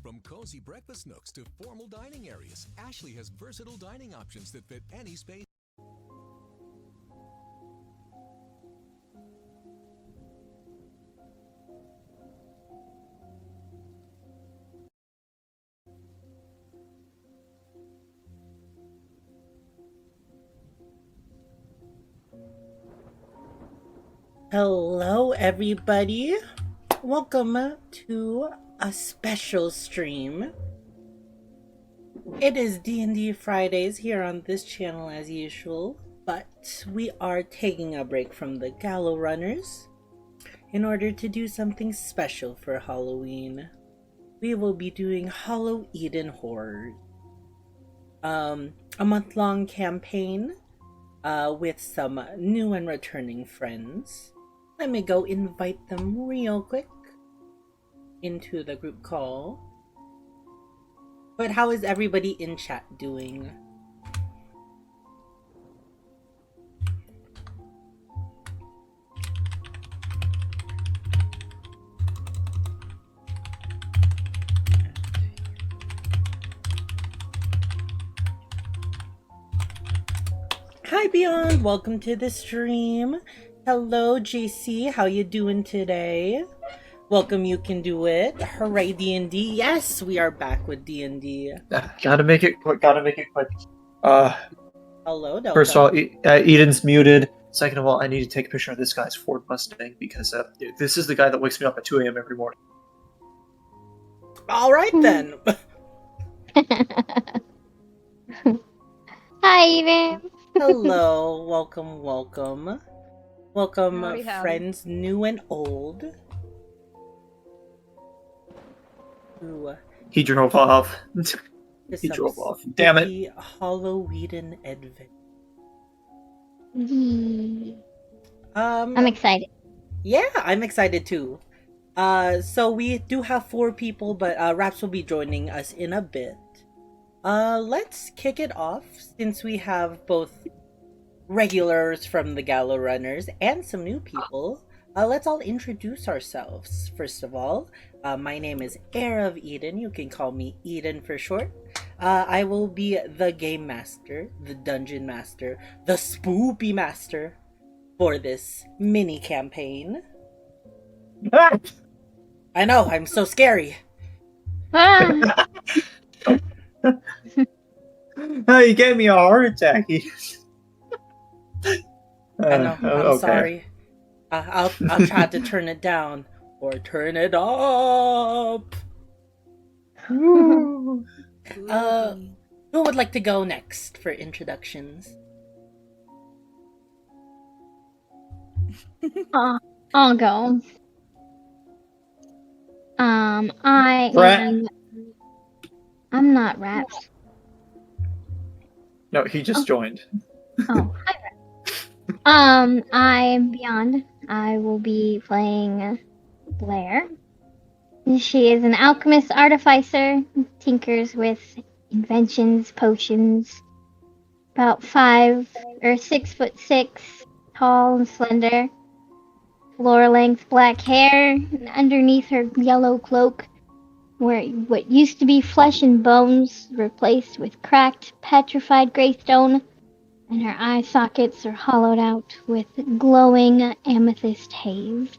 From cozy breakfast nooks to formal dining areas, Ashley has versatile dining options that fit any space. Hello, everybody. Welcome to a special stream. It is D&D Fridays here on this channel as usual, but we are taking a break from the Gallow Runners in order to do something special for Halloween. We will be doing Hallow-Eden Horror. A month-long campaign with some new and returning friends. Let me go invite them real quick into the group call. But how is everybody in chat doing? Hi Beyond, welcome to the stream. Hello JC, how you doing today? Welcome, you can do it. Hooray D&D. Yes, we are back with D&D. Gotta make it quick. Hello, Delta. First of all, Eden's muted. Second of all, I need to take a picture of this guy's Ford Mustang because this is the guy that wakes me up at 2 a.m. every morning. All right then. Hi, Eden. Hello, welcome. Welcome, Howdy. friends new and old. Ooh, He drove off. this He some drove off. Damn it. spooky Hallow-Eden adventure. I'm excited. Yeah, I'm excited too. So we do have 4 people, but Raps will be joining us in a bit. Let's kick it off since we have both regulars from the Gallow Runners and some new people. Let's all introduce ourselves. First of all, my name is Heir of Eden. You can call me Eden for short. I will be the game master, the dungeon master, the spoopy master for this mini campaign. I know, I'm so scary. Ah, Oh, you gave me a heart attack. I know, I'm okay. sorry. I'll try to turn it down or turn it up. Who would like to go next for introductions? I'll go. Rat. I'm not Raps. No, he just joined. Oh, hi, Raps. I'm Beyond. I will be playing Blair. She is an alchemist artificer, tinkers with inventions, potions. About 6'6", tall and slender. Floor-length black hair, and underneath her yellow cloak, where what used to be flesh and bones replaced with cracked, petrified greystone, and her eye sockets are hollowed out with glowing amethyst haze.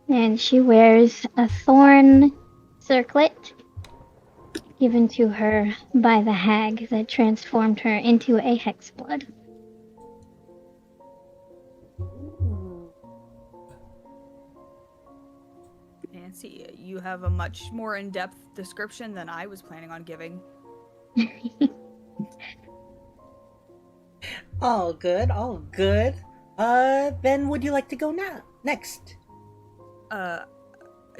And she wears a thorn circlet given to her by the hag that transformed her into a hexblood. Nancy, you have a much more in-depth description than I was planning on giving. All good. Then would you like to go next?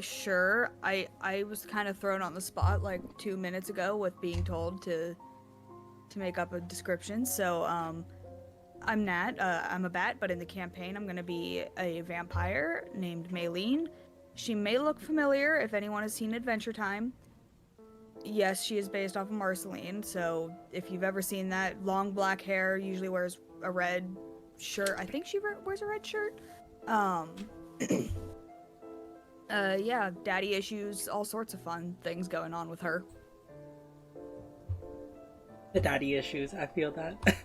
Sure. I was kind of thrown on the spot like 2 minutes ago with being told to make up a description. So, I'm Nat. I'm a bat, but in the campaign, I'm gonna be a vampire named Maylene. She may look familiar if anyone has seen Adventure Time. Yes, she is based off of Marceline, so if you've ever seen that, long black hair, usually wears a red shirt. I think she wears a red shirt. Yeah, daddy issues, all sorts of fun things going on with her. The daddy issues, I feel that.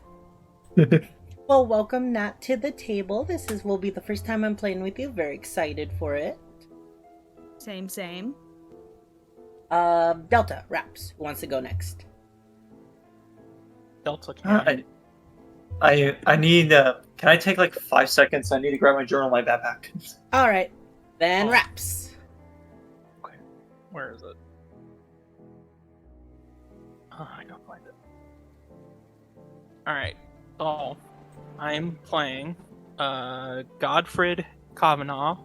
Well, welcome Nat to the table. Will be the first time I'm playing with you. Very excited for it. Same. Delta, Raps, who wants to go next? Delta can. I need. Can I take like 5 seconds? I need to grab my journal in my backpack. All right, then Oh. Raps. Okay. Where is it? I gotta find it. Alright. So, I'm playing Godfred Kavanaugh,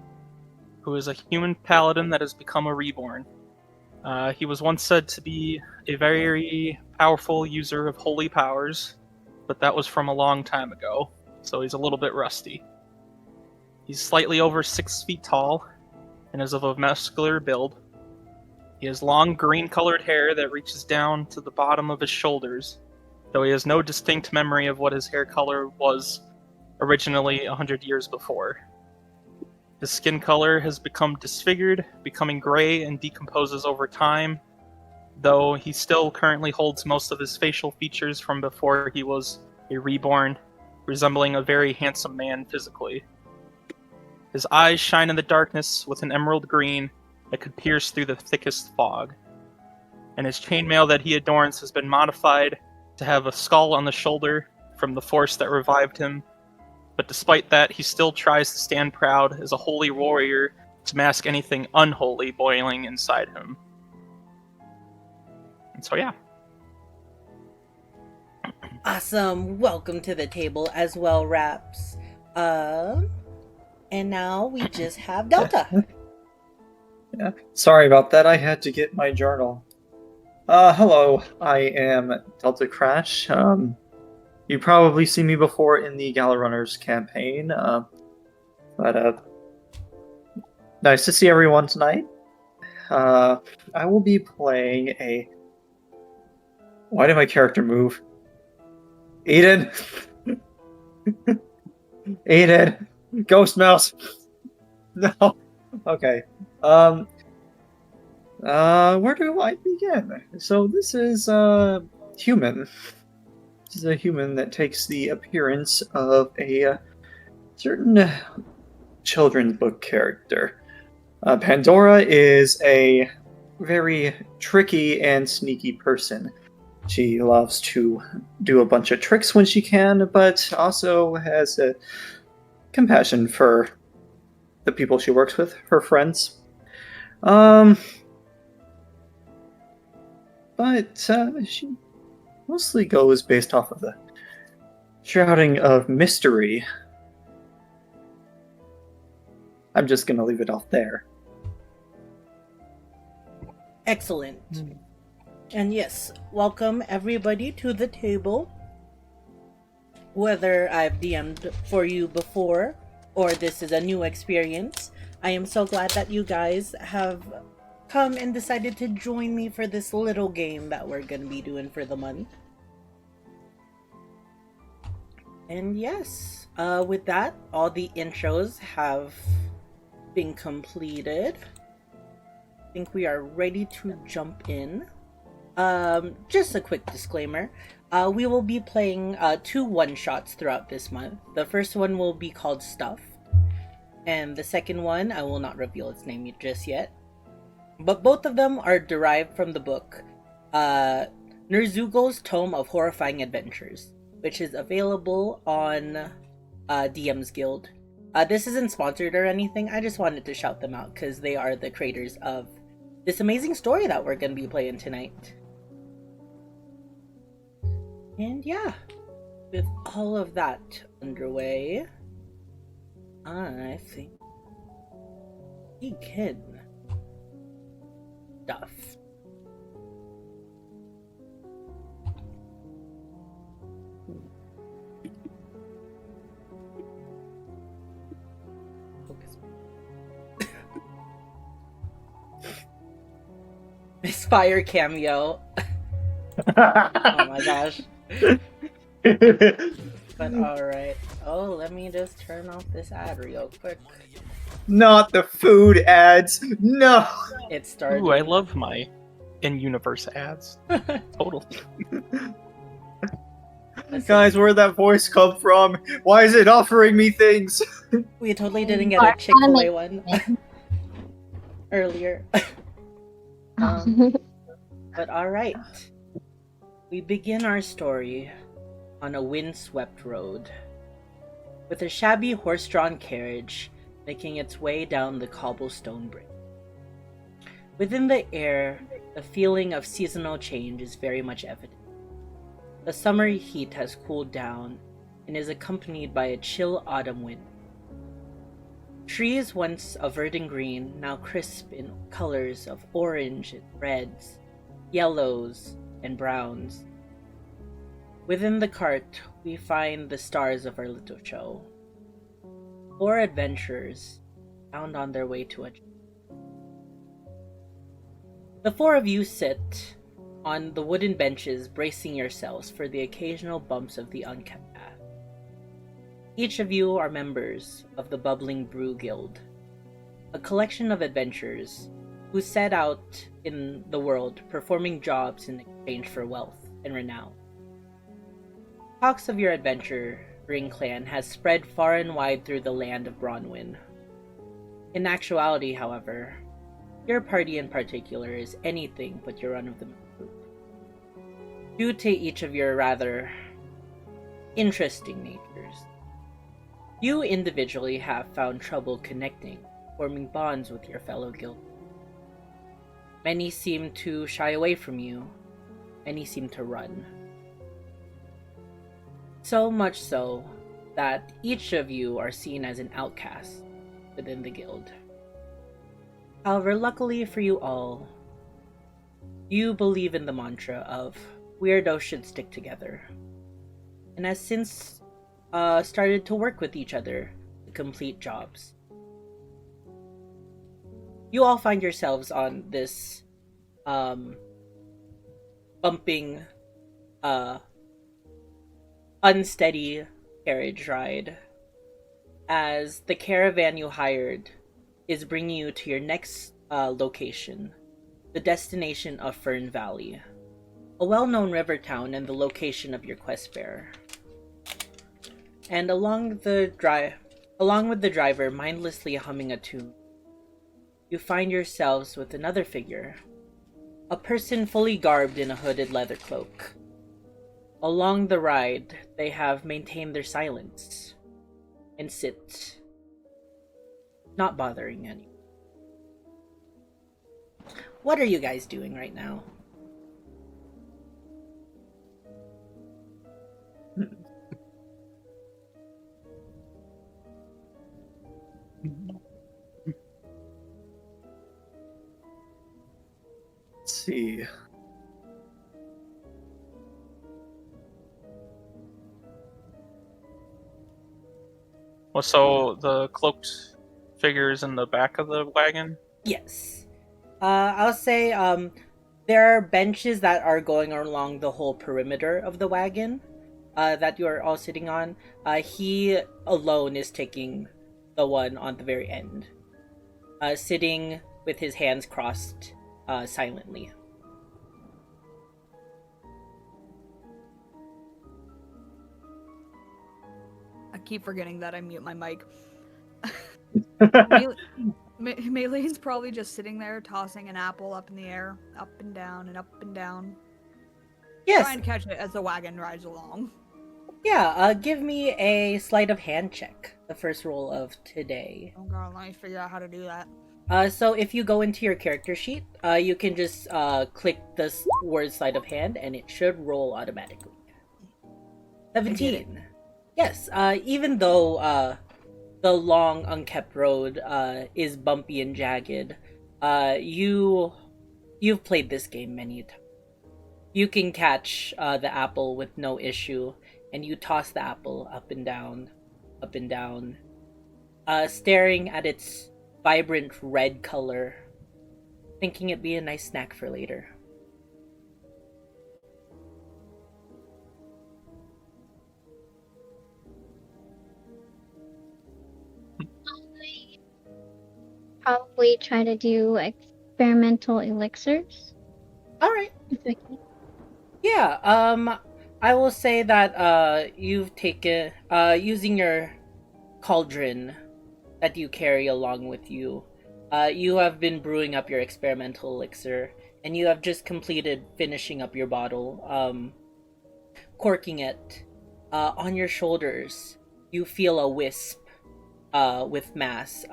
who is a human paladin that has become a reborn. He was once said to be a very powerful user of holy powers, but that was from a long time ago, so he's a little bit rusty. He's slightly over 6 feet tall and is of a muscular build. He has long green-colored hair that reaches down to the bottom of his shoulders, though he has no distinct memory of what his hair color was originally 100 years before. His skin color has become disfigured, becoming gray and decomposes over time, though he still currently holds most of his facial features from before he was a reborn, resembling a very handsome man physically. His eyes shine in the darkness with an emerald green that could pierce through the thickest fog. And his chainmail that he adorns has been modified to have a skull on the shoulder from the force that revived him. But despite that, he still tries to stand proud as a holy warrior to mask anything unholy boiling inside him. And so, yeah. Awesome. Welcome to the table as well, Raps. And now we just have Delta. Yeah. Sorry about that. I had to get my journal. Hello. I am Delta Crash. You probably seen me before in the Gala Runners campaign. But nice to see everyone tonight. I will be playing a... Why did my character move? Eden! Eden! Ghost Mouse! No! Okay. Where do I begin? So this is human. This is a human that takes the appearance of a certain children's book character. Pandora is a very tricky and sneaky person. She loves to do a bunch of tricks when she can, but also has a compassion for the people she works with, her friends. But she mostly goes based off of the shrouding of mystery. I'm just gonna leave it off there. Excellent. And yes, welcome everybody to the table. Whether I've DM'd for you before or this is a new experience, I am so glad that you guys have come and decided to join me for this little game that we're going to be doing for the month. And yes, with that, all the intros have been completed. I think we are ready to jump in. Just a quick disclaimer. We will be playing 2 one-shots throughout this month. The first one will be called Stuff. And the second one, I will not reveal its name just yet. But both of them are derived from the book Nerzugal's Tome of Horrifying Adventures, which is available on DM's Guild. This isn't sponsored or anything. I just wanted to shout them out because they are the creators of this amazing story that we're going to be playing tonight. And yeah, with all of that underway, I think we can stuff. Focus. Misfire cameo. Oh my gosh. But alright. Oh, let me just turn off this ad real quick. Not the food ads. No. It started. Ooh, I love my in-universe ads. Totally. Listen, Guys, where'd that voice come from? Why is it offering me things? we totally didn't get a Chick-fil-A one earlier. But alright. We begin our story on a windswept road, with a shabby horse-drawn carriage making its way down the cobblestone bridge. Within the air, the feeling of seasonal change is very much evident. The summer heat has cooled down and is accompanied by a chill autumn wind. Trees once a verdant green, now crisp in colors of orange and reds, yellows and browns. Within the cart, we find the stars of our little show. 4 adventurers bound on their way to a journey. The 4 of you sit on the wooden benches, bracing yourselves for the occasional bumps of the unkept path. Each of you are members of the Bubbling Brew Guild, a collection of adventurers who set out in the world performing jobs in exchange for wealth and renown. Talks of your adventuring clan has spread far and wide through the land of Bronwyn. In actuality, however, your party in particular is anything but your run-of-the-mill group. Due to each of your rather interesting natures, you individually have found trouble connecting, forming bonds with your fellow guild. Many seem to shy away from you, many seem to run. So much so that each of you are seen as an outcast within the guild. However, luckily for you all, you believe in the mantra of weirdos should stick together, and has since started to work with each other to complete jobs. You all find yourselves on this bumping, unsteady carriage ride as the caravan you hired is bringing you to your next location, the destination of Fern Valley, a well-known river town and the location of your quest bearer. And along with the driver mindlessly humming a tune, you find yourselves with another figure, a person fully garbed in a hooded leather cloak. Along the ride, they have maintained their silence and sit, not bothering anyone. What are you guys doing right now? Let's see. Well, so the cloaked figures in the back of the wagon? Yes. I'll say there are benches that are going along the whole perimeter of the wagon that you are all sitting on. He alone is taking the one on the very end, sitting with his hands crossed silently. I keep forgetting that I mute my mic. Maylene's probably just sitting there tossing an apple up in the air, up and down and up and down. Yes. Trying to catch it as the wagon rides along. Yeah, give me a sleight of hand check. The first roll of today. Oh god, let me figure out how to do that. So if you go into your character sheet, you can just click this word sleight of hand and it should roll automatically. 17. Yes, even though the long, unkept road is bumpy and jagged, you've played this game many times. You can catch the apple with no issue, and you toss the apple up and down, staring at its vibrant red color, thinking it'd be a nice snack for later. probably try to do experimental elixirs. All right. If I can. Yeah. I will say that you've taken using your cauldron that you carry along with you. You have been brewing up your experimental elixir, and you have just completed finishing up your bottle, corking it. On your shoulders, you feel a wisp with mass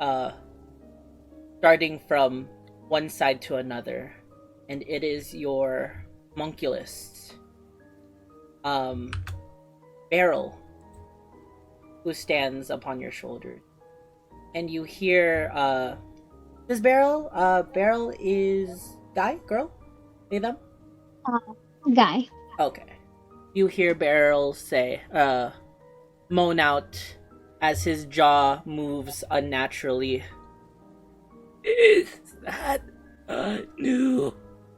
starting from one side to another, and it is your monculus barrel who stands upon your shoulder. And you hear this barrel is guy, girl, they, them? Guy. Okay. You hear Beryl say, moan out as his jaw moves unnaturally. Is that a new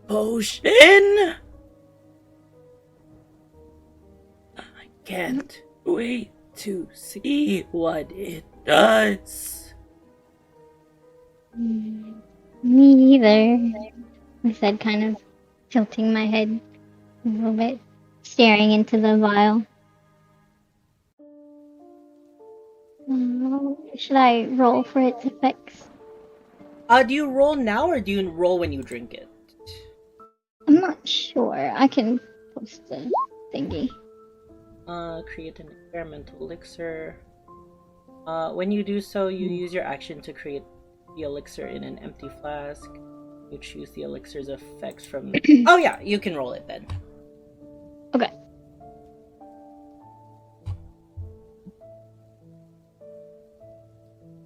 potion? I can't wait to see what it does. Me either, I said, kind of tilting my head a little bit, staring into the vial. Should I roll for its effects? Do you roll now or do you roll when you drink it? I'm not sure. I can post the thingy. Create an experimental elixir. When you do so, you use your action to create the elixir in an empty flask. You choose the elixir's effects from... Oh yeah, you can roll it then. Okay.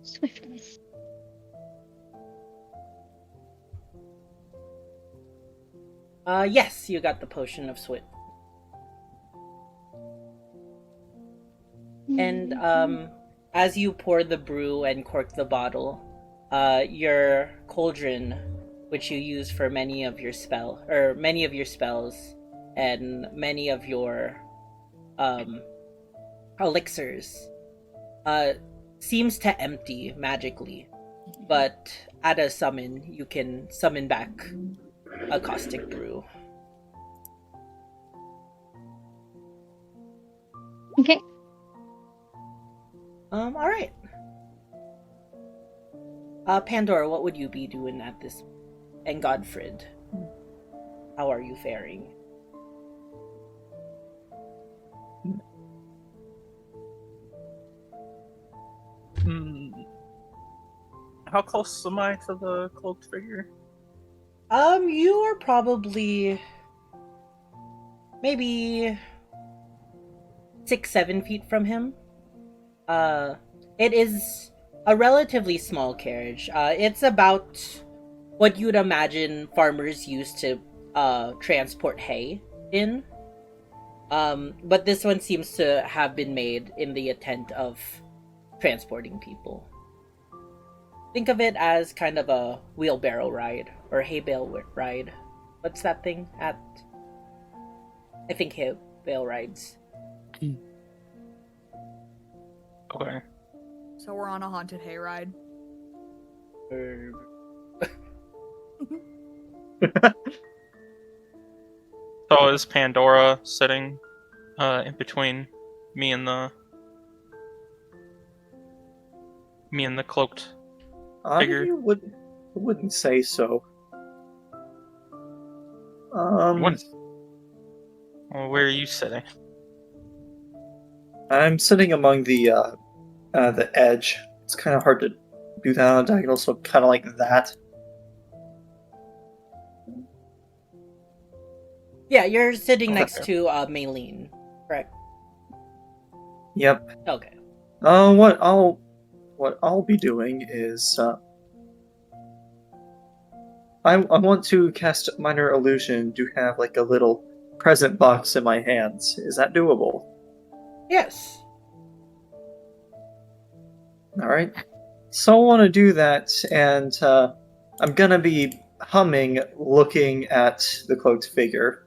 Swiftness. Yes, you got the potion of Swift. And, as you pour the brew and cork the bottle, your cauldron, which you use for many of your spells, and many of your, elixirs, seems to empty magically. But at a summon, you can summon back a caustic brew. Okay. Alright. Pandora, what would you be doing at this? And Godfred, how are you faring? How close am I to the cloaked figure? You are probably maybe 6-7 feet from him. It is a relatively small carriage. It's about what you'd imagine farmers used to transport hay in. But this one seems to have been made in the intent of transporting people. Think of it as kind of a wheelbarrow ride or hay bale ride. What's that thing at? I think hay bale rides. Okay. So we're on a haunted hayride. So is Pandora sitting in between me and the cloaked figure? I wouldn't say so. Well, where are you sitting? I'm sitting among the edge. It's kind of hard to do that on a diagonal, so kind of like that. Yeah, you're sitting next Okay. to Maylene, correct? Yep. Okay. What I'll be doing is I want to cast Minor Illusion to have like a little present box in my hands. Is that doable? Yes. All right. So I want to do that, and I'm gonna be humming, looking at the cloaked figure.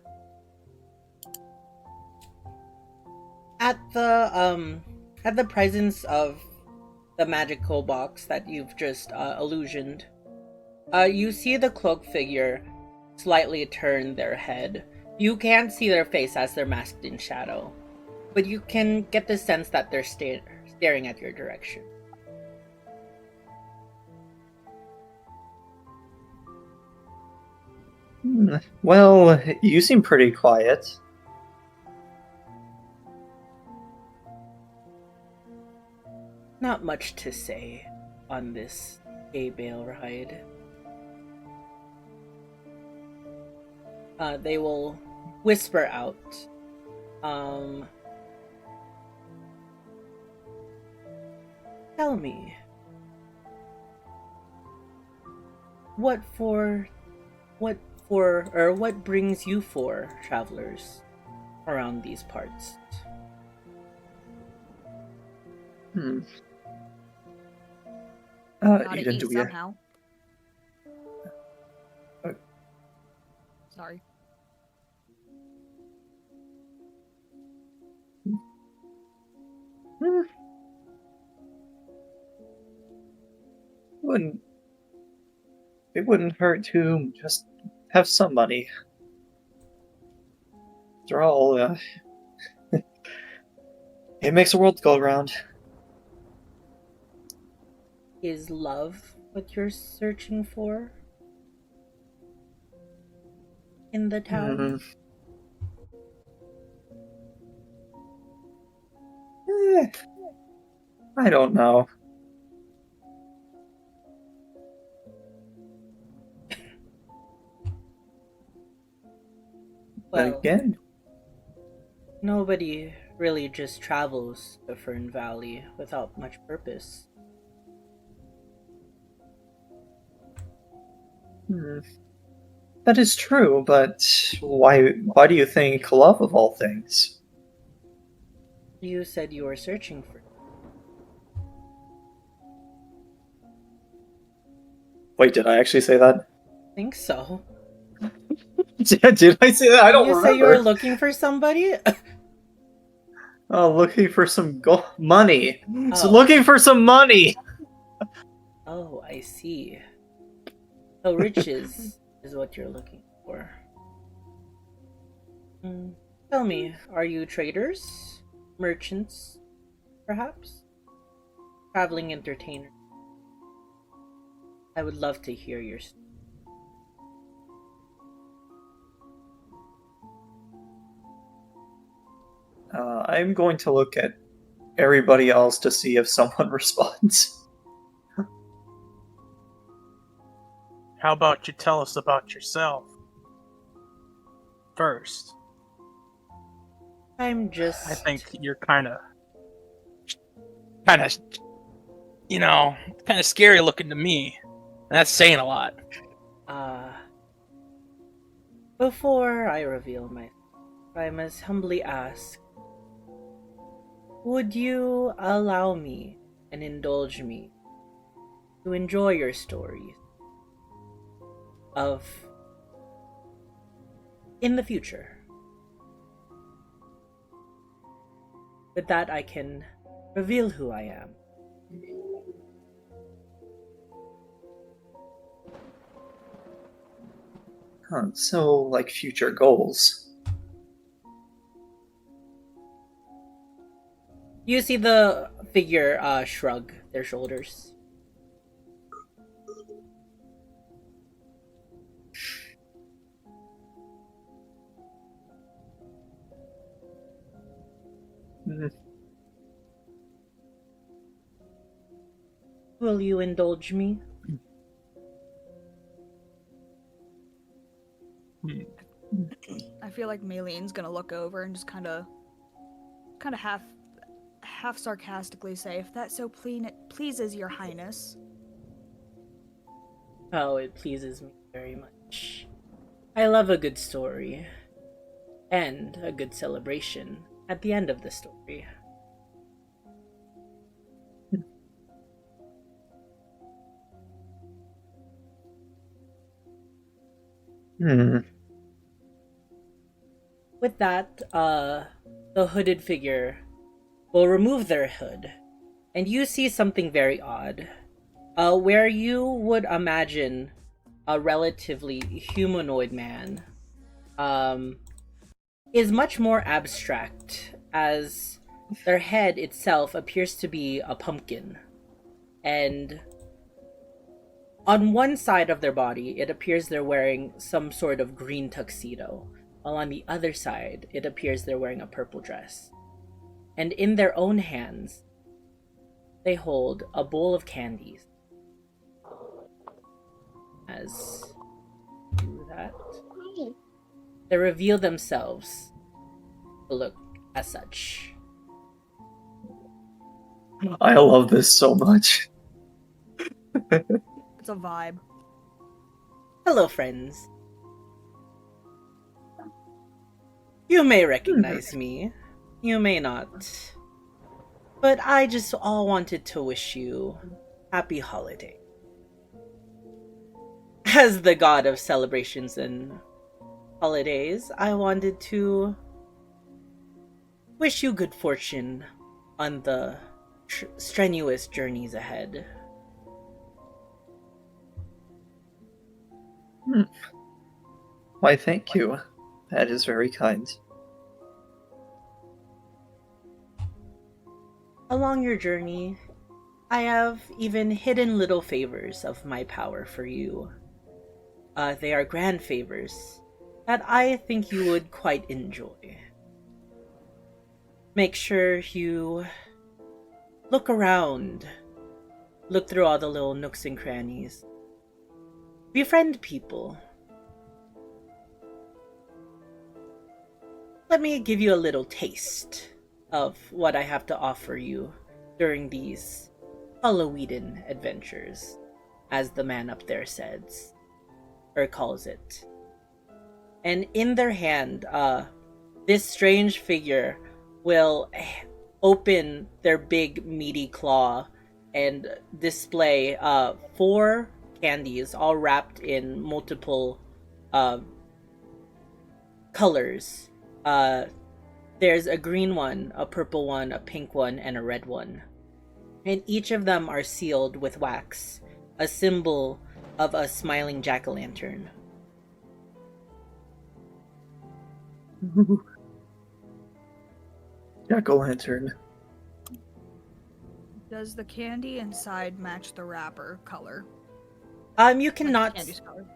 At the presence of the magical box that you've just illusioned, You see the cloaked figure slightly turn their head. You can't see their face as they're masked in shadow, but you can get the sense that they're staring at your direction. Well, you seem pretty quiet. Not much to say on this hay-bale ride. They will whisper out. Tell me, what brings you four travelers around these parts? Gotta Eden, eat do we? somehow. Sorry. It wouldn't hurt to just have some money. After all, it makes the world go around. Is love what you're searching for in the town? I don't know. Well, Then again, nobody really just travels to Fern Valley without much purpose. that is true, but why do you think love of all things? You said you were searching for. Wait, did I actually say that? I think so. Did I say that? I don't you remember. say you were looking for somebody? Oh, looking for some money. So Oh. looking for some money. Oh, I see. So riches is what you're looking for. Tell me, are you traders? Merchants? Perhaps? Traveling entertainers? I would love to hear your story. I'm going to look at everybody else to see if someone responds. How about you tell us about yourself first? I'm just... I think you're kind of, scary looking to me. And that's saying a lot. Before I reveal myself, I must humbly ask, would you allow me and indulge me to enjoy your stories of in the future? With that, I can reveal who I am. Huh, so, like, future goals. You see the figure shrug their shoulders. Will you indulge me? I feel like Maylene's gonna look over and just kind of half sarcastically say, "If that so pleases your highness." Oh, it pleases me very much. I love a good story. And a good celebration at the end of the story. With that, the hooded figure will remove their hood, and you see something very odd. Where you would imagine a relatively humanoid man, is much more abstract, as their head itself appears to be a pumpkin. And on one side of their body, it appears they're wearing some sort of green tuxedo, while on the other side, it appears they're wearing a purple dress. And in their own hands, they hold a bowl of candies. As do that, they reveal themselves to look as such. I love this so much. It's a vibe. Hello, friends. You may recognize me. You may not. But I just all wanted to wish you happy holiday. As the god of celebrations and holidays, I wanted to wish you good fortune on the strenuous journeys ahead. Why, thank you. That is very kind. Along your journey, I have even hidden little favors of my power for you. They are grand favors that I think you would quite enjoy. Make sure you look around. Look through all the little nooks and crannies. Befriend people. Let me give you a little taste of what I have to offer you during these Hallow-Eden adventures, as the man up there says, or calls it. And in their hand, this strange figure will open their big meaty claw and display 4 candies, all wrapped in multiple colors. There's a green one, a purple one, a pink one, and a red one. And each of them are sealed with wax, a symbol of a smiling jack-o'-lantern. Jack-o'-lantern. Does the candy inside match the wrapper color? You cannot. Candy's color.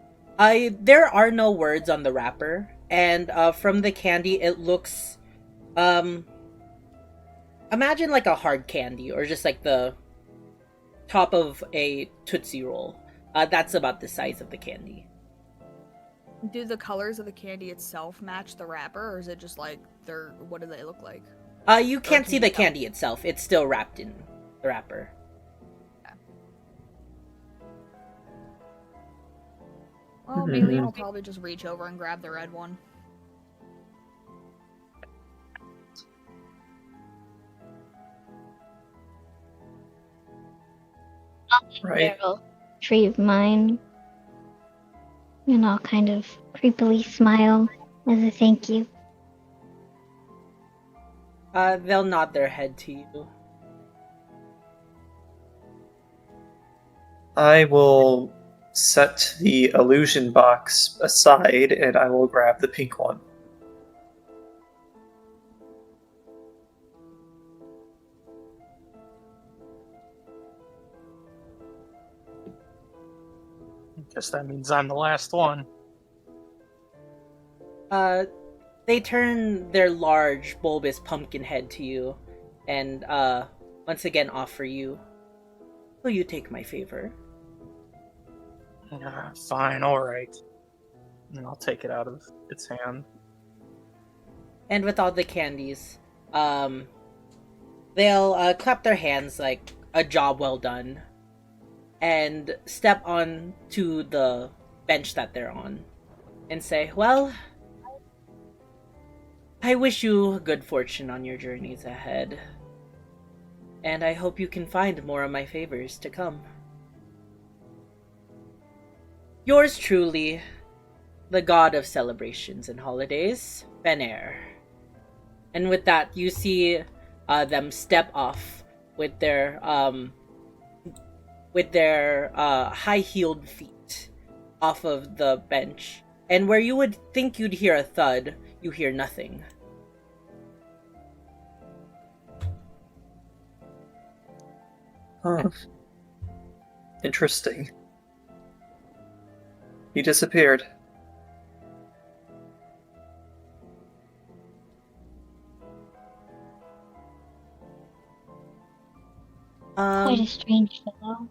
There are no words on the wrapper, and from the candy, it looks, imagine like a hard candy, or just like the top of a Tootsie Roll. That's about the size of the candy. Do the colors of the candy itself match the wrapper, or is it just like what do they look like? You can't see the candy itself. It's still wrapped in the wrapper. Well, Maylene will probably just reach over and grab the red one. Right. Little tree of mine. And I'll kind of creepily smile as a thank you. They'll nod their head to you. I will set the illusion box aside and I will grab the pink one. Guess that means I'm the last one. They turn their large, bulbous pumpkin head to you, and, once again offer you, will you take my favor? Fine, alright. And I'll take it out of its hand. And with all the candies, they'll, clap their hands like a job well done, and step on to the bench that they're on, and say, well, I wish you good fortune on your journeys ahead, and I hope you can find more of my favors to come. Yours truly, the god of celebrations and holidays, Ben-Air. And with that, you see them step off with their high-heeled feet off of the bench. And where you would think you'd hear a thud, you hear nothing. Huh. Interesting. He disappeared. Quite a strange fellow.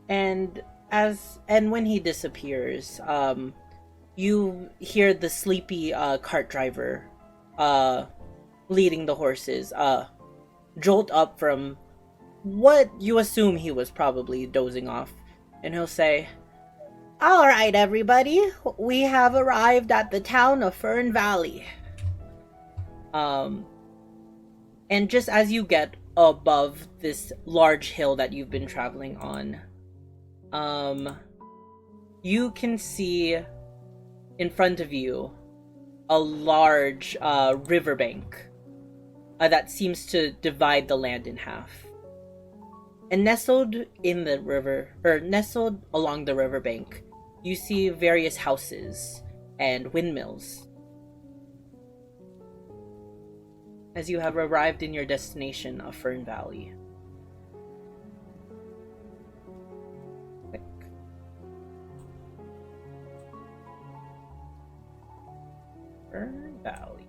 And when he disappears, you hear the sleepy cart driver leading the horses jolt up from what you assume he was probably dozing off, and he'll say, "All right, everybody, we have arrived at the town of Fern Valley." And just as you get above this large hill that you've been traveling on, you can see in front of you a large riverbank that seems to divide the land in half. And nestled along the riverbank, you see various houses and windmills. As you have arrived in your destination of Fern Valley. Fern Valley.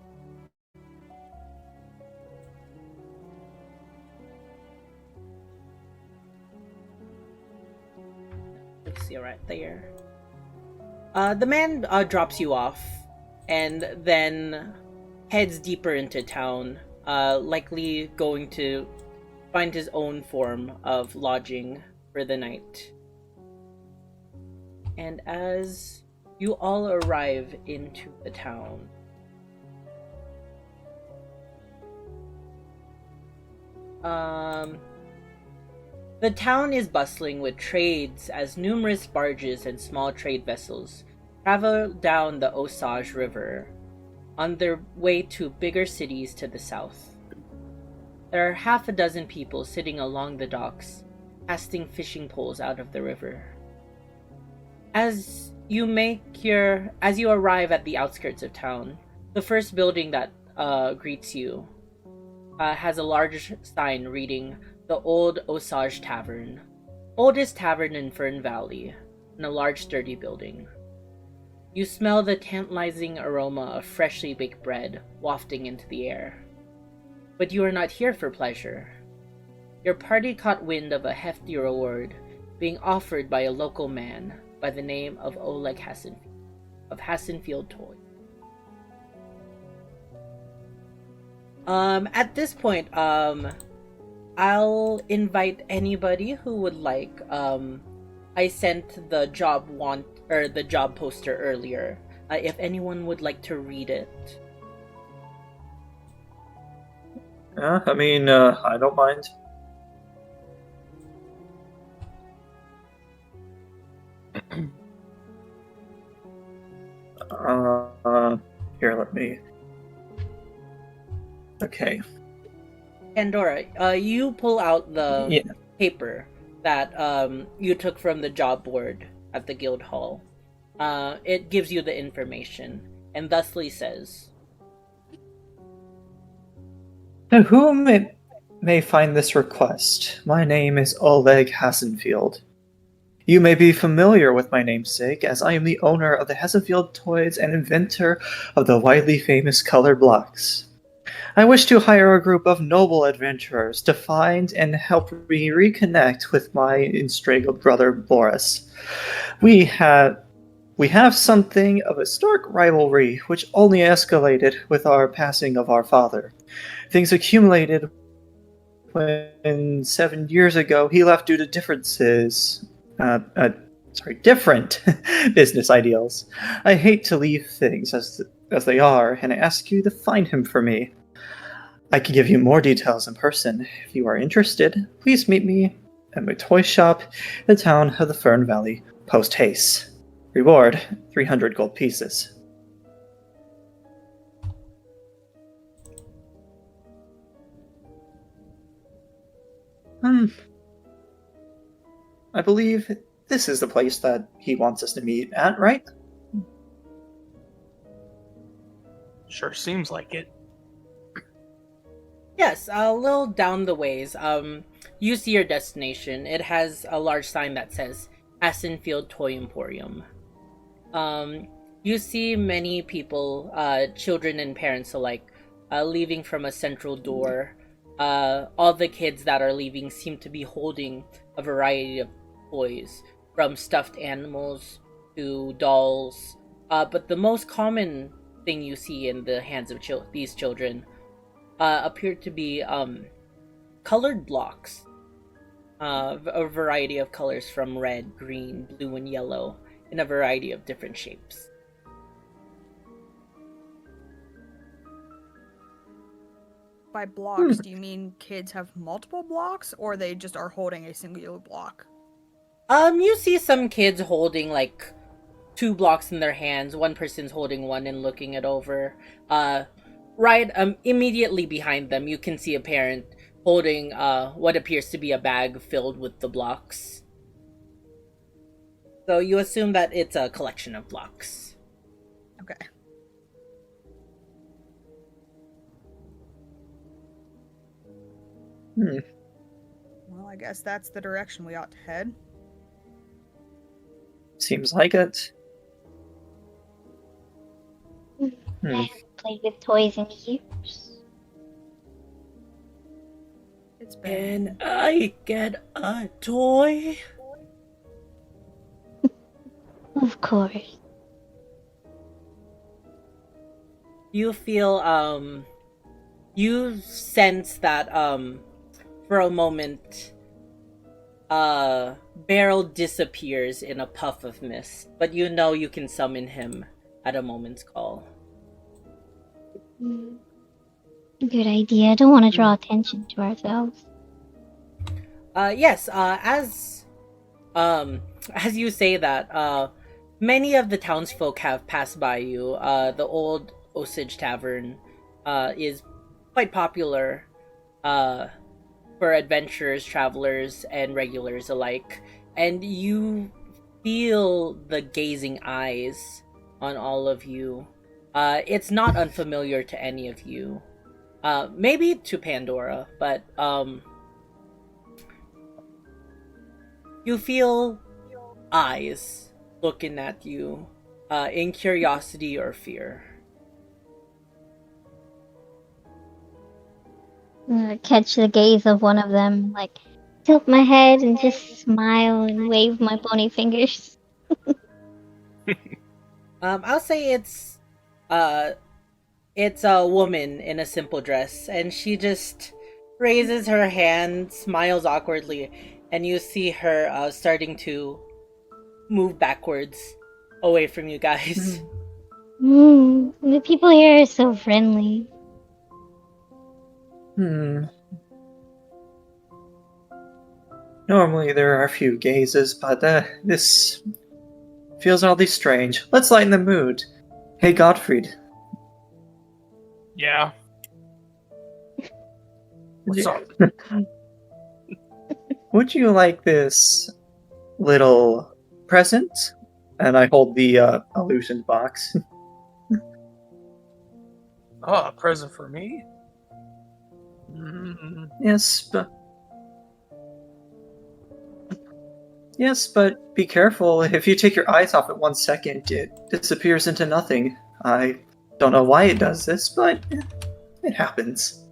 Let's see right there. The man drops you off and then heads deeper into town, likely going to find his own form of lodging for the night. And as you all arrive into the town, the town is bustling with trades as numerous barges and small trade vessels travel down the Osage River on their way to bigger cities to the south. There are half a dozen people sitting along the docks, casting fishing poles out of the river. As you arrive at the outskirts of town, the first building that greets you has a large sign reading "The Old Osage Tavern," oldest tavern in Fern Valley, in a large sturdy building. You smell the tantalizing aroma of freshly baked bread wafting into the air. But you are not here for pleasure. Your party caught wind of a hefty reward being offered by a local man by the name of Oleg Hassenfield, of Hassenfield Toy. At this point, I'll invite anybody who would like. I sent the job poster earlier. If anyone would like to read it. I don't mind. Here, let me. Okay. Pandora, you pull out the paper that you took from the job board at the guild hall. It gives you the information, and thusly says, "To whom it may find this request, my name is Oleg Hassenfield. You may be familiar with my namesake, as I am the owner of the Hassenfield Toys and inventor of the widely famous color blocks. I wish to hire a group of noble adventurers to find and help me reconnect with my estranged brother Boris. We have something of a historic rivalry which only escalated with our passing of our father. Things accumulated when 7 years ago he left due to different business ideals. I hate to leave things as they are, and I ask you to find him for me. I can give you more details in person. If you are interested, please meet me at my toy shop in the town of the Fern Valley, post haste. Reward, 300 gold pieces." I believe this is the place that he wants us to meet at, right? Sure seems like it. Yes, a little down the ways, you see your destination. It has a large sign that says Assenfield Toy Emporium. You see many people, children and parents alike, leaving from a central door. All the kids that are leaving seem to be holding a variety of toys, from stuffed animals to dolls. But the most common thing you see in the hands of these children appear to be colored blocks. A variety of colors from red, green, blue, and yellow in a variety of different shapes. By blocks, do you mean kids have multiple blocks, or they just are holding a singular block? You see some kids holding like 2 blocks in their hands. One person's holding one and looking it over. Right immediately behind them, you can see a parent holding what appears to be a bag filled with the blocks. So you assume that it's a collection of blocks. Okay. Well, I guess that's the direction we ought to head. Seems like it. I haven't played with toys in years. It's been... Can I get a toy? Of course. You feel, you sense that, for a moment, Beryl disappears in a puff of mist, but you know you can summon him at a moment's call. Good idea. I don't want to draw attention to ourselves. Yes, as you say that, many of the townsfolk have passed by you. The old Osage Tavern, is quite popular, for adventurers, travelers, and regulars alike. And you feel the gazing eyes on all of you. It's not unfamiliar to any of you. Maybe to Pandora, but, you feel eyes looking at you, in curiosity or fear. Catch the gaze of one of them, like, tilt my head and just smile and wave my bony fingers. I'll say it's a woman in a simple dress, and she just raises her hand, smiles awkwardly, and you see her starting to move backwards away from you guys. The people here are so friendly. Normally there are a few gazes, but this feels oddly strange. Let's lighten the mood. Hey, Gottfried. Yeah. What's up? Would you like this little present? And I hold the illusion box. Oh, a present for me? Yes, but be careful. If you take your eyes off it 1 second, it disappears into nothing. I don't know why it does this, but it happens.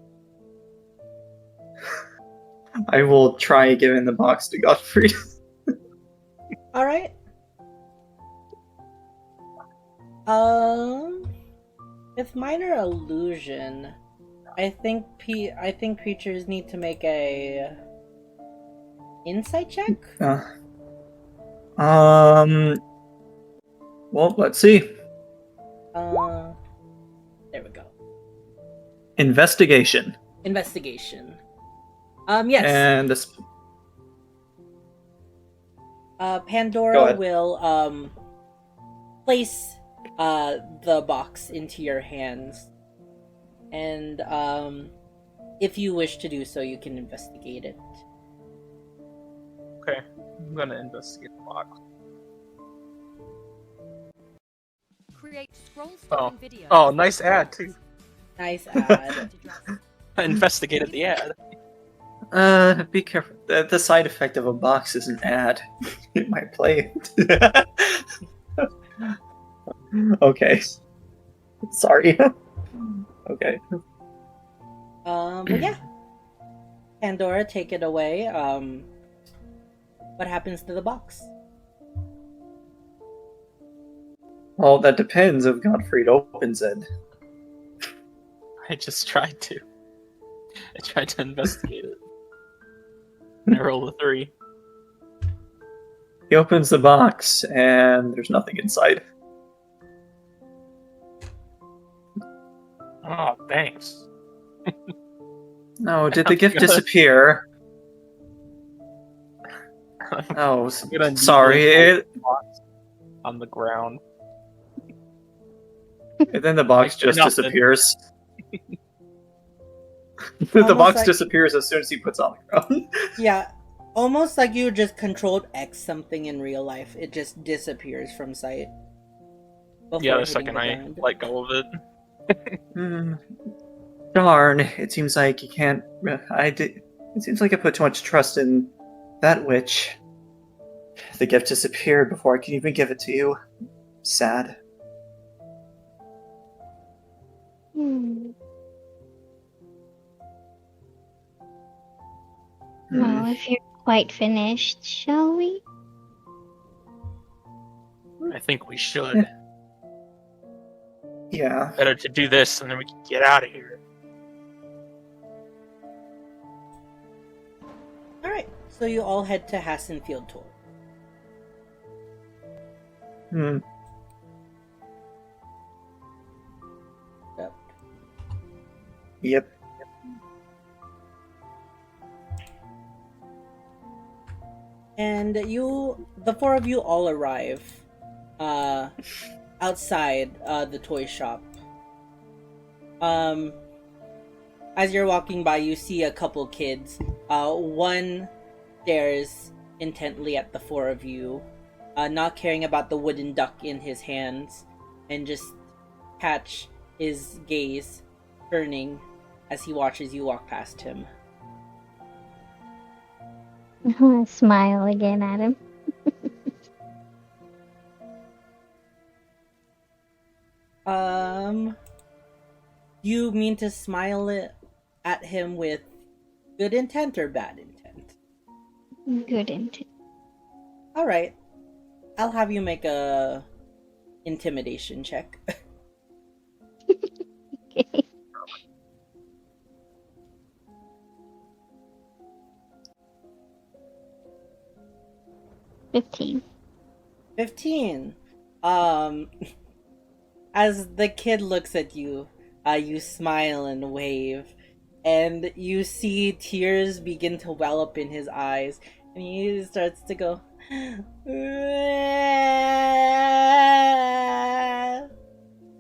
I will try giving the box to Gottfried. Alright. With minor illusion, I think creatures need to make a insight check. Well, let's see. There we go. Investigation. Yes. And this. Pandora will place the box into your hands, and if you wish to do so, you can investigate it. Okay. I'm gonna investigate the box. Create scroll Oh. stopping video. Oh, nice ad too. Nice ad. I investigated the ad. Be careful. The side effect of a box is an ad. It might play it. Okay. Sorry. Okay. But yeah. Pandora, take it away. What happens to the box? Well, that depends if Gottfried opens it. I just tried to. I tried to investigate it. And I rolled a 3. He opens the box, and there's nothing inside. Oh, thanks. No, did the gift disappear? Oh, sorry. On the ground. And then the box just Nothing. disappears. The Almost box like- disappears as soon as he puts on the ground. Yeah, almost like you just controlled X something in real life. It just disappears from sight. before Yeah, the hitting second I ground. let go of it. Darn, it seems like you can't... It seems like I put too much trust in that witch. The gift disappeared before I can even give it to you. Sad. Well, if you're quite finished, shall we? I think we should. Yeah. Better to do this and then we can get out of here. Alright, so you all head to Hassenfield Tour. Yep. Yep. And the four of you all arrive outside the toy shop. As you're walking by, you see a couple kids. One stares intently at the four of you, not caring about the wooden duck in his hands, and just catch his gaze turning as he watches you walk past him. I want to smile again at him. You mean to smile at him with good intent or bad intent? Good intent. Alright. I'll have you make a intimidation check. Okay. 15. 15. As the kid looks at you, you smile and wave, and you see tears begin to well up in his eyes, and he starts to go,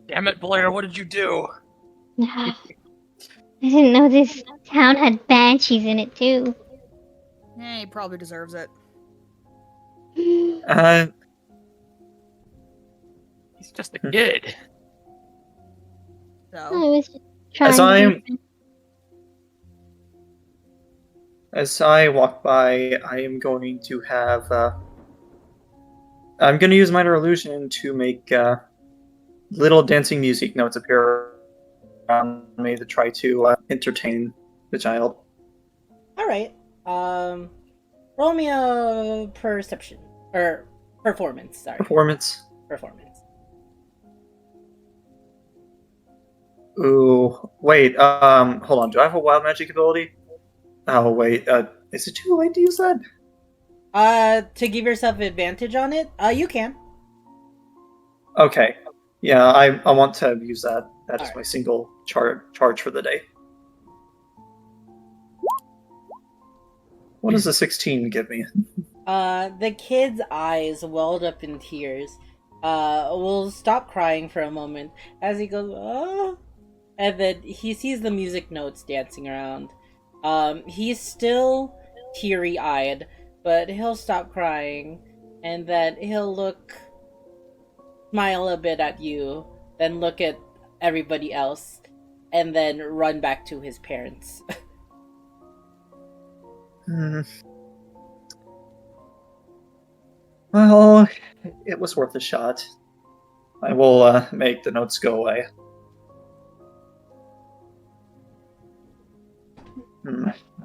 Damn it, Blair, what did you do? I didn't know this town had banshees in it too. Eh, he probably deserves it. He's just a kid. So, I was just trying As to I'm- do- As I walk by, I am going to have... I'm going to use Minor Illusion to make little dancing music notes appear around me to try to entertain the child. Alright, roll me a perception, or performance, sorry. Performance. Performance. Ooh, wait, hold on, do I have a wild magic ability? Oh, wait, is it too late to use that? To give yourself advantage on it, you can. Okay. Yeah, I want to use that. That is Alright. my single charge for the day. What does a 16 give me? The kid's eyes welled up in tears. Will stop crying for a moment as he goes, oh, and then he sees the music notes dancing around. He's still teary-eyed, but he'll stop crying, and then he'll smile a bit at you, then look at everybody else, and then run back to his parents. Well, it was worth a shot. I will make the notes go away.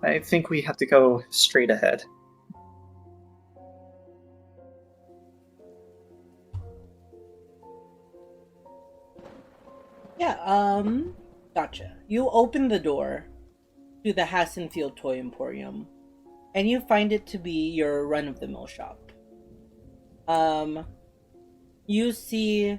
I think we have to go straight ahead. Yeah, gotcha. You open the door to the Hassenfield Toy Emporium, and you find it to be your run-of-the-mill shop. You see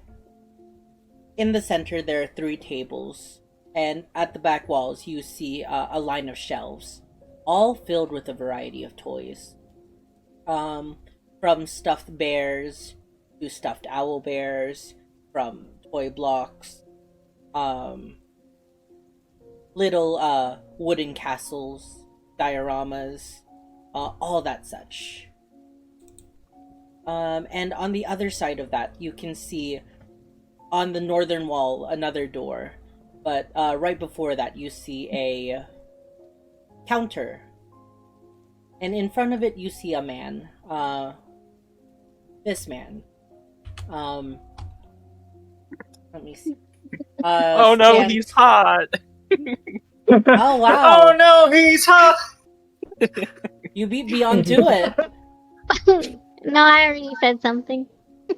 in the center there are 3 tables, and at the back walls you see a line of shelves, all filled with a variety of toys. From stuffed bears to stuffed owl bears, from toy blocks, little wooden castles, dioramas, all that such. And on the other side of that, you can see on the northern wall another door, but right before that you see a counter, and in front of it you see a man. This man. Let me see. Oh no, he's hot! Oh wow! Oh no, he's hot! You beat me onto it. No, I already said something.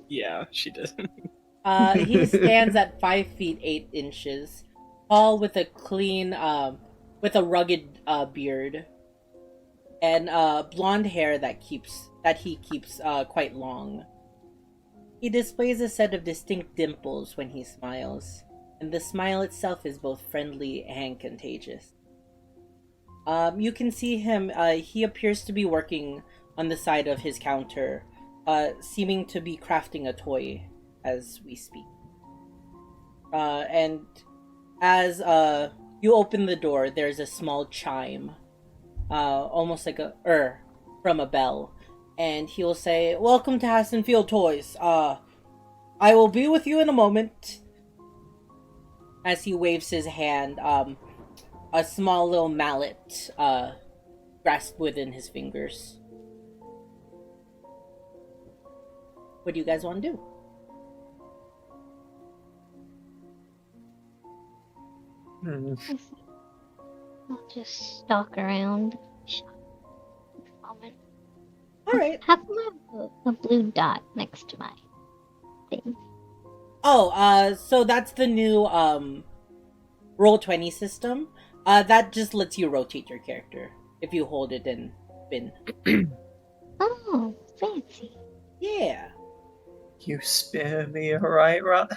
Yeah, she did. He stands at 5 feet 8 inches, tall, with a clean, with a rugged beard, and blonde hair that he keeps quite long. He displays a set of distinct dimples when he smiles, and the smile itself is both friendly and contagious. You can see him. He appears to be working on the side of his counter, seeming to be crafting a toy as we speak. And as you open the door, there's a small chime, almost like from a bell, and he will say, "Welcome to Hassenfield Toys. I will be with you in a moment." As he waves his hand, a small little mallet grasped within his fingers. What do you guys want to do? I'll just stalk around. Alright. How come I have a blue dot next to my thing? Oh, so that's the new Roll20 system. That just lets you rotate your character if you hold it and spin. Oh, fancy. Yeah. You spin me right, right?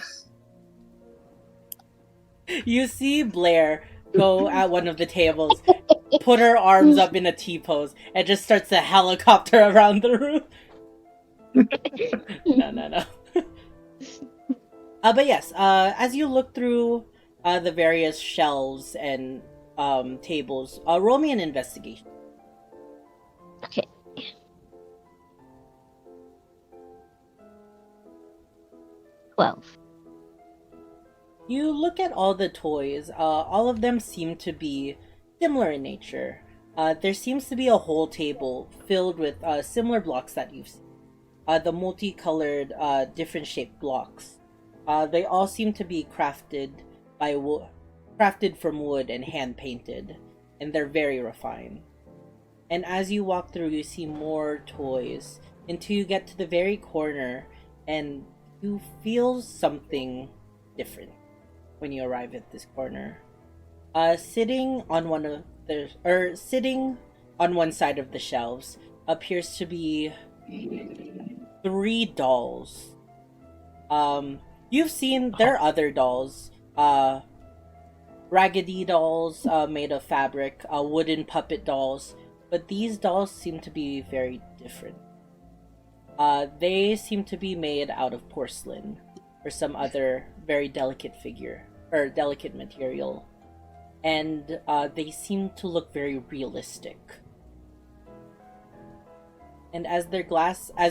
You see Blair go at one of the tables, put her arms up in a T-pose, and just starts to helicopter around the room. No. But yes, as you look through the various shelves and tables, roll me an investigation. Okay. Well, You look at all the toys. All of them seem to be similar in nature. There seems to be a whole table filled with similar blocks that you've seen. The multicolored, different shaped blocks. They all seem to be crafted from wood and hand painted, and they're very refined. And as you walk through, you see more toys until you get to the very corner, and you feel something different when you arrive at this corner. Sitting on one side of the shelves appears to be 3 dolls. You've seen there are other dolls, raggedy dolls made of fabric, wooden puppet dolls, but these dolls seem to be very different. They seem to be made out of porcelain or some other very delicate material, and they seem to look very realistic. And as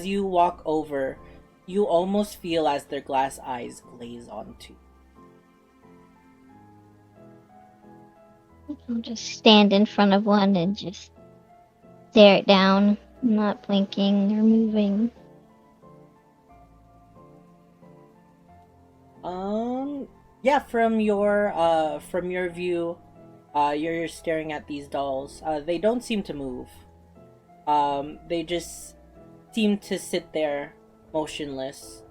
you walk over, you almost feel as their glass eyes glaze onto you. I'll just stand in front of one and just stare it down, not blinking or moving. Yeah, from your view, you're staring at these dolls. They don't seem to move. They just seem to sit there, motionless.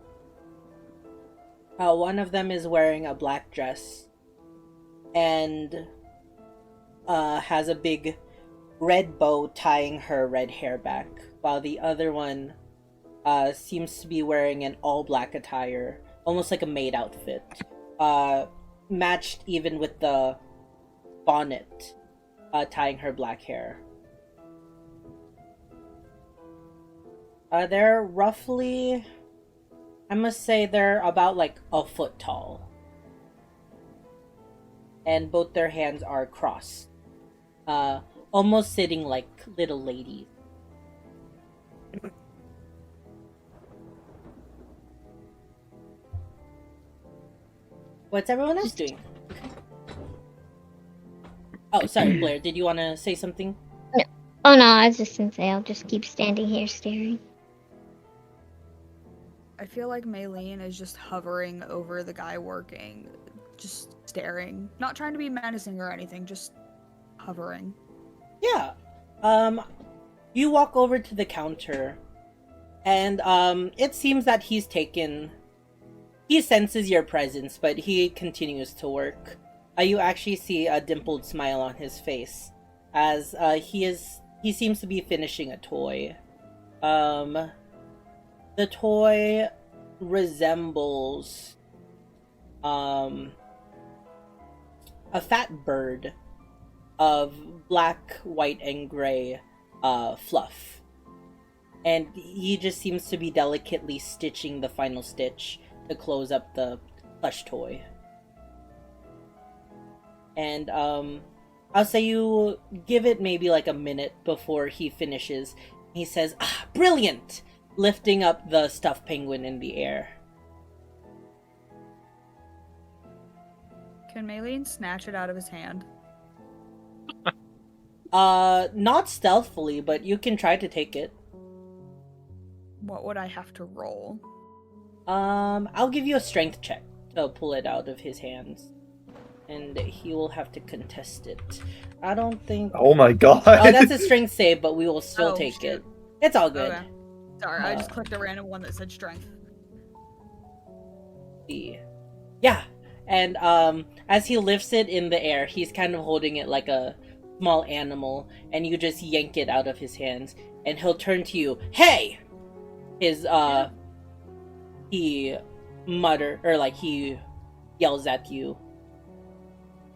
One of them is wearing a black dress and has a big red bow tying her red hair back, while the other one seems to be wearing an all-black attire, almost like a maid outfit, matched even with the bonnet tying her black hair. They're roughly, I must say they're about like a foot tall. And both their hands are crossed. Almost sitting like little ladies. What's everyone else doing? Oh, sorry, Blair. Did you want to say something? No. Oh no, I was just gonna say I'll just keep standing here staring. I feel like Maylene is just hovering over the guy working, just staring. Not trying to be menacing or anything, just hovering. Yeah. You walk over to the counter, and it seems that he senses your presence, but he continues to work. You actually see a dimpled smile on his face, as he seems to be finishing a toy. The toy resembles a fat bird of black, white, and gray fluff. And he just seems to be delicately stitching the final stitch to close up the plush toy. And I'll say you give it maybe like a minute before he finishes. He says, "Ah, brilliant!" lifting up the stuffed penguin in the air. Can Maylene snatch it out of his hand? Not stealthily, but you can try to take it. What would I have to roll? I'll give you a strength check to pull it out of his hands. And he will have to contest it. I don't think... Oh my god. Oh, that's a strength save, but we will still take shoot. it. It's all good. Okay. Sorry, I just clicked a random one that said strength. Yeah. And as he lifts it in the air, he's kind of holding it like a small animal, and you just yank it out of his hands, and he'll turn to you. Hey! He yells at you.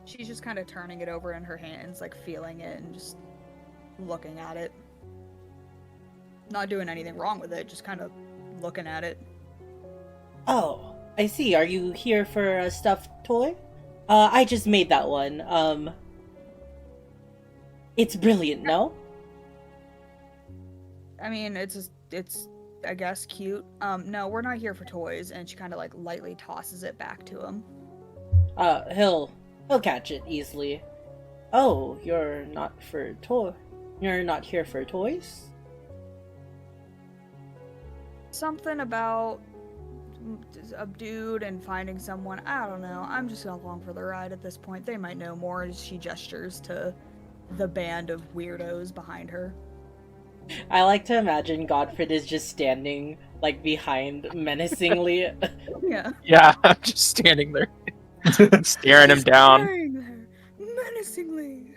She's just kind of turning it over in her hands, like feeling it and just looking at it. Not doing anything wrong with it, just kind of looking at it. Oh, I see. Are you here for a stuffed toy? I just made that one. It's brilliant, no? I mean, it's I guess cute. No, we're not here for toys, and she kind of like lightly tosses it back to him. He'll catch it easily. Oh, you're not here for toys? Something about a dude and finding someone. I don't know. I'm just along for the ride at this point. They might know more as she gestures to the band of weirdos behind her. I like to imagine Godfred is just standing, like, behind menacingly. Yeah. Yeah, I'm just standing there, staring him down. Staring there, menacingly.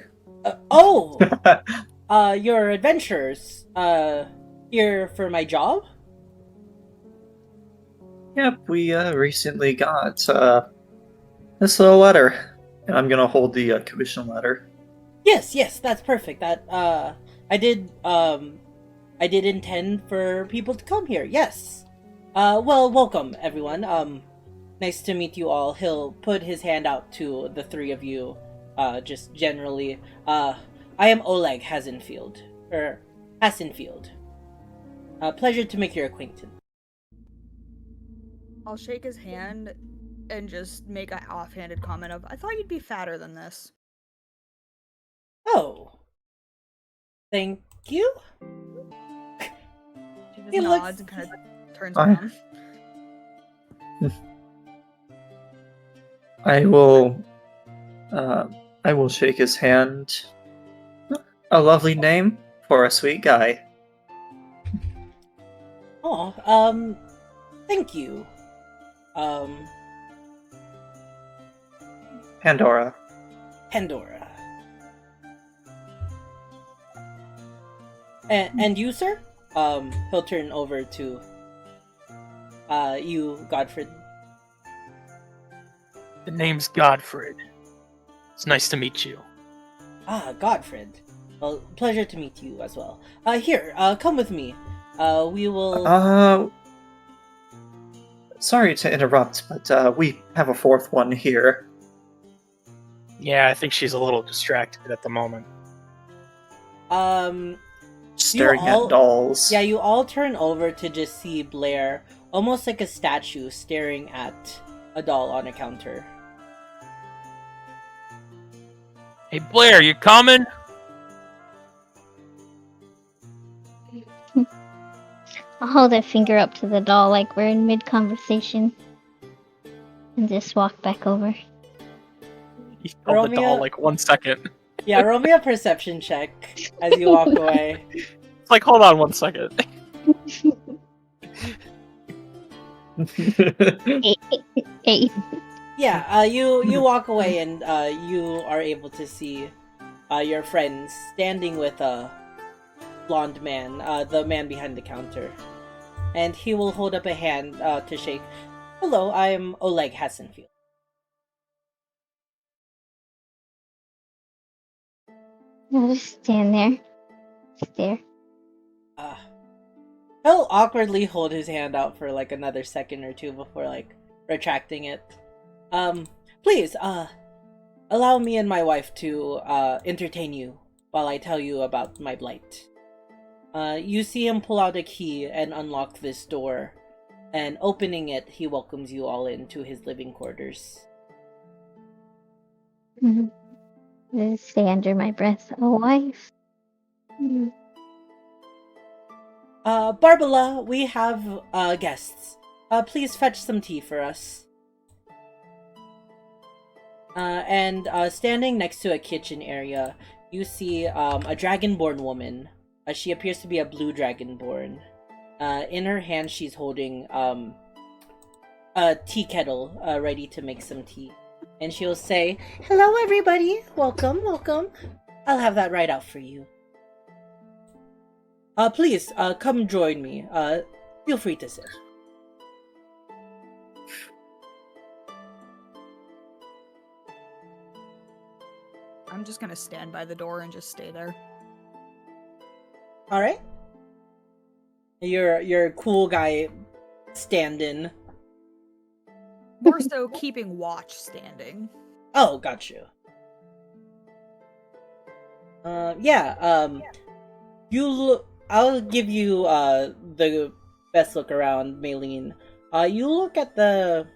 Your adventures. Here for my job? Yep, we recently got this little letter, and I'm gonna hold the commission letter. Yes, that's perfect. That I did intend for people to come here. Yes. Well, welcome everyone. Nice to meet you all. He'll put his hand out to the three of you. Just generally. I am Oleg Hasenfield. Pleasure to make your acquaintance. I'll shake his hand and just make an offhanded comment of, I thought you'd be fatter than this. Oh. Thank you? She just He nods looks- and kind of turns I- around. I will shake his hand. A lovely name for a sweet guy. Oh, thank you. Pandora. Pandora. And you, sir? He'll turn over to you, Godfrey. The name's Godfred. It's nice to meet you. Ah, Godfrey. Well, pleasure to meet you as well. Here, come with me. We will... Sorry to interrupt, but we have a fourth one here. Yeah, I think she's a little distracted at the moment. Staring all- at dolls. Yeah, you all turn over to just see Blair, almost like a statue, staring at a doll on a counter. Hey Blair, you coming? I'll hold a finger up to the doll like we're in mid-conversation. And just walk back over. You held the Romeo- doll like 1 second. Yeah, roll me a perception check as you walk away. It's like, hold on 1 second. Eight. Yeah, you walk away and you are able to see your friends standing with a blonde man, the man behind the counter. And he will hold up a hand to shake. Hello, I'm Oleg Hassenfield. I'll just stand there. Stare. He'll awkwardly hold his hand out for like another second or two before like retracting it. Please, allow me and my wife to entertain you while I tell you about my blight. You see him pull out a key and unlock this door, and opening it, he welcomes you all into his living quarters. I say under my breath, a wife. Barbara, we have guests. Please fetch some tea for us. And standing next to a kitchen area, you see a dragonborn woman. She appears to be a blue dragonborn. In her hand, she's holding a tea kettle ready to make some tea. And she'll say, "Hello, everybody. Welcome, welcome. I'll have that right out for you. Please, come join me. Feel free to sit." I'm just gonna stand by the door and just stay there. All right. You're a cool guy stand-in. More so keeping watch standing. Oh, got you. You look. I'll give you the best look around, Maylene. You look at the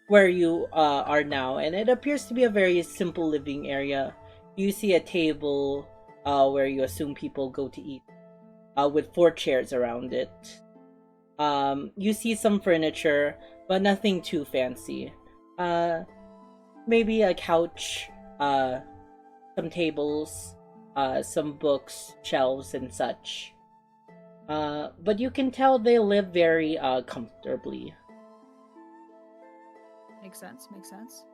where you are now, and it appears to be a very simple living area. You see a table where you assume people go to eat, with 4 chairs around it. You see some furniture, but nothing too fancy. Maybe a couch, some tables, some books, shelves, and such. But you can tell they live very comfortably. Makes sense, makes sense.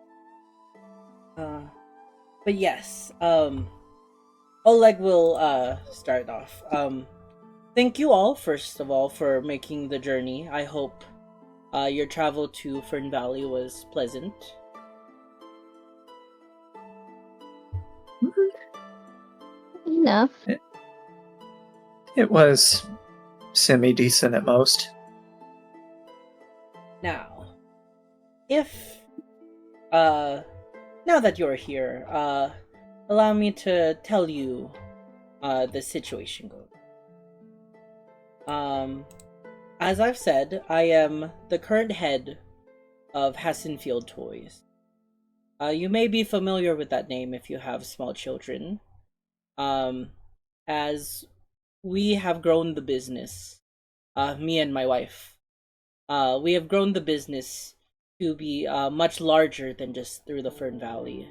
But yes, Oleg will start off. Thank you all, first of all, for making the journey. I hope your travel to Fern Valley was pleasant. Enough. It was semi-decent at most. Now, now that you're here, allow me to tell you the situation goes. As I've said, I am the current head of Hassenfield Toys. You may be familiar with that name if you have small children, as we have grown the business, me and my wife. We have grown the business to be much larger than just through the Fern Valley.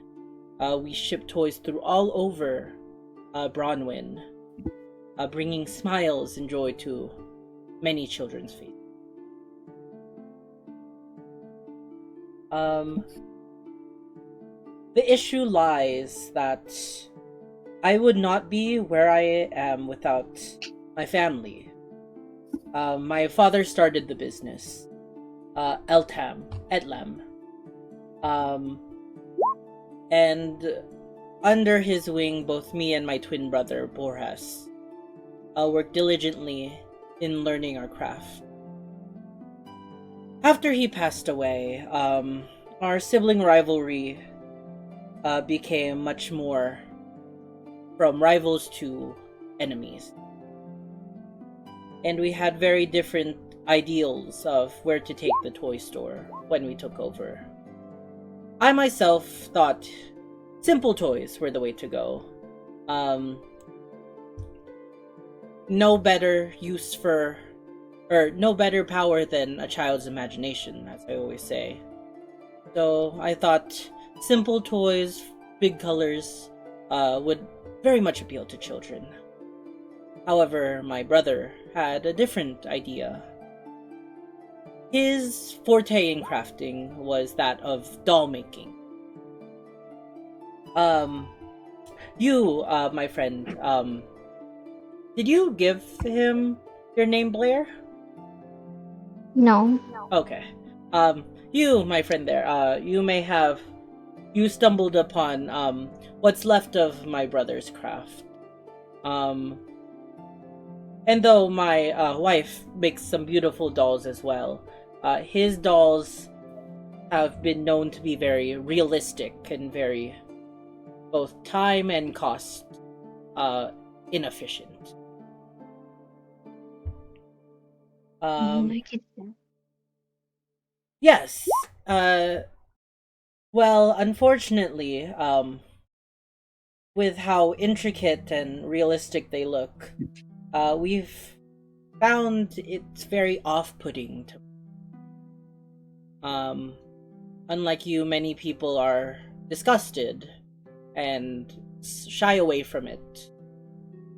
We ship toys through all over Bronwyn, bringing smiles and joy to many children's faces. The issue lies that I would not be where I am without my family. My father started the business, Etlam. And under his wing, both me and my twin brother, Borjas, worked diligently in learning our craft. After he passed away, our sibling rivalry became much more from rivals to enemies. And we had very different ideals of where to take the toy store when we took over. I myself thought simple toys were the way to go. No better use for, or no better power than a child's imagination, as I always say. So I thought simple toys, big colors, would very much appeal to children. However, my brother had a different idea. His forte in crafting was that of doll making. You, my friend, did you give him your name, Blair? No. Okay. You, my friend there, you stumbled upon, what's left of my brother's craft. And though my, wife makes some beautiful dolls as well, his dolls have been known to be very realistic and very, both time and cost, inefficient. I could tell. Yes. Well, unfortunately, with how intricate and realistic they look, we've found it's very off-putting to. Unlike you, many people are disgusted and shy away from it,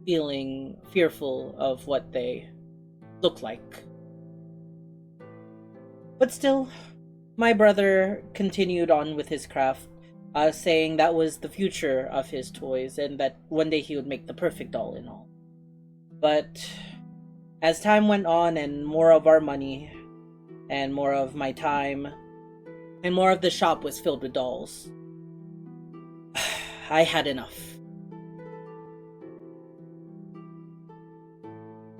feeling fearful of what they look like. But still, my brother continued on with his craft, saying that was the future of his toys and that one day he would make the perfect doll and all. But as time went on and more of our money and more of my time and more of the shop was filled with dolls, I had enough.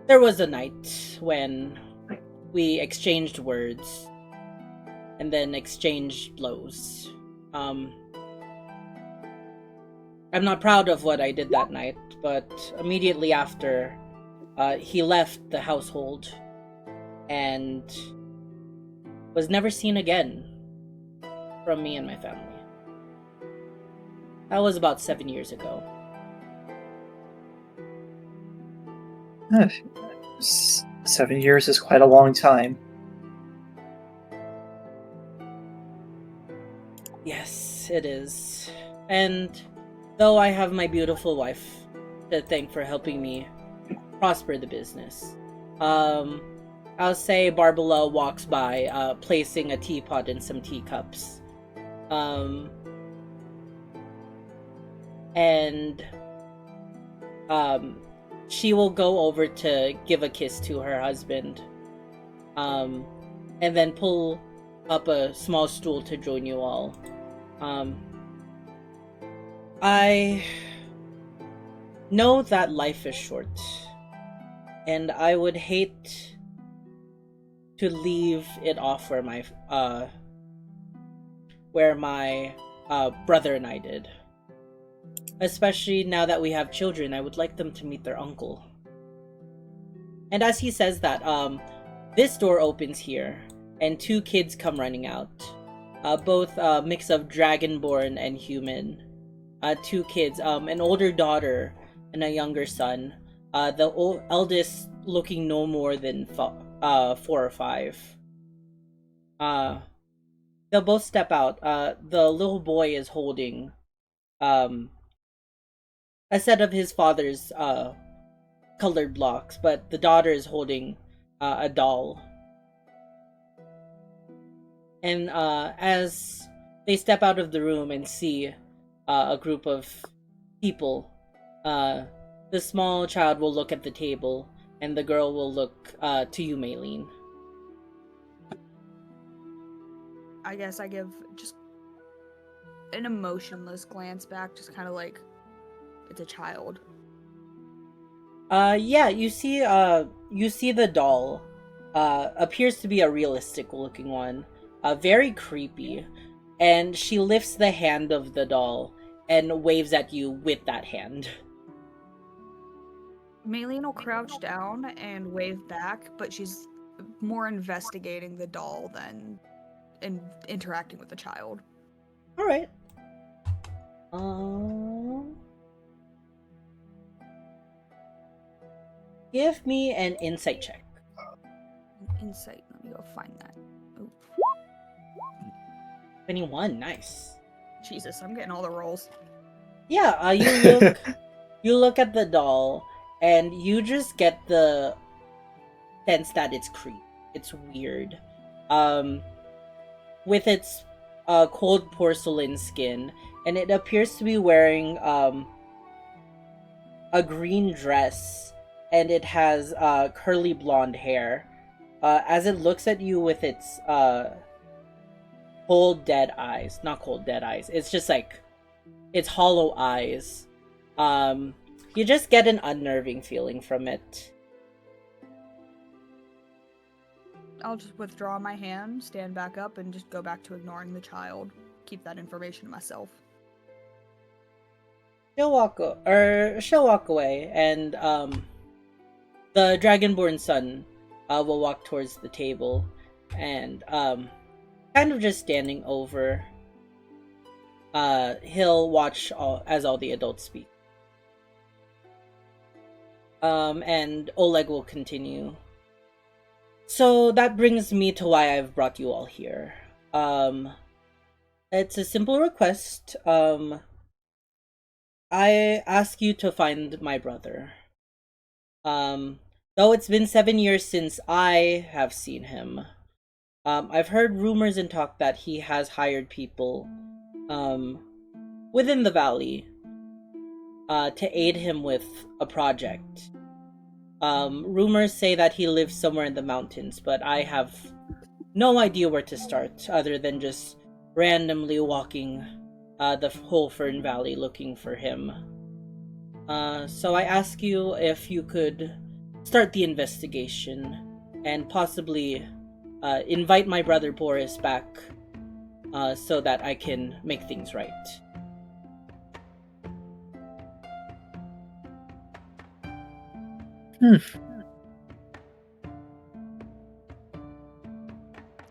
There was a night when we exchanged words and then exchanged blows. I'm not proud of what I did that night, but immediately after, he left the household and was never seen again from me and my family. That was about 7 years ago. 7 years is quite a long time. Yes, it is. And though I have my beautiful wife to thank for helping me prosper the business, I'll say Barbara walks by, placing a teapot and some teacups. She will go over to give a kiss to her husband, and then pull up a small stool to join you all. I know that life is short, and I would hate to leave it off where my brother and I did. Especially now that we have children, I would like them to meet their uncle. And as he says that, this door opens here, and two kids come running out. Both a mix of dragonborn and human. Two kids, an older daughter and a younger son. The eldest looking no more than 4 or 5. They'll both step out. The little boy is holding a set of his father's colored blocks, but the daughter is holding a doll. And as they step out of the room and see a group of people, the small child will look at the table, and the girl will look to you, Maylene. I guess I give just an emotionless glance back, just kind of like it's a child. Yeah, you see the doll. Appears to be a realistic looking one. Very creepy. And she lifts the hand of the doll and waves at you with that hand. Maylene will crouch down and wave back, but she's more investigating the doll than interacting with the child. Alright. Give me an insight check. Insight, let me go find that. Ooh. 21, nice. Jesus, I'm getting all the rolls. Yeah, you look at the doll, and you just get the sense that it's creepy. It's weird. With its cold porcelain skin, and it appears to be wearing a green dress, and it has curly blonde hair. As it looks at you with its cold dead eyes. Not cold dead eyes. It's just like its hollow eyes. You just get an unnerving feeling from it. I'll just withdraw my hand, stand back up, and just go back to ignoring the child. Keep that information to myself. She'll walk away, and the Dragonborn son will walk towards the table, and kind of just standing over. He'll watch as all the adults speak. And Oleg will continue. So that brings me to why I've brought you all here. It's a simple request. I ask you to find my brother. Though it's been 7 years since I have seen him, I've heard rumors and talk that he has hired people within the valley to aid him with a project. Rumors say that he lives somewhere in the mountains, but I have no idea where to start other than just randomly walking the whole Fern Valley looking for him. So I ask you if you could start the investigation and possibly invite my brother Boris back so that I can make things right.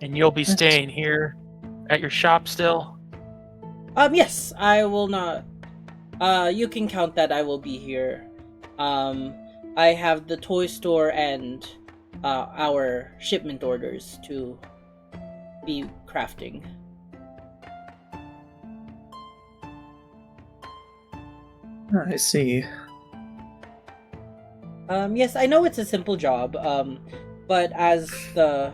And you'll be staying here at your shop still? Yes, I will not. You can count that I will be here. I have the toy store and our shipment orders to be crafting. I see. Yes, I know it's a simple job, but as the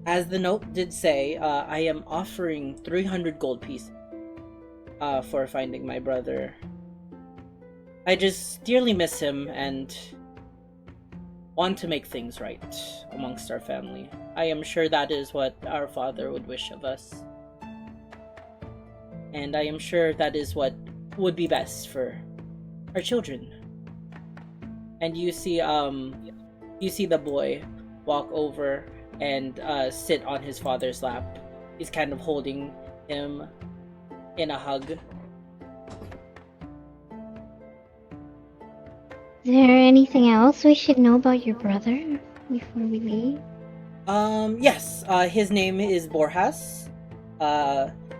note did say, I am offering 300 gold pieces for finding my brother. I just dearly miss him and want to make things right amongst our family. I am sure that is what our father would wish of us. And I am sure that is what would be best for our children. And you see the boy walk over and sit on his father's lap. He's kind of holding him in a hug. Is there anything else we should know about your brother before we leave? Yes. His name is Borjas.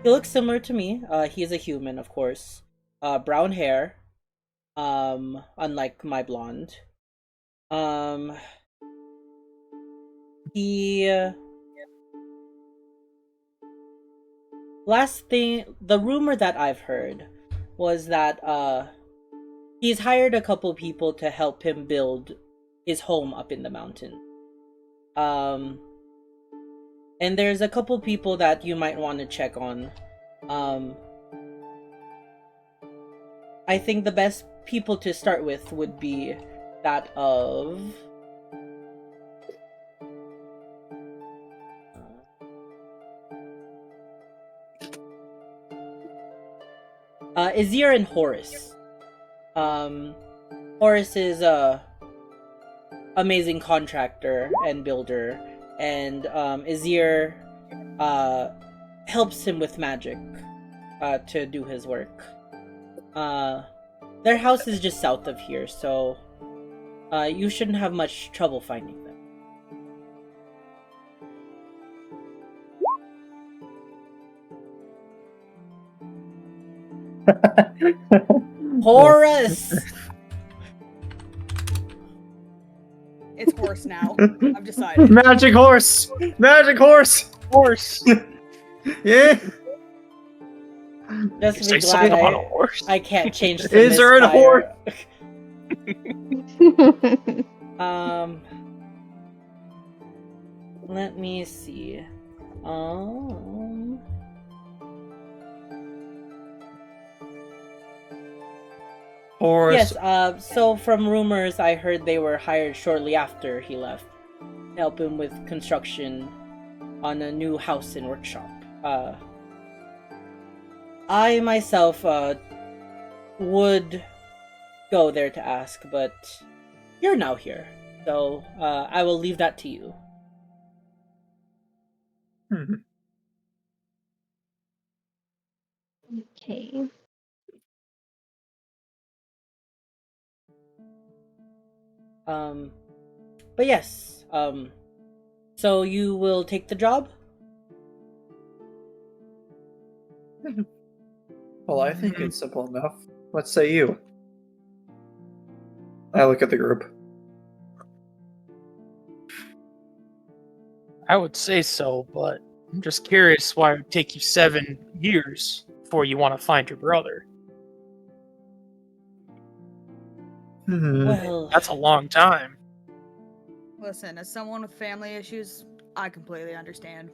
He looks similar to me. He is a human, of course. Brown hair. Unlike my blonde. He last thing, the rumor that I've heard was that he's hired a couple people to help him build his home up in the mountain. And there's a couple people that you might want to check on. I think the best people to start with would be that of Azir and Horus. Horus is a amazing contractor and builder, and Azir helps him with magic to do his work. Their house is just south of here, so you shouldn't have much trouble finding them. Horus! It's horse now. I've decided. Magic horse! Magic horse! Horse. Yeah! Just to Say be something glad about a horse. I can't change the Is there a misfire. horse? Let me see. Horse. Yes, so from rumors I heard they were hired shortly after he left to help him with construction on a new house and workshop. I myself would go there to ask, but you're now here, so I will leave that to you. Okay. But yes, so you will take the job? Well, I think it's simple enough. What say you? I look at the group. I would say so, but I'm just curious why it would take you 7 years before you want to find your brother. Well, That's a long time. Listen, as someone with family issues, I completely understand.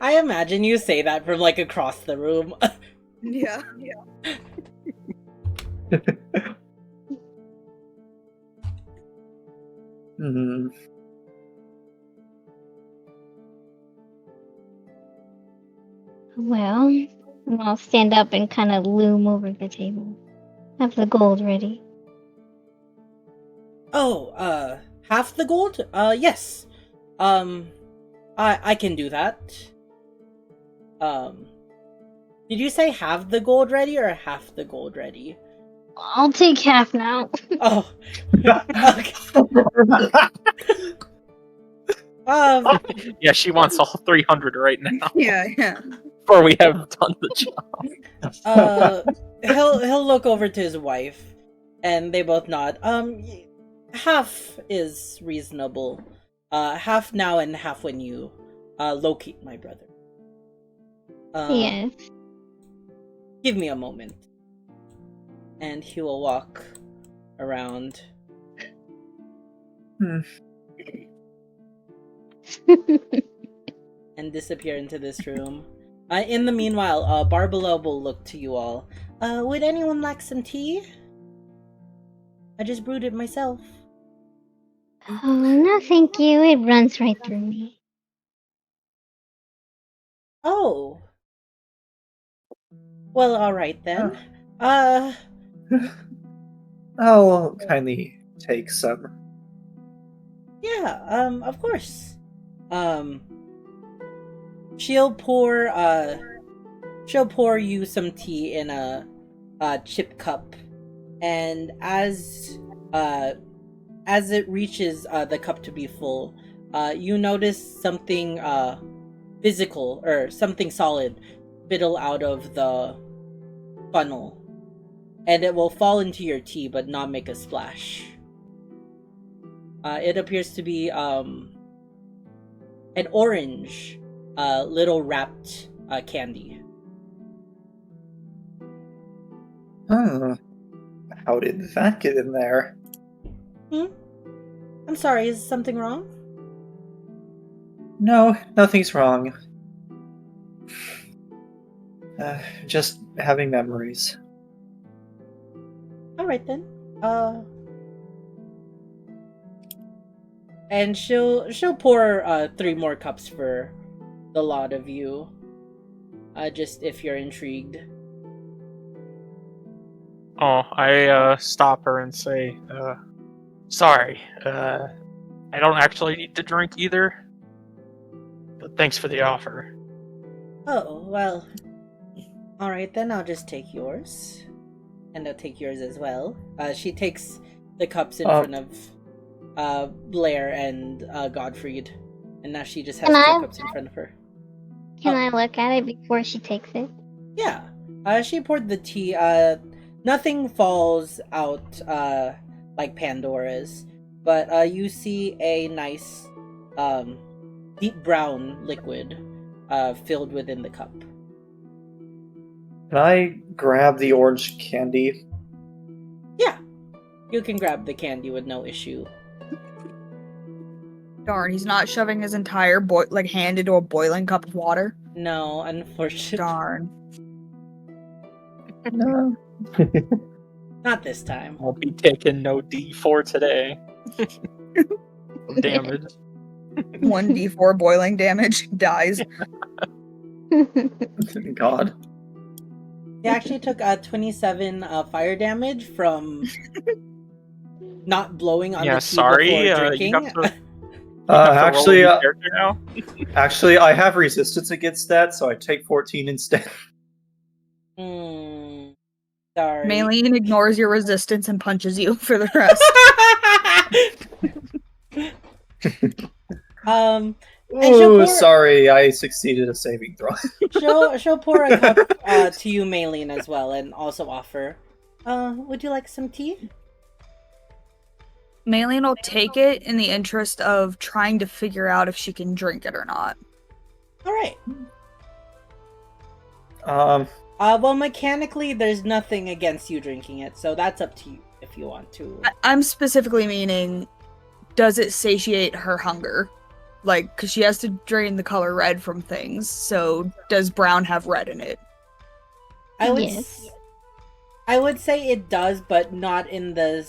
I imagine you say that from like across the room. Yeah. Well, I'll stand up and kind of loom over the table. Have the gold ready. Oh, half the gold? Yes. I can do that. Did you say have the gold ready or half the gold ready? I'll take half now. Oh. Okay. Yeah, she wants all 300 right now Yeah. before we have done the job. He'll look over to his wife, and they both nod. Half is reasonable. Half now and half when you locate my brother. Yes. Give me a moment. And he will walk around. And disappear into this room. In the meanwhile, Barbara will look to you all. Would anyone like some tea? I just brewed it myself. Oh, no thank you. It runs right through me. Oh. Well, alright then. I'll kindly take some. Yeah, of course. She'll pour you some tea in a chip cup and as it reaches the cup to be full, you notice something physical or something solid spittle out of the funnel, and it will fall into your tea but not make a splash. It appears to be an orange little wrapped candy. How did that get in there? I'm sorry, is something wrong? No, nothing's wrong. Just having memories. Alright then. And she'll pour 3 more cups for the lot of you. Just if you're intrigued. Oh, I stop her and say, sorry, I don't actually need to drink either, but thanks for the offer. Oh, well. Alright then, I'll just take yours. And I'll take yours as well. She takes the cups in front of Blair and Godfried. And now she just has 2 cups in front of her. Can I look at it before she takes it? Yeah. She poured the tea. Nothing falls out like Pandora's. But you see a nice deep brown liquid filled within the cup. Can I grab the orange candy? Yeah. You can grab the candy with no issue. Darn, he's not shoving his entire hand into a boiling cup of water. No, unfortunately. Darn. No. Not this time. I'll be taking no D4 today. Damage. 1d4 boiling damage. Dies. God. He actually took 27 fire damage from not blowing on the tea before drinking. You have to Actually, roll a new character now? actually, I have resistance against that, so I take 14 instead. Sorry. Maylene ignores your resistance and punches you for the rest. Oh, sorry, I succeeded a saving throw. She'll pour a cup to you, Maylene, as well, and also offer. Would you like some tea? Maylene will take it in the interest of trying to figure out if she can drink it or not. Alright. Well, mechanically, there's nothing against you drinking it, so that's up to you if you want to. I'm specifically meaning, does it satiate her hunger? Like, because she has to drain the color red from things, so does brown have red in it? I would say it does, but not in the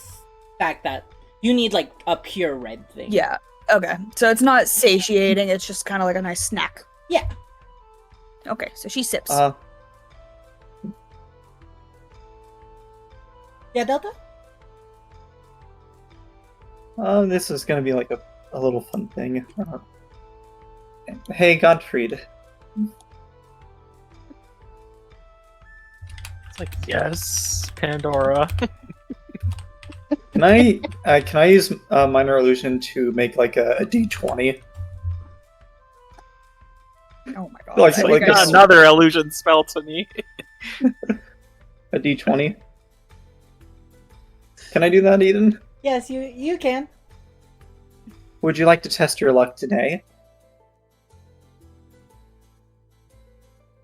fact that you need, like, a pure red thing. Yeah, okay. So it's not satiating, it's just kind of like a nice snack. Yeah. Okay, so she sips. Yeah, Delta? This is gonna be like a little fun thing. Hey, Godfried. It's like, yes, Pandora. Can I use minor illusion to make like a D20? Oh my god. Like another illusion spell to me. A D20? Can I do that, Eden? Yes, you can. Would you like to test your luck today?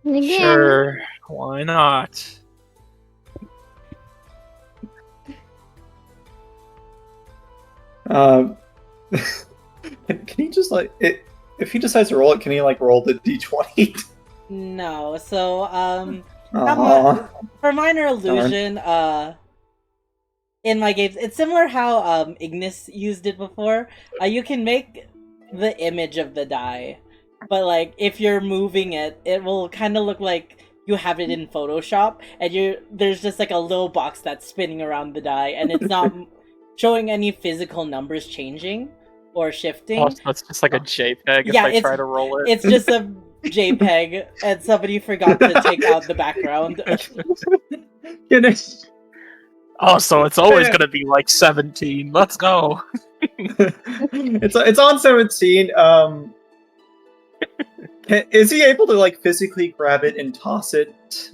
Again. Sure, why not? Can he just like it? If he decides to roll it, can he like roll the D20? No. So Aww. for minor illusion, in my games, it's similar how Ignis used it before. You can make the image of the die, but like if you're moving it, it will kind of look like you have it in Photoshop, and there's just like a little box that's spinning around the die, and it's not showing any physical numbers changing or shifting. Oh, so it's just like a JPEG if I try to roll it. It's just a JPEG, and somebody forgot to take out the background. Oh, so it's always gonna be like 17. Let's go. It's on 17. Is he able to like physically grab it and toss it,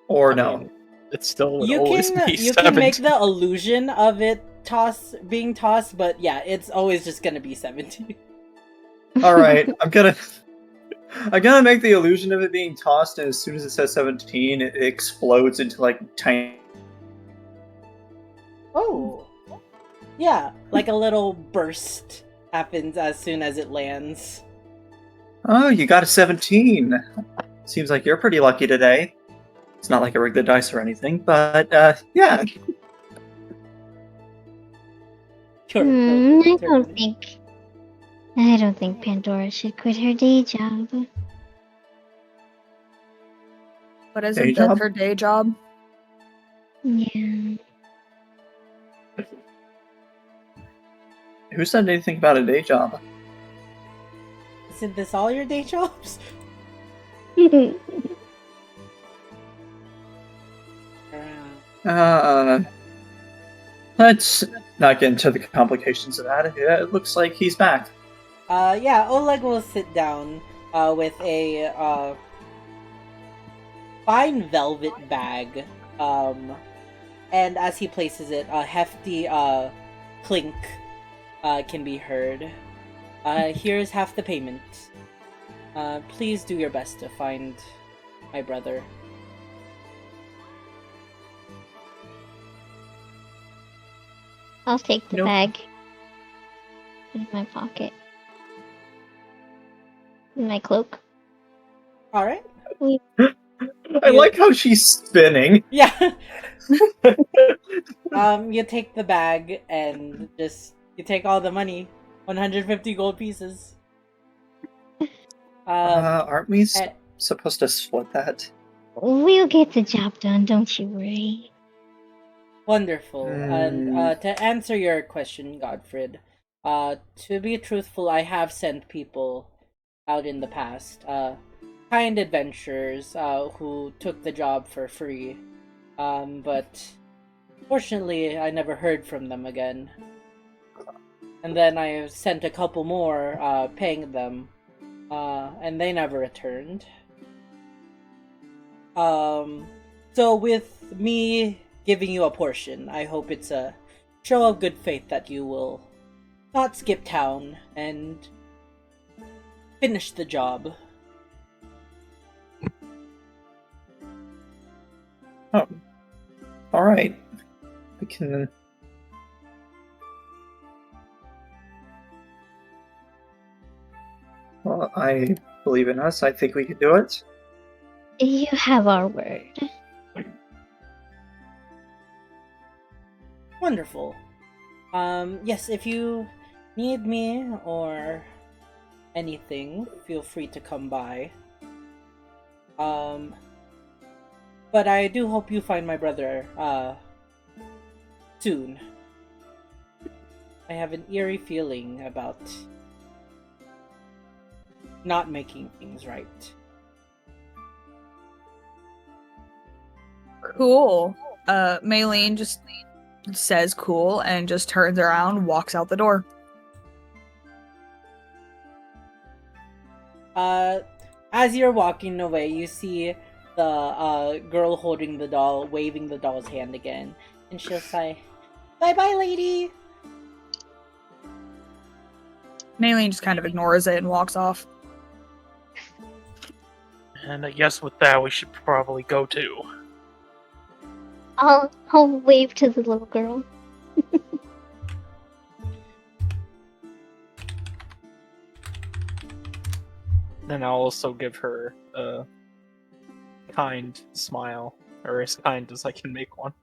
or no? mean, it still would You always can be you 17. can make the illusion of it being tossed, but yeah, it's always just gonna be 17. All right, I'm gonna make the illusion of it being tossed, and as soon as it says 17, it explodes into like tiny. Oh, yeah, like a little burst happens as soon as it lands. Oh, you got a 17. Seems like you're pretty lucky today. It's not like I rigged the dice or anything, but yeah. Sure. I don't think Pandora should quit her day job. But Day isn't job? that her day job? Yeah. Who said anything about a day job? Isn't this all your day jobs? Let's not get into the complications of that. Yeah, it looks like he's back. Yeah, Oleg will sit down with a fine velvet bag. And as he places it, a hefty clink can be heard. Here's half the payment. Please do your best to find my brother. I'll take the Nope. bag. In my pocket. In my cloak. Alright. I like how she's spinning. Yeah. You take the bag and you take all the money. 150 gold pieces. Aren't we eh. supposed to split that? We'll get the job done, don't you worry. Wonderful. And to answer your question, Godfred, to be truthful, I have sent people out in the past, kind adventurers, who took the job for free. But fortunately, I never heard from them again. And then I sent a couple more, paying them, and they never returned. So with me giving you a portion, I hope it's a show of good faith that you will not skip town and finish the job. Oh. Alright. We can... Well, I believe in us. I think we can do it. You have our word. Wonderful. Yes, if you need me or anything, feel free to come by. But I do hope you find my brother, soon. I have an eerie feeling about not making things right. Cool. Maylene just says cool and just turns around, walks out the door. As you're walking away, you see the girl holding the doll, waving the doll's hand again, and she'll say, "Bye-bye, lady!" Maylene just kind of ignores it and walks off. And I guess with that, we should probably go too. I'll wave to the little girl. Then I'll also give her a kind smile, or as kind as I can make one.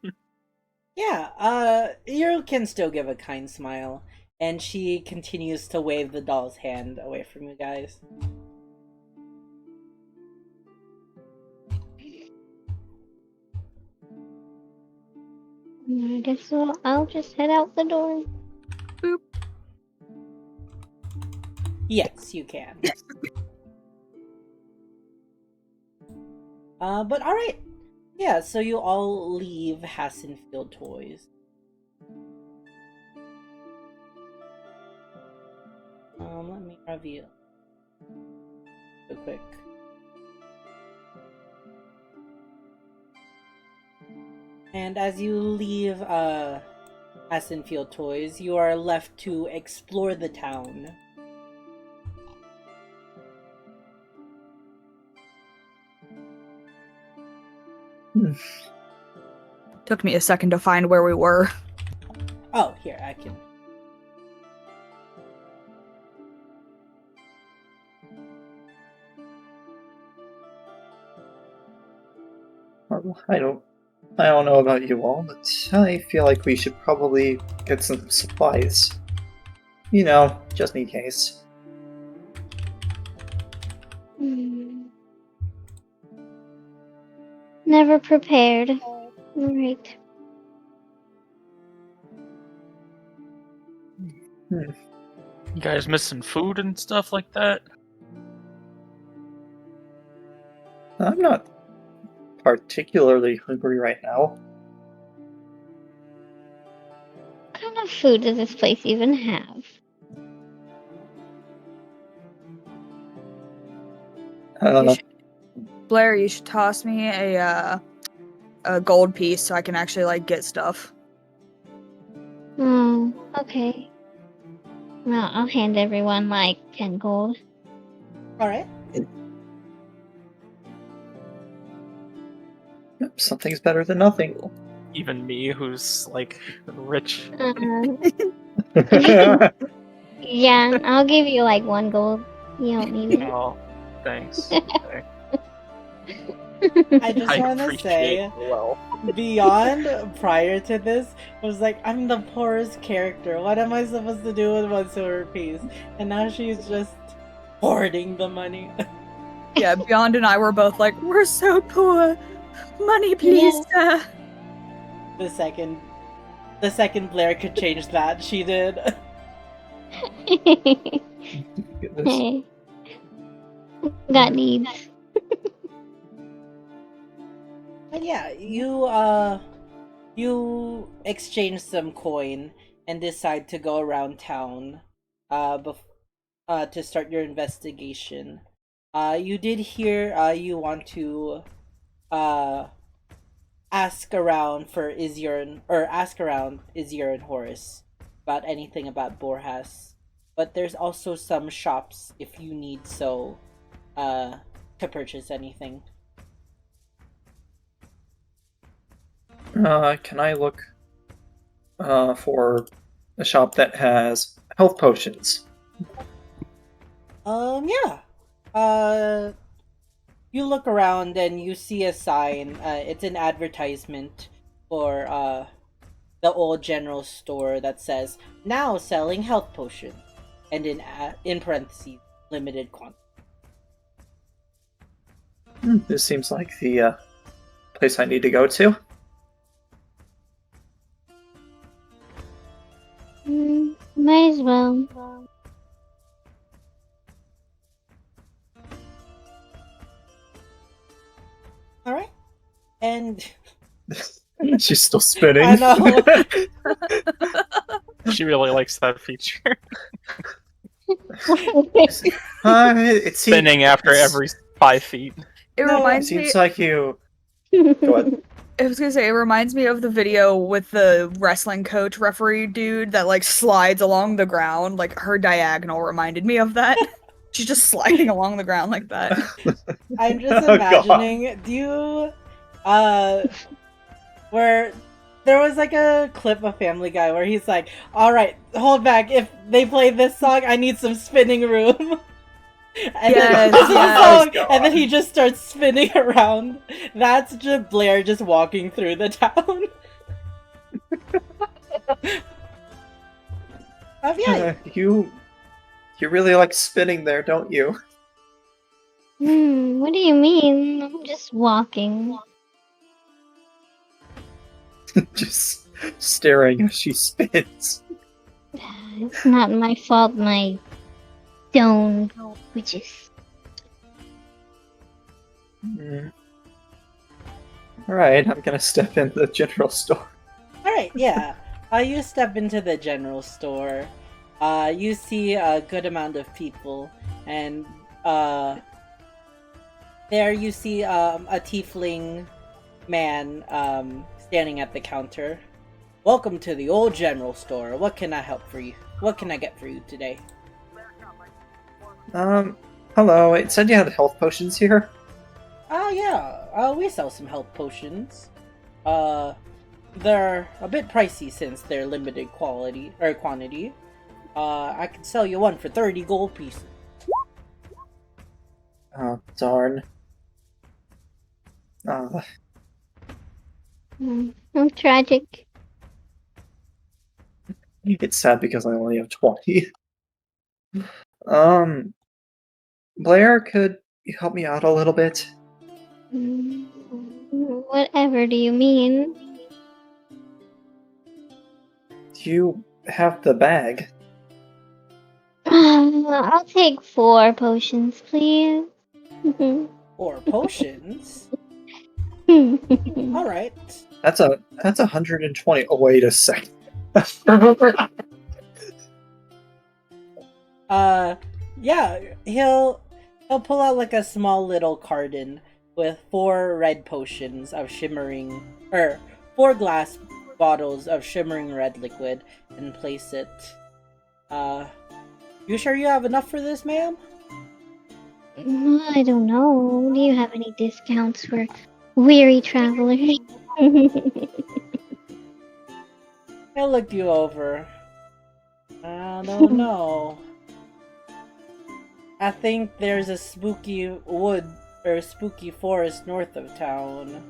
Yeah, you can still give a kind smile, and she continues to wave the doll's hand away from you guys. I guess I'll just head out the door. Boop. Yes, you can. But alright. Yeah, so you all leave Hassenfield Toys. Let me reveal real quick. And as you leave Hassenfield Toys, you are left to explore the town. Took me a second to find where we were. Oh, here, I can. I don't know about you all, but I feel like we should probably get some supplies. You know, just in case. Never prepared. Alright. You guys missing food and stuff like that? I'm not particularly hungry right now. What kind of food does this place even have? Blair, you should toss me a gold piece so I can actually like get stuff. Oh, okay. Well, I'll hand everyone like 10 gold. Alright. Yep, something's better than nothing. Even me, who's like rich. Yeah, I'll give you like 1 gold. You don't need it. Oh, thanks. Okay. I just want to say, beyond prior to this, it was like, I'm the poorest character. What am I supposed to do with 1 silver piece? And now she's just hoarding the money. Yeah, Beyond and I were both like, we're so poor. Money, please, sir. The second Blair could change that, she did. Hey. Got needs. And yeah, you exchange some coin and decide to go around town to start your investigation. You did hear you want to ask around Izir and Horace about anything about Borjas. But there's also some shops if you need to purchase anything. Can I look for a shop that has health potions? Yeah. You look around and you see a sign. It's an advertisement for the old general store that says, now selling health potions. And in parentheses, limited quantity. This seems like the place I need to go to. Might as well. Alright. And she's still spinning. I know. She really likes that feature. It Spinning after every 5 feet. It reminds me. Seems like you. Go ahead. I was gonna say, it reminds me of the video with the wrestling coach referee dude that like slides along the ground. Like her diagonal reminded me of that. She's just sliding along the ground like that. I'm just imagining, do you, where there was like a clip of Family Guy where he's like, alright, hold back, if they play this song, I need some spinning room. And then this is the song, and then he just starts spinning around. That's just Blair just walking through the town. Yeah. You really like spinning there, don't you? What do you mean? I'm just walking. Just staring as she spins. It's not my fault, my stone witches. Alright, I'm gonna step into the general store. Alright, yeah. You step into the general store. You see a good amount of people, and there you see a tiefling man standing at the counter. Welcome to the old general store. What can I help for you? What can I get for you today? Hello. It said you had health potions here. Yeah. We sell some health potions. They're a bit pricey since they're limited quantity. I can sell you one for 30 gold pieces. Oh, darn. How tragic. It's sad because I only have 20. Blair, could you help me out a little bit? Whatever do you mean? Do you have the bag? I'll take 4 potions, please. 4 potions? Alright. That's 120. Oh, wait a second. Yeah, he'll pull out like a small little carton with 4 red potions of shimmering, or 4 glass bottles of shimmering red liquid, and place it. You sure you have enough for this, ma'am? I don't know. Do you have any discounts for weary travelers? I looked you over. I don't know. I think there's a spooky wood or spooky forest north of town.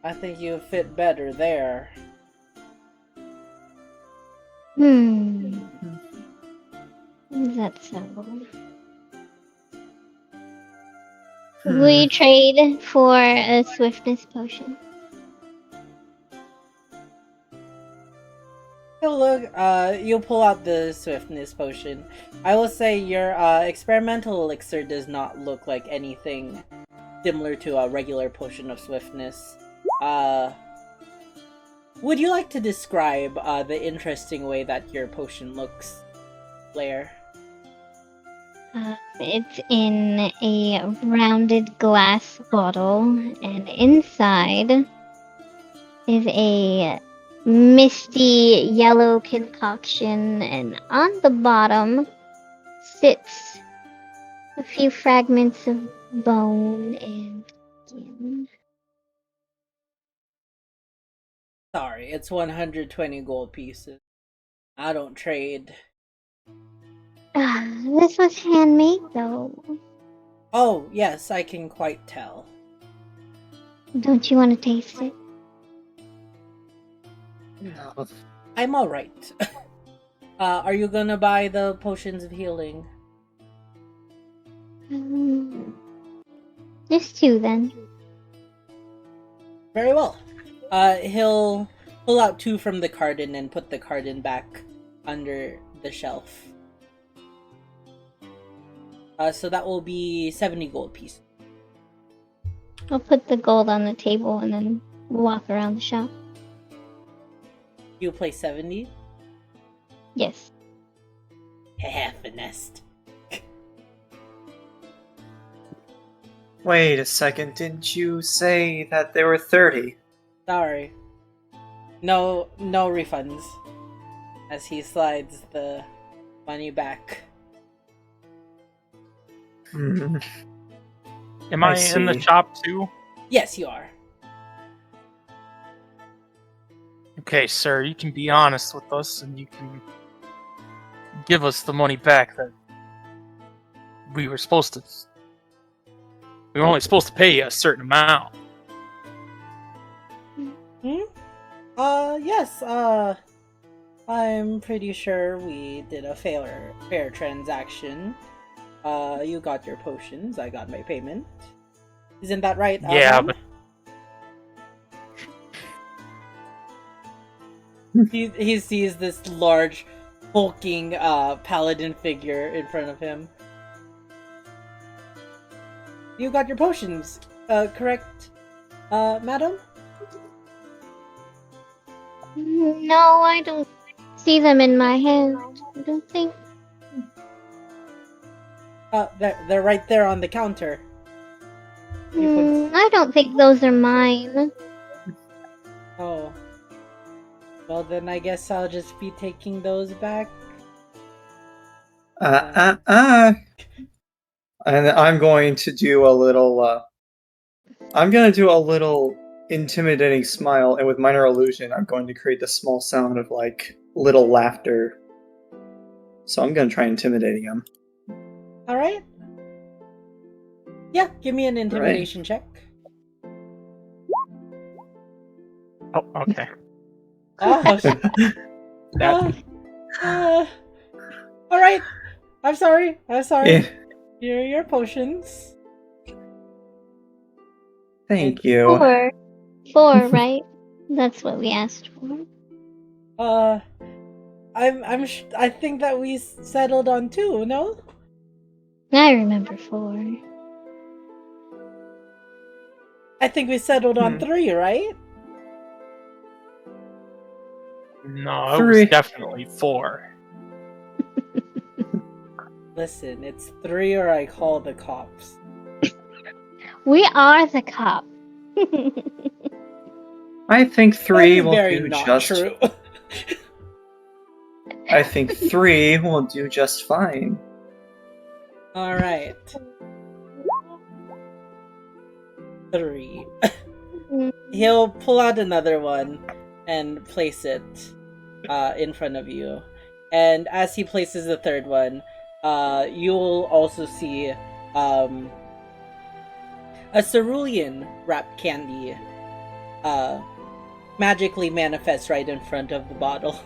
I think you fit better there. Is that so? We trade for a swiftness potion. Look, you pull out the swiftness potion. I will say your experimental elixir does not look like anything similar to a regular potion of swiftness. Would you like to describe the interesting way that your potion looks, Blair? It's in a rounded glass bottle, and inside is a misty yellow concoction, and on the bottom sits a few fragments of bone and skin. Sorry, it's 120 gold pieces. I don't trade. This was handmade, though. Oh, yes, I can quite tell. Don't you want to taste it? No. I'm alright. Are you gonna buy the potions of healing? Just 2, then. Very well. He'll pull out 2 from the carton and put the carton back under the shelf. So that will be 70 gold pieces. I'll put the gold on the table and then walk around the shop. You play 70? Yes. Haha, finessed. Wait a second, didn't you say that there were 30? Sorry. No refunds. As he slides the money back. Hmm. Am I in the see. shop too? Yes, you are. Okay, sir, you can be honest with us and you can give us the money back that we were supposed to. We were only supposed to pay you a certain amount. Yes, I'm pretty sure we did a fair transaction. You got your potions, I got my payment. Isn't that right? Yeah, Adam? He sees this large, hulking paladin figure in front of him. You got your potions, correct? Madam? No, I don't see them in my hand. I don't think. They're right there on the counter. I don't think those are mine. Oh. Well, then I guess I'll just be taking those back. And I'm going to do a little, intimidating smile, and with minor illusion, I'm going to create the small sound of, like, little laughter. So I'm going to try intimidating him. Alright. Yeah, give me an intimidation check. Oh, okay. Oh, alright. I'm sorry. Yeah. Here are your potions. Thank you. Four, right? That's what we asked for. I think that we settled on 2, no? I remember 4. I think we settled on 3, right? No, it 3. was definitely 4. Listen, it's 3 or I call the cops. We are the cop. I think 3 will very do not just. true. I think 3 will do just fine. Alright. 3. He'll pull out another one and place it in front of you. And as he places the third one, you'll also see a cerulean wrapped candy magically manifest right in front of the bottle.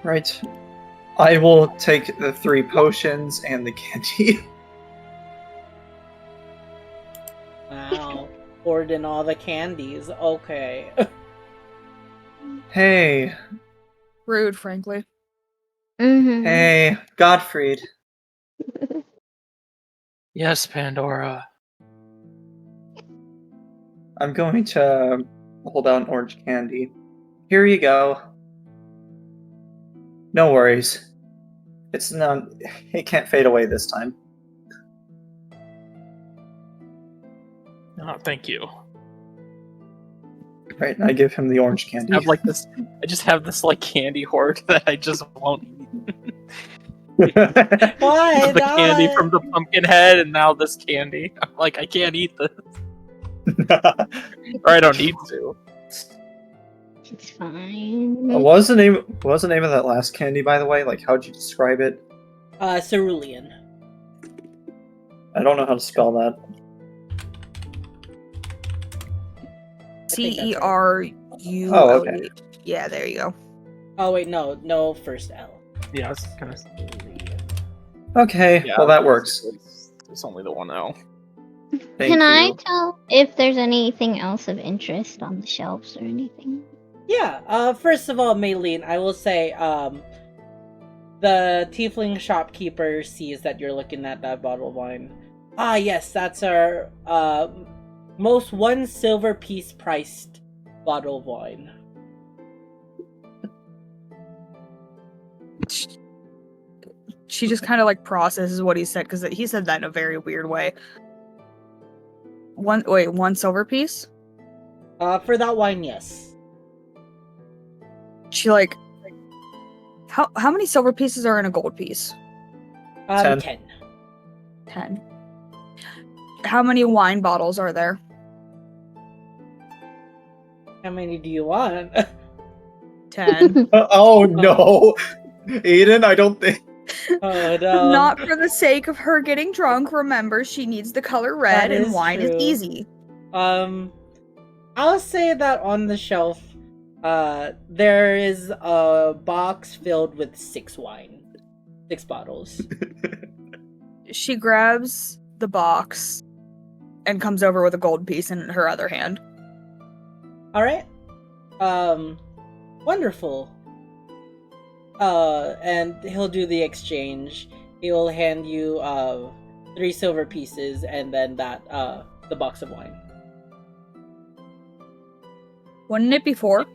Right. I will take the 3 potions and the candy. Wow. Poured in all the candies. Okay. Hey, Rude, frankly. Mm-hmm. hey, Gottfried. Yes, Pandora. I'm going to hold out an orange candy. Here you go. No worries. It can't fade away this time. Oh, thank you. Right, I give him the orange candy. I just have this like candy hoard that I just won't eat. Why The not? candy from the pumpkin head, and now this candy. I'm like, I can't eat this, or I don't need to. It's fine. What was the name of that last candy, by the way? Like, how'd you describe it? Cerulean. I don't know how to spell that. CERU. Oh, okay. Yeah, there you go. Oh wait, no first L. Yeah, I was gonna say. Okay, Yeah, well that works. It's only the one L. Thank Can I you. tell if there's anything else of interest on the shelves or anything? Yeah, first of all, Maylene, I will say, the tiefling shopkeeper sees that you're looking at that bottle of wine. Ah, yes, that's our, most 1 silver piece priced bottle of wine. She just kind of like processes what he said, because he said that in a very weird way. 1 silver piece? For that wine, yes. She like, how many silver pieces are in a gold piece? 10. 10. How many wine bottles are there? How many do you want? 10. Oh no! Eden, I don't think... Oh no. Not for the sake of her getting drunk. Remember, she needs the color red, That and is wine true. is easy. I'll say that on the shelf, there is a box filled with 6 bottles. She grabs the box and comes over with a gold piece in her other hand. Alright. Wonderful. And he'll do the exchange. He will hand you, 3 silver pieces, and then that the box of wine. Wouldn't it be 4?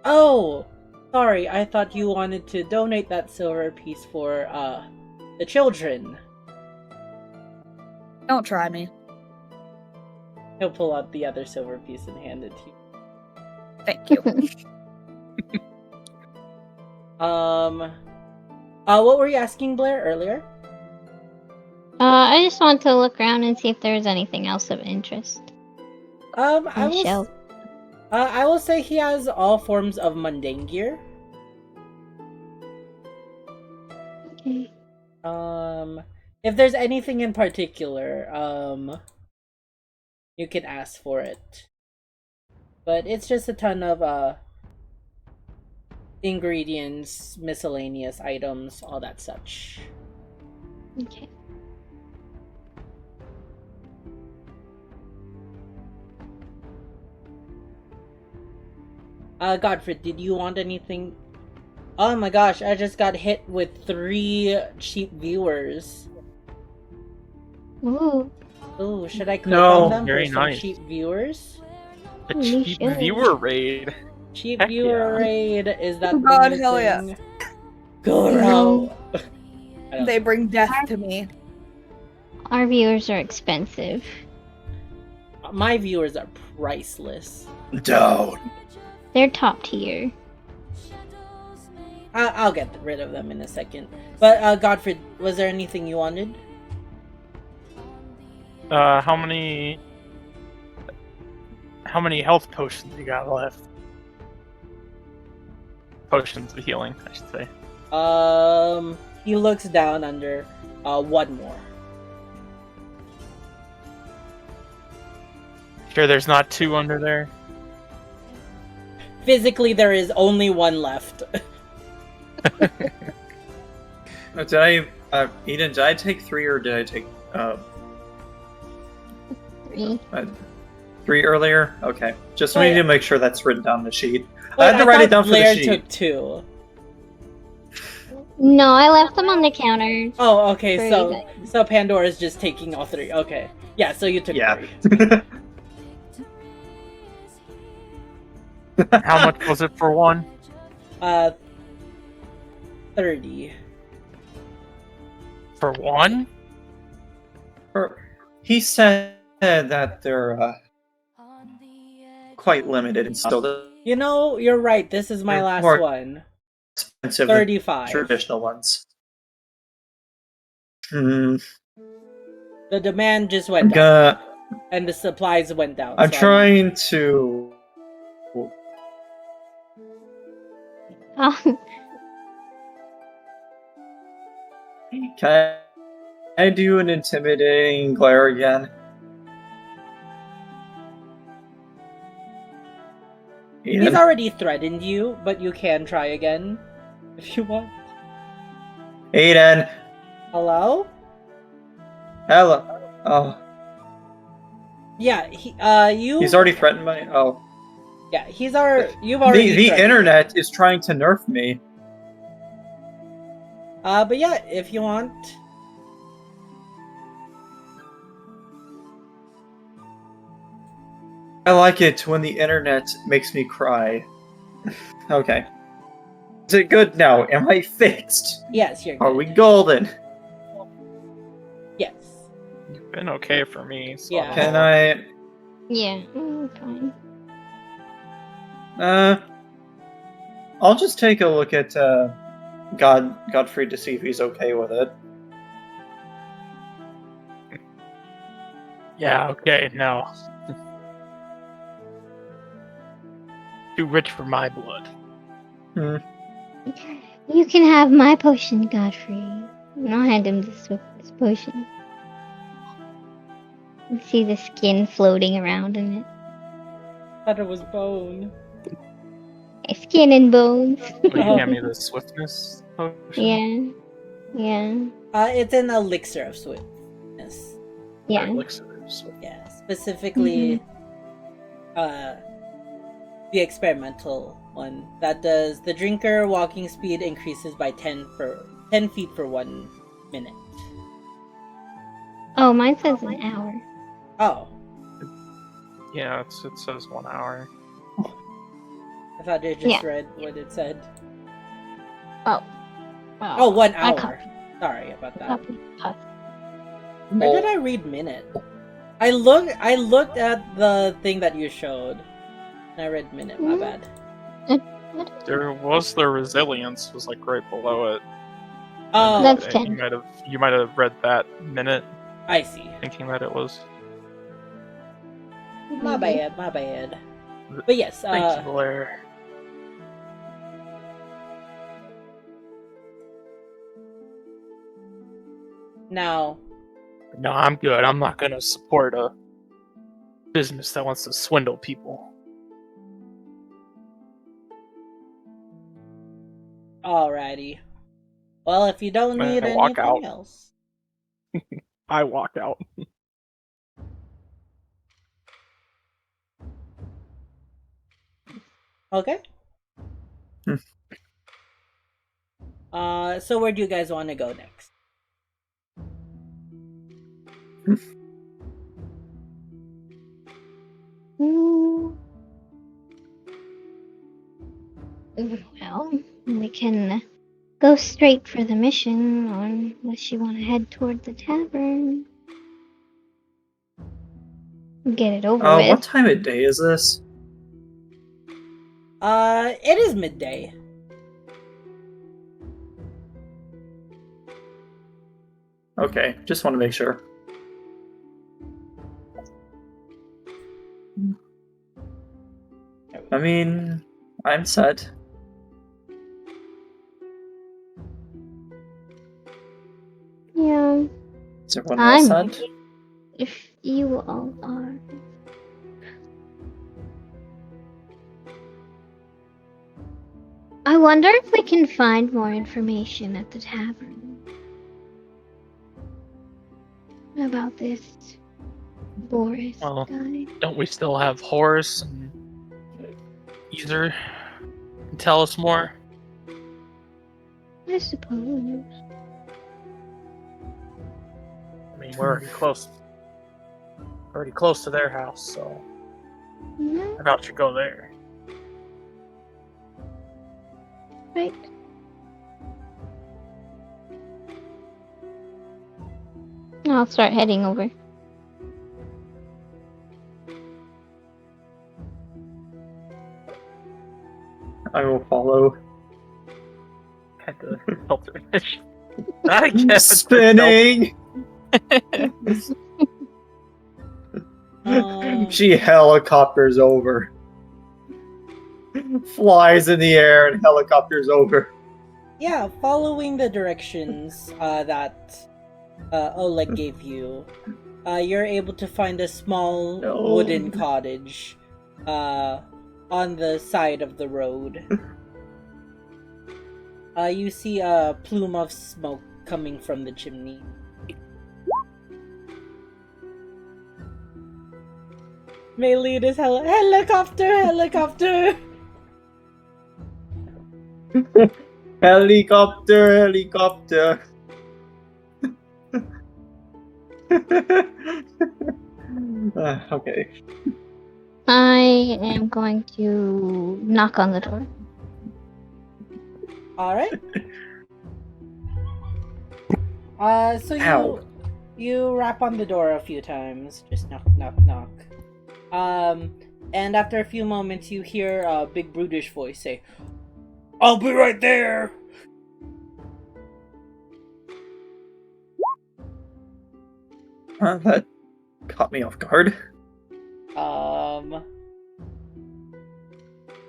Oh, sorry. I thought you wanted to donate that silver piece for the children. Don't try me. He'll pull out the other silver piece and hand it to you. Thank you. What were you asking, Blair, earlier? I just want to look around and see if there's anything else of interest. I will say he has all forms of mundane gear. Okay. If there's anything in particular, you can ask for it. But it's just a ton of ingredients, miscellaneous items, all that such. Okay. Godfrey, did you want anything? Oh my gosh, I just got hit with 3 cheap viewers. Ooh. Ooh, should I click No. on them Very for some nice. cheap viewers? A You cheap should. viewer raid. Cheap Heck viewer yeah. raid, is that Oh the God, new hell yeah. thing? Goro! I don't They know. bring death to me. Our viewers are expensive. My viewers are priceless. Down. They're top tier. I'll get rid of them in a second. But, Godfrey, was there anything you wanted? How many health potions you got left? Potions of healing, I should say. He looks down under, 1 more. Sure there's not 2 under there? Physically, there is only 1 left. Eden, did I take 3 or did I take 3. 3 earlier? Okay. Just Oh, need yeah. to make sure that's written down on the sheet. Wait, I had to write it thought down for Blair the sheet. took 2. No, I left them on the counter. Oh, okay, For you so guys. so Pandora's just taking all 3. Okay. Yeah, so you took Yeah. 3. How much was it for one? 30. For one? He said that they're quite limited and still You know, you're right. This is my They're last more one. expensive than 35. traditional ones. Hmm. The demand just I'm went up, gonna. and the supplies went down. I'm so trying to. Oh, Can I do an intimidating glare again? He's Eden? already threatened you, but you can try again if you want. Aiden! Hello? Hello. Oh, Yeah, he's already threatened my. Oh. Yeah, you've already The threatened. internet is trying to nerf me. But yeah, if you want. I like it when the internet makes me cry. Okay. Is it good now? Am I fixed? Yes, you're good. Are we golden? Yes. You've been okay for me. So Yeah. Can I? yeah. Fine. I'll just take a look at Godfrey to see if he's okay with it. Yeah, okay, no. Too rich for my blood. You can have my potion, Godfrey. And I'll hand him this potion. You see the skin floating around in it. Thought it was bone. Skin and bones. Will you hand me the swiftness potion? Yeah. It's an elixir of swiftness. Yeah. Elixir of swiftness. Yeah, specifically, the experimental one that does the drinker walking speed increases by 10 feet for 1 minute? Oh, mine says an hour. Oh, Yeah, it says 1 hour. I thought I just read what it said. Oh. Oh, 1 I hour. Sorry about that. Copy. Where did I read minute? I looked at the thing that you showed. And I read minute, my bad. There was the resilience was like right below it. Oh, That's And 10. you might have read that minute I see. thinking that it was. My bad. But yes, Thank you, Blair. now, No, I'm good. I'm not gonna support a business that wants to swindle people. alrighty. Well, if you don't need I walk anything out. else. I walk out. Okay. So where do you guys want to go next? Well, we can go straight for the mission, or unless you want to head toward the tavern. Get it over with. What time of day is this? It is midday. Okay, just want to make sure. I mean, I'm set. Yeah, Is everyone else I'm set? ready. If you all are. I wonder if we can find more information at the tavern about this Boris Well, guy. don't we still have Horus and Ether to tell us more? I suppose. I mean, we're already close to their house, so Yeah, how about you go there? right. I'll start heading over. I will follow. Had to help the mission. I guess Spinning! She helicopters over. Flies in the air and helicopters over. Yeah, following the directions that Oleg gave you, you're able to find a small No. wooden cottage on the side of the road. You see a plume of smoke coming from the chimney. May lead is helicopter! Helicopter! Helicopter! Okay. I am going to knock on the door. Alright. So Ow. you rap on the door a few times. Just knock, knock, knock. And after a few moments, you hear a big brutish voice say, "I'll be right there." That caught me off guard.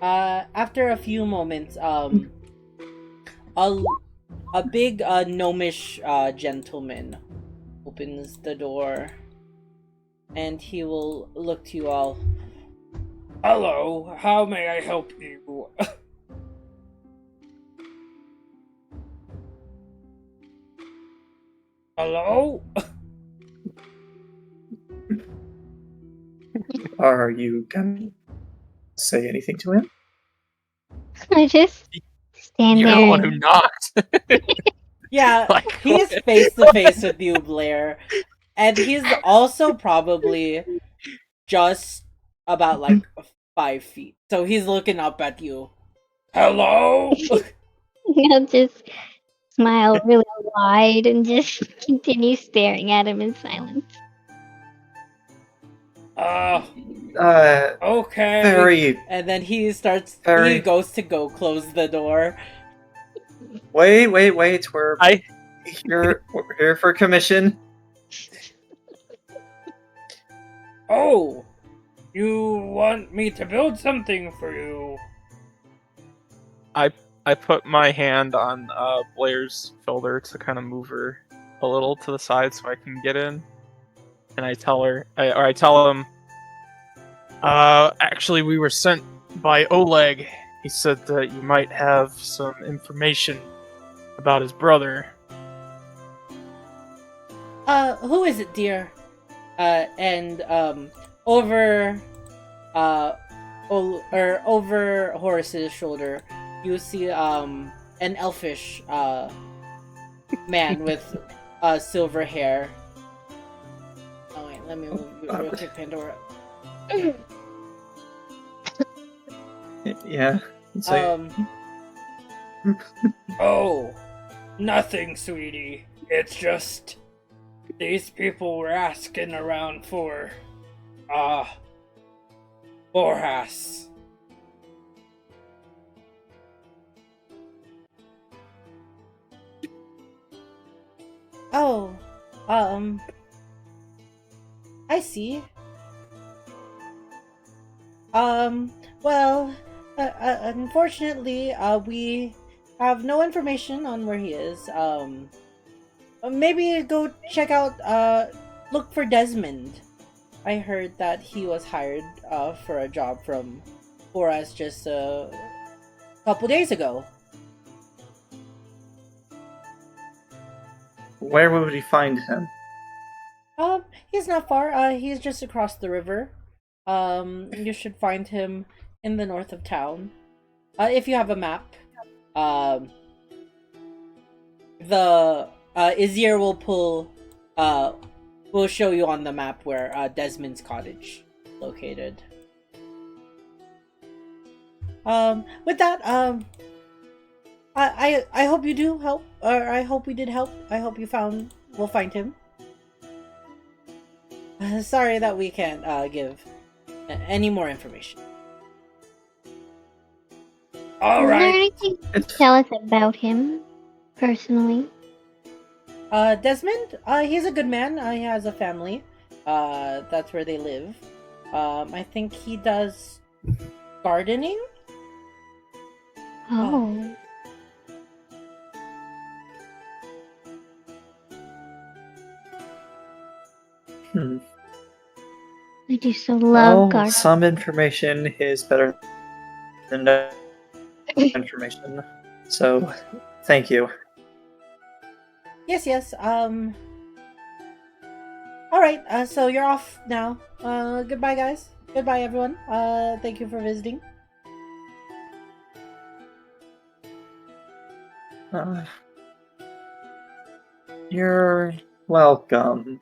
After a few moments, a big gnomish gentleman opens the door, and he will look to you all. "Hello, how may I help you?" "Hello?" Are you gonna say anything to him? I just stand You're there. the one who knocked. Yeah, Like, he's face to face with you, Blair. And he's also probably just about like 5 feet. So he's looking up at you. Hello? I'll just smile really wide and just continue staring at him in silence. Okay. Very. And then he starts, he Very. goes to go close the door. Wait. We're I here for commission. Oh, you want me to build something for you? I put my hand on Blair's shoulder to kind of move her a little to the side so I can get in, and I tell him, actually, we were sent by Oleg. He said that you might have some information about his brother. Who is it, dear? Over Horace's shoulder, you see, an elfish, man with, silver hair. Oh wait, let me move you real quick, Pandora. Yeah. It's like, Oh, nothing, sweetie. It's just these people were asking around for, Borjas. Oh, I see. Well, unfortunately, we have no information on where he is. Maybe go check out, look for Desmond. I heard that he was hired, for a job for us just a couple days ago. where would we find him? He's not far. He's just across the river. You should find him in the north of town. If you have a map, the Izir will show you on the map where Desmond's cottage is located. With that, I hope you do help, or I hope we did help. I hope we'll find him. Sorry that we can't give any more information. All Is there right. anything you can tell us about him, personally? Desmond? He's a good man. He has a family. That's where they live. I think he does gardening. Oh. I do so love Well, gardening. some information is better than no information. So, thank you. Yes. Alright, so you're off now. Goodbye, guys. Goodbye, everyone. Thank you for visiting. You're welcome.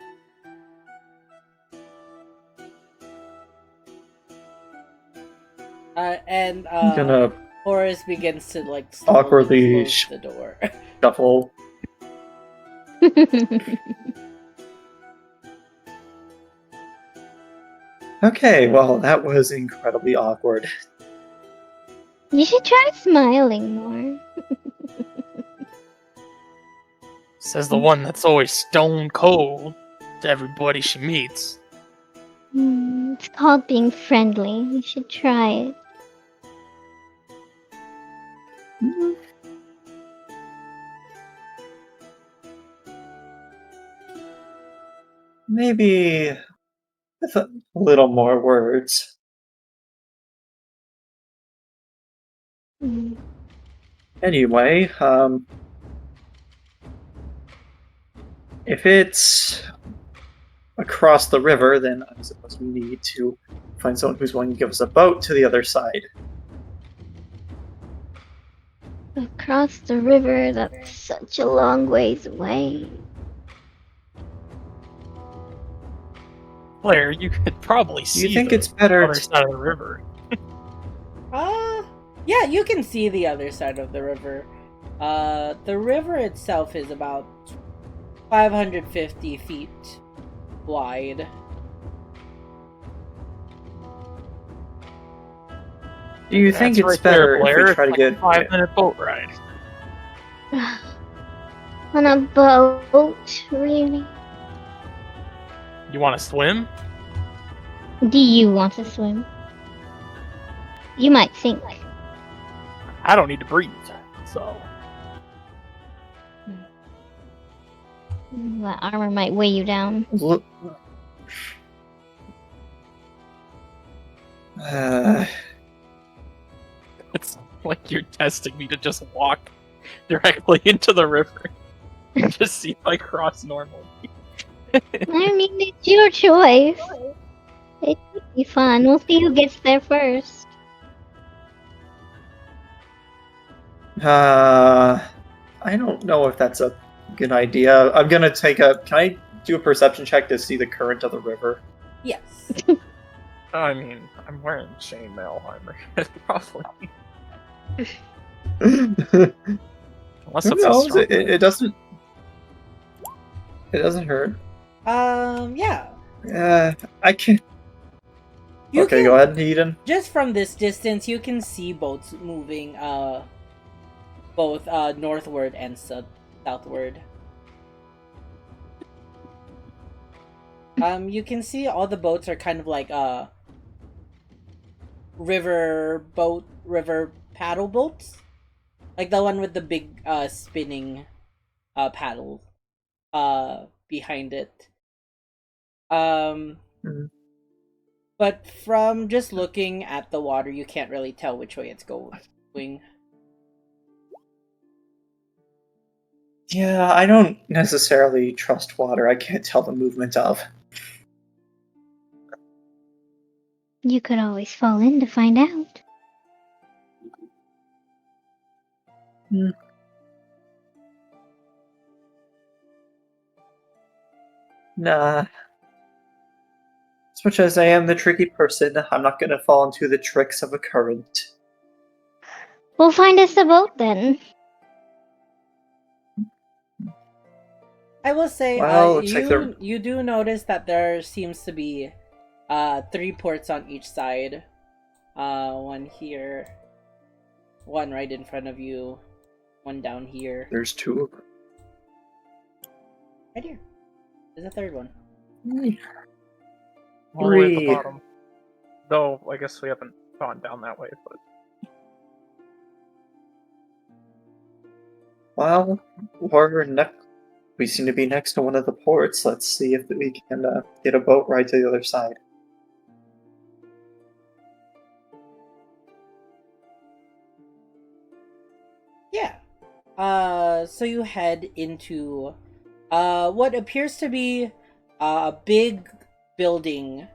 I'm gonna Horace begins to like slowly awkwardly close the door. shuffle. Okay, well, that was incredibly awkward. You should try smiling more. Says the one that's always stone cold to everybody she meets. It's called being friendly. You should try it. Maybe with a little more words. Mm. Anyway, if it's across the river, then I suppose we need to find someone who's willing to give us a boat to the other side. Across the river, that's such a long ways away. Claire, you could probably Do see you think the it's better other side of the river. Yeah, you can see the other side of the river. The river itself is about 550 feet wide. Do you think That's it's right there, better if Blair. we try to It's get... like a 5-minute boat ride. On a boat, really? You want to swim? Do you want to swim? You might sink. I don't need to breathe, so... That armor might weigh you down. Look... It's like you're testing me to just walk directly into the river. Just see if I cross normally. I mean, it's your choice. It could be fun. We'll see who gets there first. I don't know if that's a good idea. I'm gonna take a... Can I do a perception check to see the current of the river? Yes. I mean, I'm wearing chainmail armor. Probably. Unless Who it's a knows? strong It doesn't... It doesn't hurt. Yeah. I can't... You Okay, can, go ahead, Eden. Just from this distance, you can see boats moving, both, northward and southward. You can see all the boats are kind of like, river paddle boats. Like the one with the big, spinning, paddle, behind it. But from just looking at the water, you can't really tell which way it's going. Yeah, I don't necessarily trust water. I can't tell the movement of. You could always fall in to find out. Nah. As much as I am the tricky person, I'm not gonna fall into the tricks of a current. We'll find us a boat then. I will say, Well, looks like they're... you do notice that there seems to be 3 ports on each side. One here, one right in front of you, one down here. There's 2 of them. Right here. There's a 3rd one. all the way at the 3. bottom. Though, I guess we haven't gone down that way, but... Well, we seem to be next to one of the ports. Let's see if we can get a boat ride to the other side. Yeah. So you head into what appears to be a big building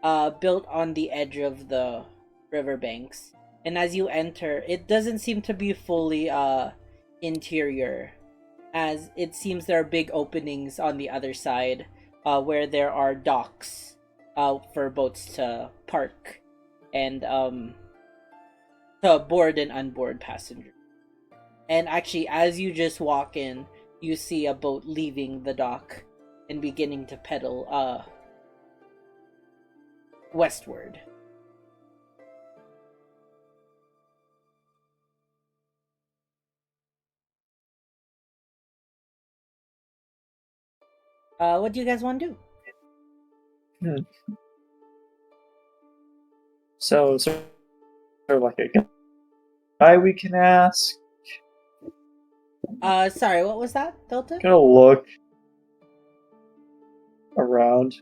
built on the edge of the riverbanks. And as you enter, it doesn't seem to be fully interior, as it seems there are big openings on the other side where there are docks for boats to park and to board and unboard passengers. And actually, as you just walk in, you see a boat leaving the dock and beginning to pedal westward. What do you guys want to do? So, is there like a guy we can ask? Sorry, what was that, Delta? Gonna look around.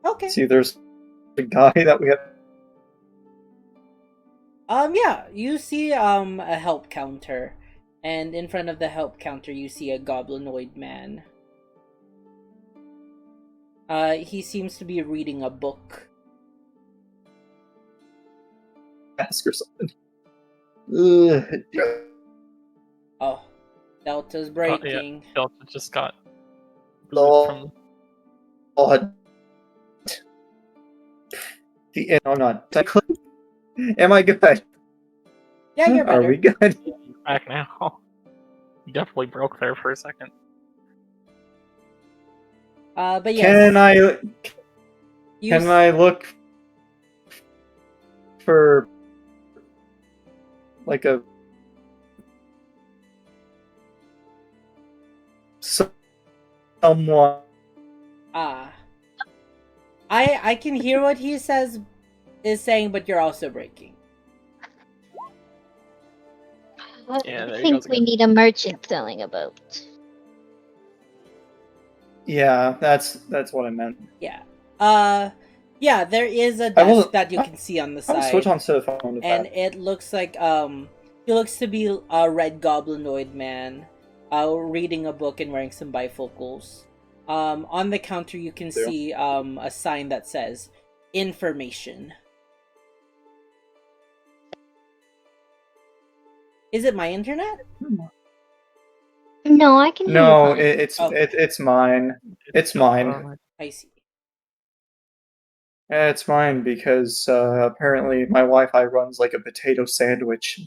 Okay. See if there's a guy that we have. Yeah, you see, a help counter. And in front of the help counter, you see a goblinoid man. He seems to be reading a book. Ask or something. Oh, Delta's Oh, breaking. yeah. Delta just got booted from. Lord. Oh, not. Am I good? Yeah, you're better. Are we good? Back now. You definitely broke there for a second. But yes. Can I look for like a someone? I can hear what he is saying, but you're also breaking. Yeah, there I he think goes we again. need a merchant selling a boat. Yeah, that's what I meant. Yeah. Yeah, there is a I will- desk that you can see on the I'll side. switch on to the phone. And it looks like he looks to be a red goblinoid man, reading a book and wearing some bifocals. On the counter you can see a sign that says information. Is it my internet? No, I can hear No, you fine. it's mine. It's mine. I see. It's mine because apparently my Wi-Fi runs like a potato sandwich.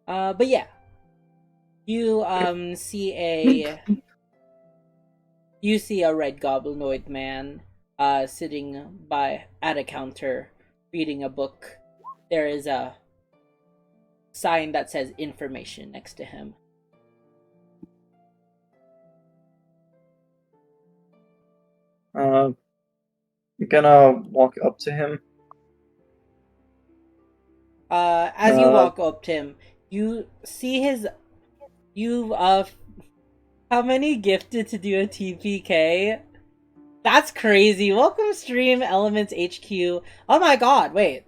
But yeah, you see a red goblinoid man sitting at a counter reading a book. There is a sign that says information next to him. I'm gonna walk up to him. As you walk up to him, you see how many gifted to do a TPK? That's crazy. Welcome Stream Elements HQ. Oh my god, wait.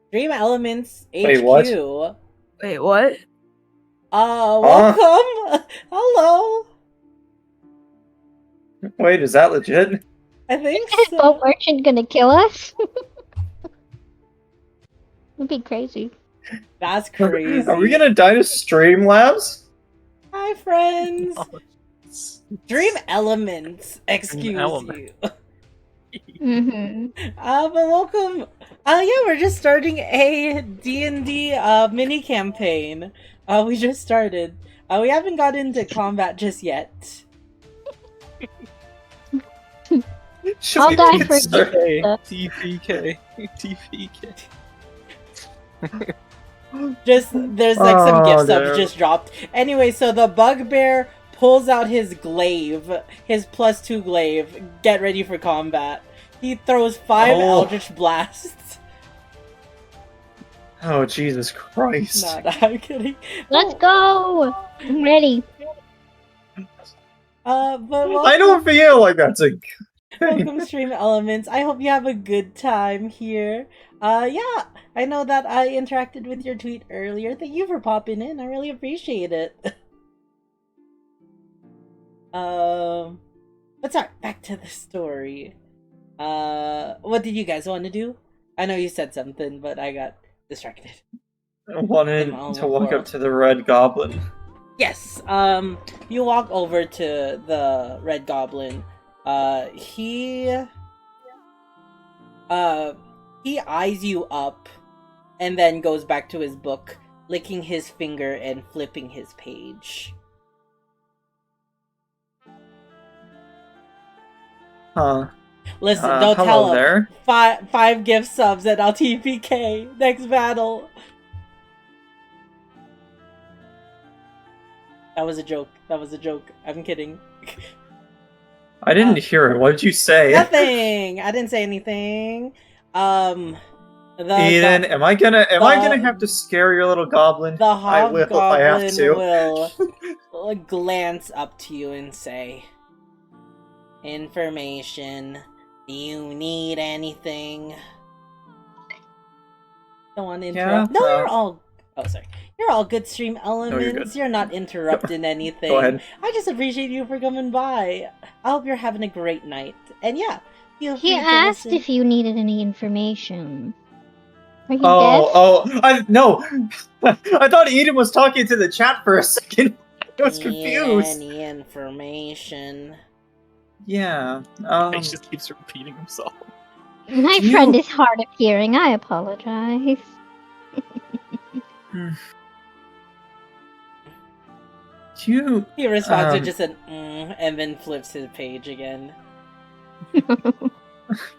Stream Elements HQ. Wait, what? Wait, what? Welcome. Hello. Wait, is that legit? I think Is this so. boat merchant gonna kill us? It'd be crazy. That's crazy. Are we gonna die to Streamlabs? Hi, friends. Dream Elements. Excuse Element. you. Mm-hmm. But welcome. Yeah, we're just starting a D&D mini campaign. We just started. We haven't got into combat just yet. Should I'll we die get for started? TPK. TPK. Just there's like some gift subs no. just dropped. Anyway, so the bugbear pulls out his glaive, his +2 glaive. Get ready for combat. He throws 5 Eldritch Blasts. Oh, Jesus Christ. Nah, I'm kidding. Let's go! I'm ready. But welcome, I don't feel like that's a good welcome Stream Elements. I hope you have a good time here. Yeah, I know that I interacted with your tweet earlier. Thank you for popping in. I really appreciate it. But sorry, back to the story. What did you guys want to do? I know you said something, but I got distracted. I wanted to walk up to the Red Goblin. Yes, you walk over to the Red Goblin. He eyes you up and then goes back to his book, licking his finger and flipping his page. Huh. Listen, don't hello tell him. there. Five gift subs and I'll TPK. Next battle. That was a joke. That was a joke. I'm kidding. I didn't hear it. What did you say? Nothing. I didn't say anything. Eden, am I gonna have to scare your little goblin? The I will if I have hobgoblin to. will glance up to you and say, "Information. Do you need anything?" Don't want to interrupt. Yeah, No, you're all. Oh, sorry. You're all good, Stream Elements. good. You're not interrupting anything. Go ahead. I just appreciate you for coming by. I hope you're having a great night. And yeah, Feel He free to asked listen. if you needed any information. Are you deaf? No. I thought Eden was talking to the chat for a second. I was Need confused. any information? Yeah. He just keeps repeating himself. My Can friend you- is hard of hearing. I apologize. Do you? He responds with just an and then flips his page again.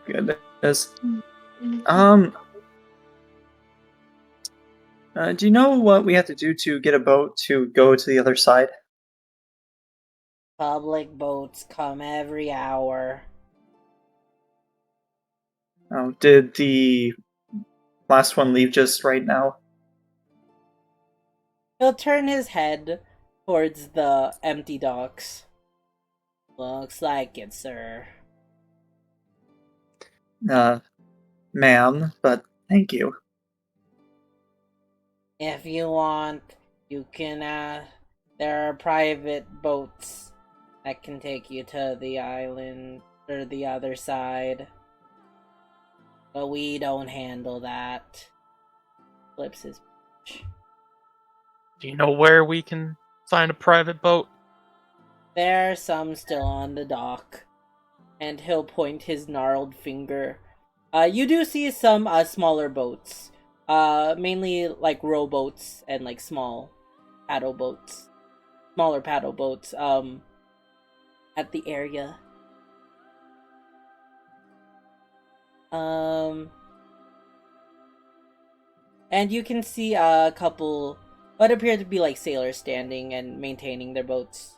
Goodness. Do you know what we have to do to get a boat to go to the other side? Public boats come every hour. Oh, did the last one leave just right now? He'll turn his head towards the empty docks. Looks like it, sir. Ma'am, but thank you. If you want, you can, there are private boats that can take you to the island or the other side. But we don't handle that. Flips his page. Do you know where we can find a private boat? There are some still on the dock. And he'll point his gnarled finger. You do see some smaller boats. Mainly like rowboats and like small paddle boats. Smaller paddle boats, at the area. And you can see a couple what appear to be like sailors standing and maintaining their boats.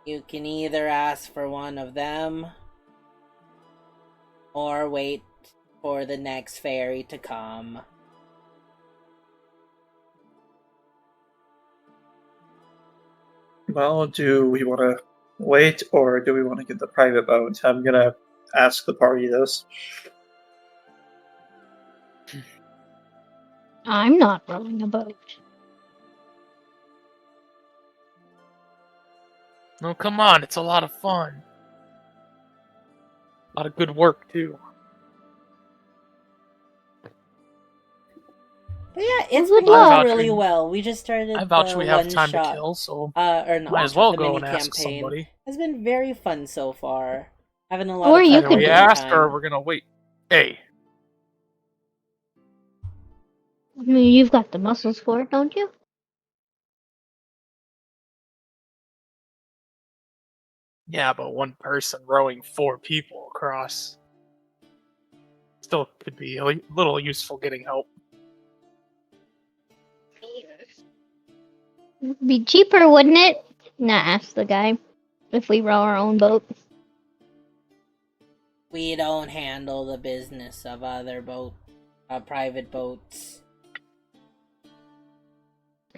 You can either ask for one of them or wait for the next ferry to come. Well, do we want to wait or do we want to get the private boat? I'm gonna ask the party this. I'm not rowing a boat. No, come on, it's a lot of fun. A lot of good work, too. But yeah, it's Good been luck. going really well. We just started I vouch the we have time to one-shot, kill, so or not might as one-shot, well the go mini and ask campaign. somebody. Has been very fun so far. Having a lot Or of you fun Either can we do every ask or time. we're gonna wait. Hey, I mean, you've got the muscles for it, don't you? yeah, but one person rowing 4 people across still could be a little useful getting help. It'd be cheaper, wouldn't it? Nah, ask the guy. If we row our own boat. We don't handle the business of other private boats.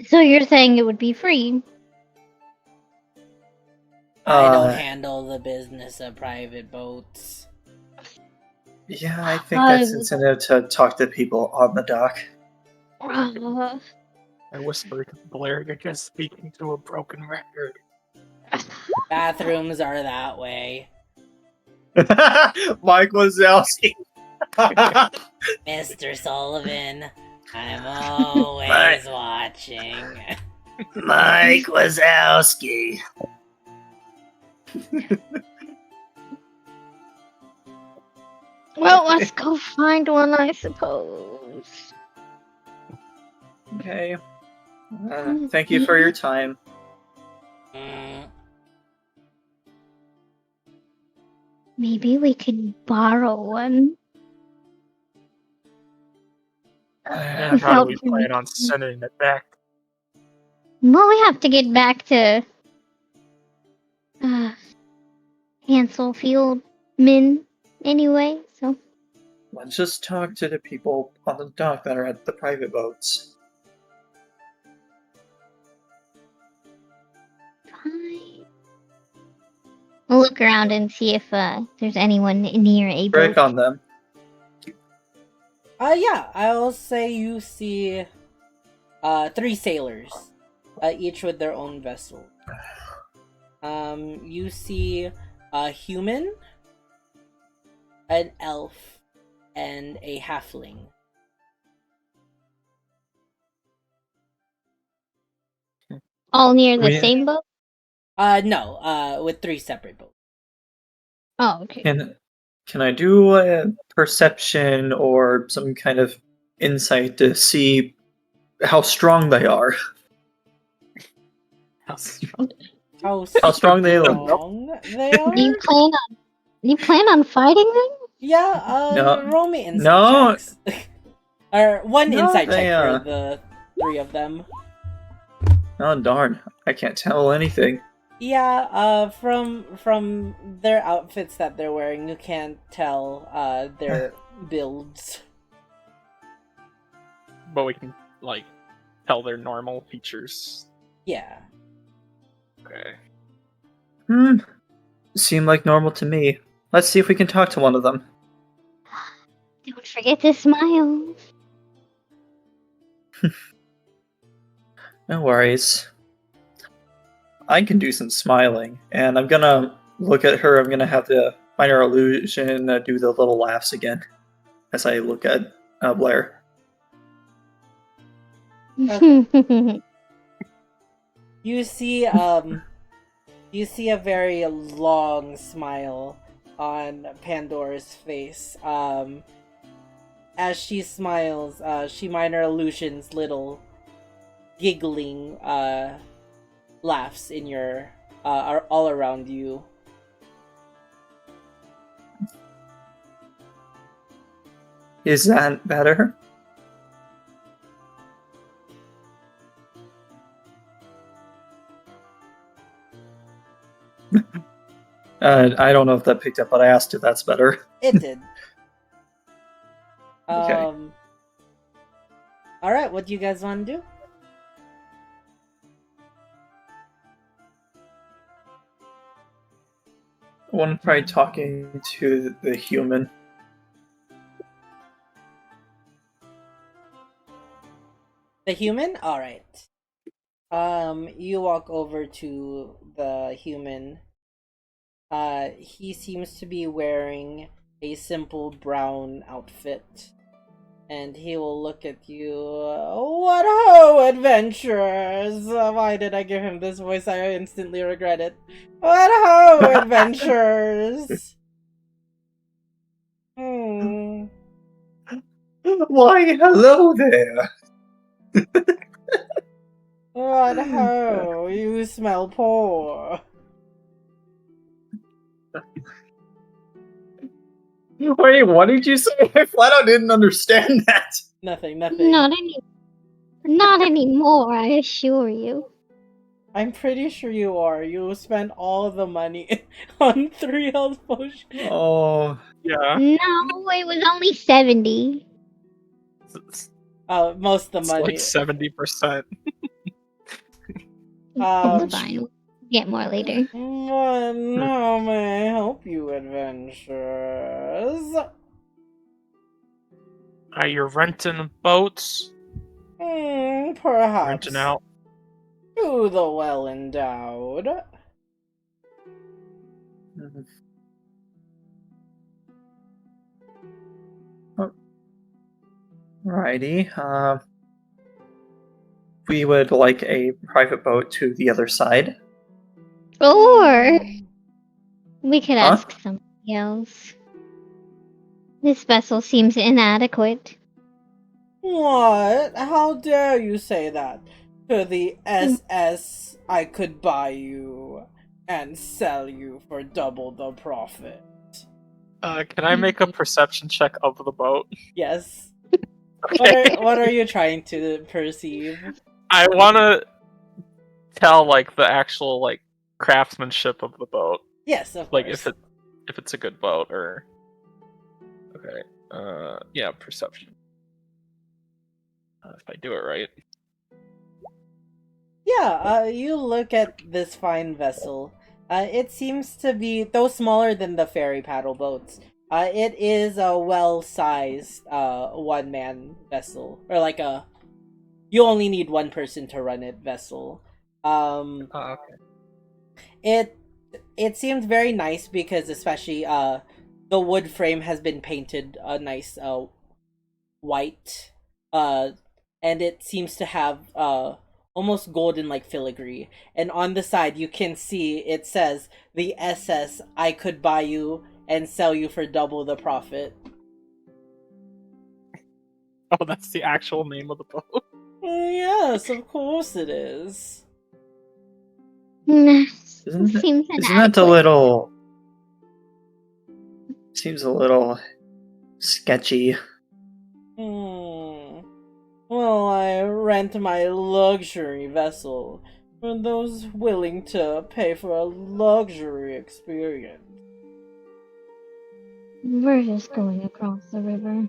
So you're saying it would be free? I don't handle the business of private boats. Yeah, I think that's incentive to talk to people on the dock. Uh, I whispered, Blair, you're just speaking to a broken record. Bathrooms are that way. Mike Wazowski. Mr. Sullivan, I'm always watching. Mike Wazowski. well, let's go find one, I suppose. Okay. Thank you for your time. Maybe we could borrow one. And how do we plan on sending it back? Well, we have to get back to Hansel Fieldman anyway, so. Let's just talk to the people on the dock that are at the private boats. Fine. We'll look around and see if there's anyone near a Break boat. on them. Yeah, I'll say you see 3 sailors, each with their own vessel. You see a human an elf, and a halfling. All near the We- same boat? No, with 3 separate boats. Oh, okay. Can I do a perception or some kind of insight to see how strong they are? How strong they look. strong they are? You plan on fighting them? Yeah, No. roll me insight No. checks. Or one No, insight they, check for the 3 of them. Oh darn! I can't tell anything. Yeah, from their outfits that they're wearing, you can't tell their builds. But we can like tell their normal features. Yeah. Okay. Seem like normal to me. Let's see if we can talk to one of them. Don't forget to smile. No worries. I can do some smiling, and I'm gonna look at her. I'm gonna have the minor illusion do the little laughs again as I look at Blair. You see a very long smile on Pandora's face. As she smiles, she minor illusions little giggling laughs in your are all around you. Is that better? I don't know if that picked up, but I asked if that's better. It did. Okay. Alright, what do you guys want to do? I want to try talking to the human. The human? Alright. You walk over to the human. He seems to be wearing a simple brown outfit. And he will look at you. What ho, adventurers! Why did I give him this voice? I instantly regret it. What ho, adventurers! Why, hello there! What ho, you smell poor. Wait, what did you say? I flat out didn't understand that. Nothing. Not anymore, I assure you. I'm pretty sure you are. You spent all the money on 3 health potions. Oh, Yeah. No, it was only 70. Most of the It's money. like 70%. It's fine. We'll get more later. How may I help you, adventurers? Are you renting boats? Perhaps. Renting out? To the well-endowed. Alrighty. We would like a private boat to the other side. Or we could Huh? ask somebody else. This vessel seems inadequate. What? How dare you say that? To the SS, I could buy you and sell you for double the profit. Can I make a perception check of the boat? Yes. Okay. What are you trying to perceive? I want to tell like the actual like craftsmanship of the boat, Yes, of like course. if it's a good boat or. Okay. Yeah, perception. If I do it right. Yeah, you look at this fine vessel. It seems to be, though smaller than the ferry paddle boats, it is a well-sized one-man vessel. Or like a, you only need one person to run it vessel. Okay. It seemed very nice because especially the wood frame has been painted a nice white, and it seems to have almost golden like filigree. And on the side, you can see it says the SS. I could buy you and sell you for double the profit. Oh, that's the actual name of the boat. Yes, of course it is. Isn't Seems that a inadequate. little? Seems a little sketchy. Well, I rent my luxury vessel for those willing to pay for a luxury experience. We're just going across the river.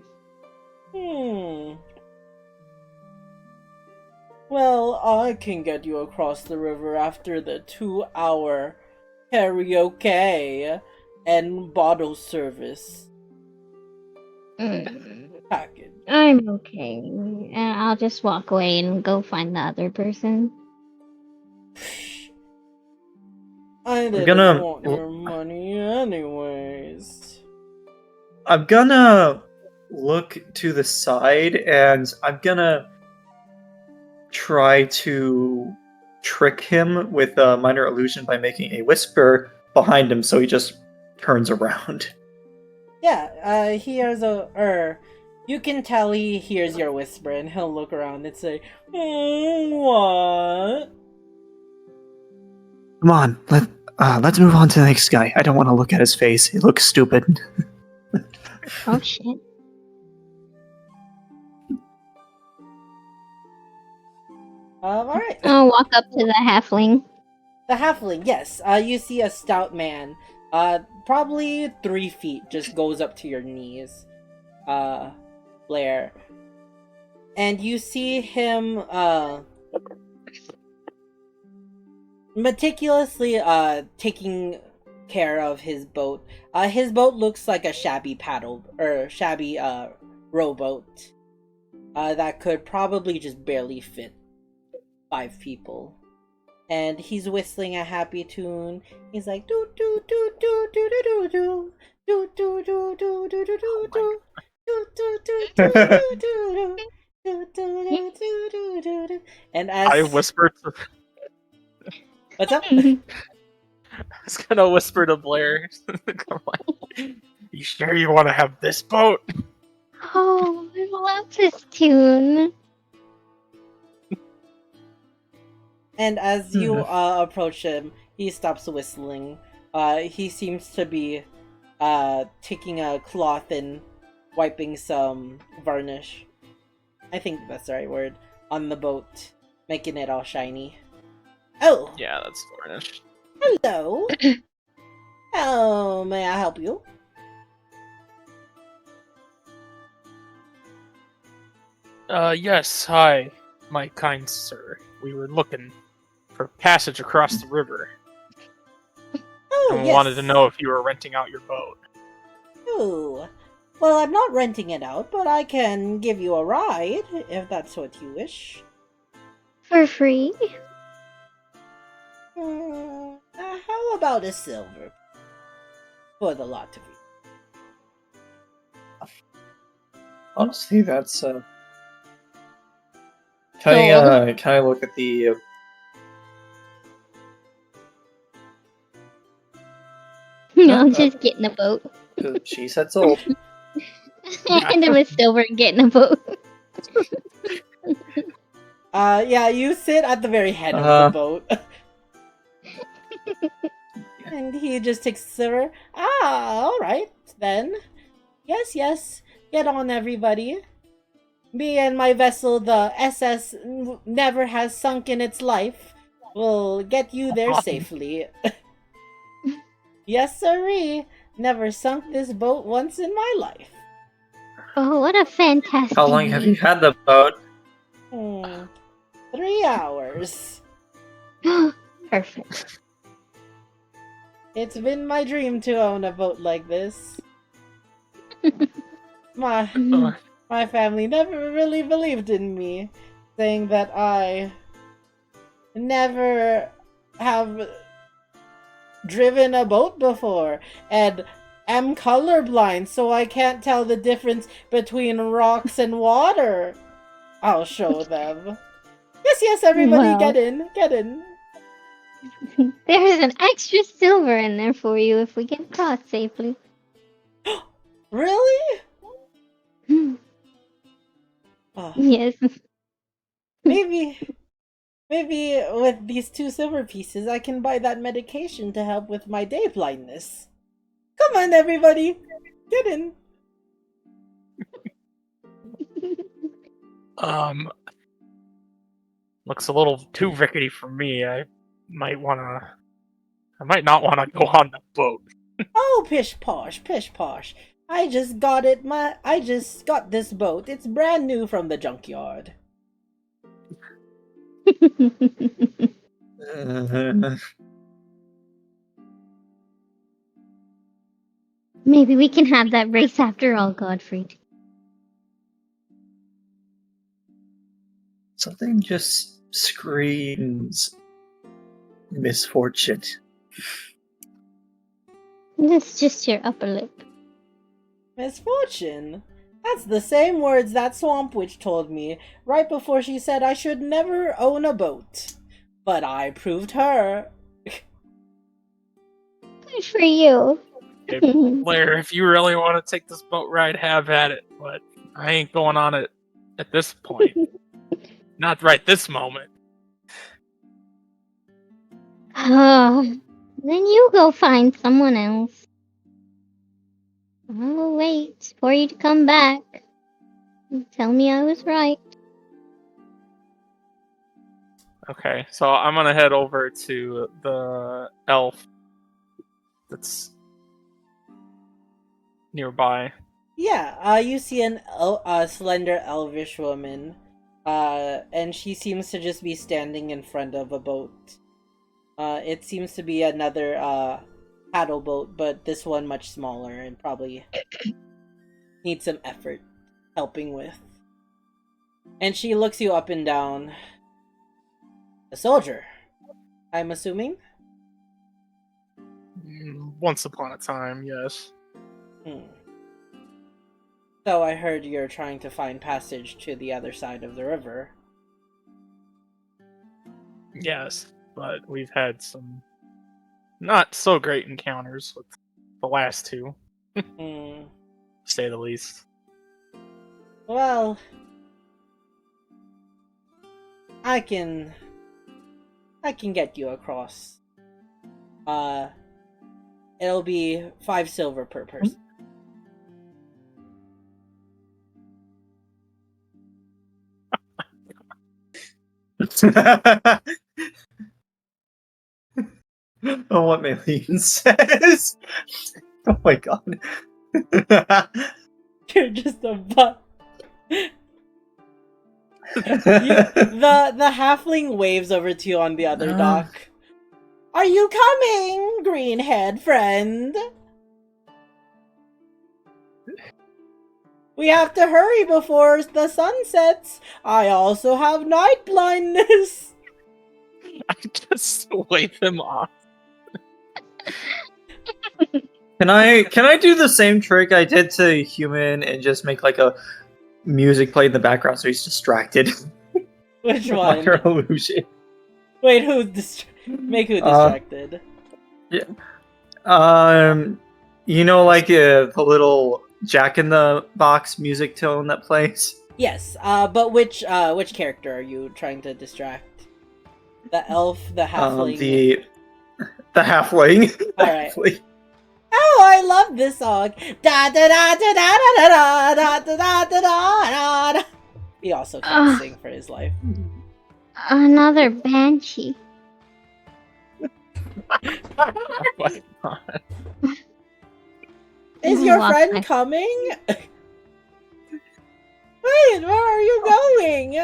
Well, I can get you across the river after the 2-hour karaoke and bottle service package. I'm okay. And I'll just walk away and go find the other person. I didn't gonna- want your money anyways. I'm gonna look to the side and I'm gonna try to trick him with a minor illusion by making a whisper behind him so he just turns around. Yeah, he hears you can tell he hears your whisper and he'll look around and say, what? Come on, let's move on to the next guy. I don't want to look at his face. He looks stupid. Oh shit. Alright. I'll walk up to the halfling. The halfling, yes. You see a stout man. Probably 3 feet, just goes up to your knees. Blair. And you see him, meticulously, taking care of his boat. His boat looks like a shabby rowboat. That could probably just barely fit 5 people. And he's whistling a happy tune. He's like do do do do do do do do do do do do do do do do and as I whispered to... what's up? I was gonna whisper to Blair. I'm like, you sure you want to have this boat? Oh, I love this tune. And as you approach him, he stops whistling. He seems to be taking a cloth and wiping some varnish. I think that's the right word. On the boat, making it all shiny. Oh! Yeah, that's varnish. Hello! How may I help you? Yes, hi, my kind sir. We were looking for passage across the river. Oh, And we yes. wanted to know if you were renting out your boat. Oh. Well, I'm not renting it out, but I can give you a ride, if that's what you wish. For free? How about a silver? For the lot of you. Honestly, that's Can I look at the? No, just get in a boat. She said sold. And him a silver and get in a boat. Yeah, you sit at the very head of the boat. And he just takes the silver. Alright, then. Yes. Get on, everybody. Me and my vessel, the SS, never has sunk in its life. We'll get you there safely. Yes, sirree. Never sunk this boat once in my life. Oh, what a fantastic How long have you name. had the boat? 3 hours. Perfect. It's been my dream to own a boat like this. My family never really believed in me, saying that I never have driven a boat before, and am colorblind, so I can't tell the difference between rocks and water. I'll show them. Yes, everybody, Well. get in, get in. There's an extra silver in there for you if we get caught safely. Really? Oh, Yes. maybe with these 2 silver pieces, I can buy that medication to help with my day blindness. Come on, everybody, get in. Looks a little too rickety for me. I might not wanna go on the boat. Oh, pish posh, pish posh. I just got this boat. It's brand new from the junkyard. Maybe we can have that race after all, Godfrey. Something just screams misfortune. That's just your upper lip. Misfortune? That's the same words that Swamp Witch told me right before she said I should never own a boat. But I proved her. Good for you. Okay, Blair, if you really want to take this boat ride, have at it. But I ain't going on it at this point. Not right this moment. Then you go find someone else. I'll wait for you to come back. Tell me I was right. Okay, so I'm gonna head over to the elf that's nearby. Yeah, you see a slender elvish woman, and she seems to just be standing in front of a boat. It seems to be another paddle boat, but this one much smaller and probably needs some effort helping with. And she looks you up and down. A soldier, I'm assuming? Once upon a time, yes. So I heard you're trying to find passage to the other side of the river. Yes, but we've had some not so great encounters with the last two, to say the least. Well, I can get you across. It'll be 5 silver per person. Oh, what Maylene says. Oh my god. You're just a butt. The halfling waves over to you on the other dock. Are you coming, greenhead friend? We have to hurry before the sun sets. I also have night blindness. I just wave him off. Can I do the same trick I did to Human and just make like a music play in the background so he's distracted? Which one? Minor illusion. Wait, make who distracted? Yeah. You know, like the little Jack in the Box music tone that plays. Yes. But which character are you trying to distract? The elf, the halfling. The halfling. All right. Halfling. Oh, I love this song. Da da da da da da da da da da da da. He also can't sing for his life. Another banshee. Is your friend coming? Wait, where are you going?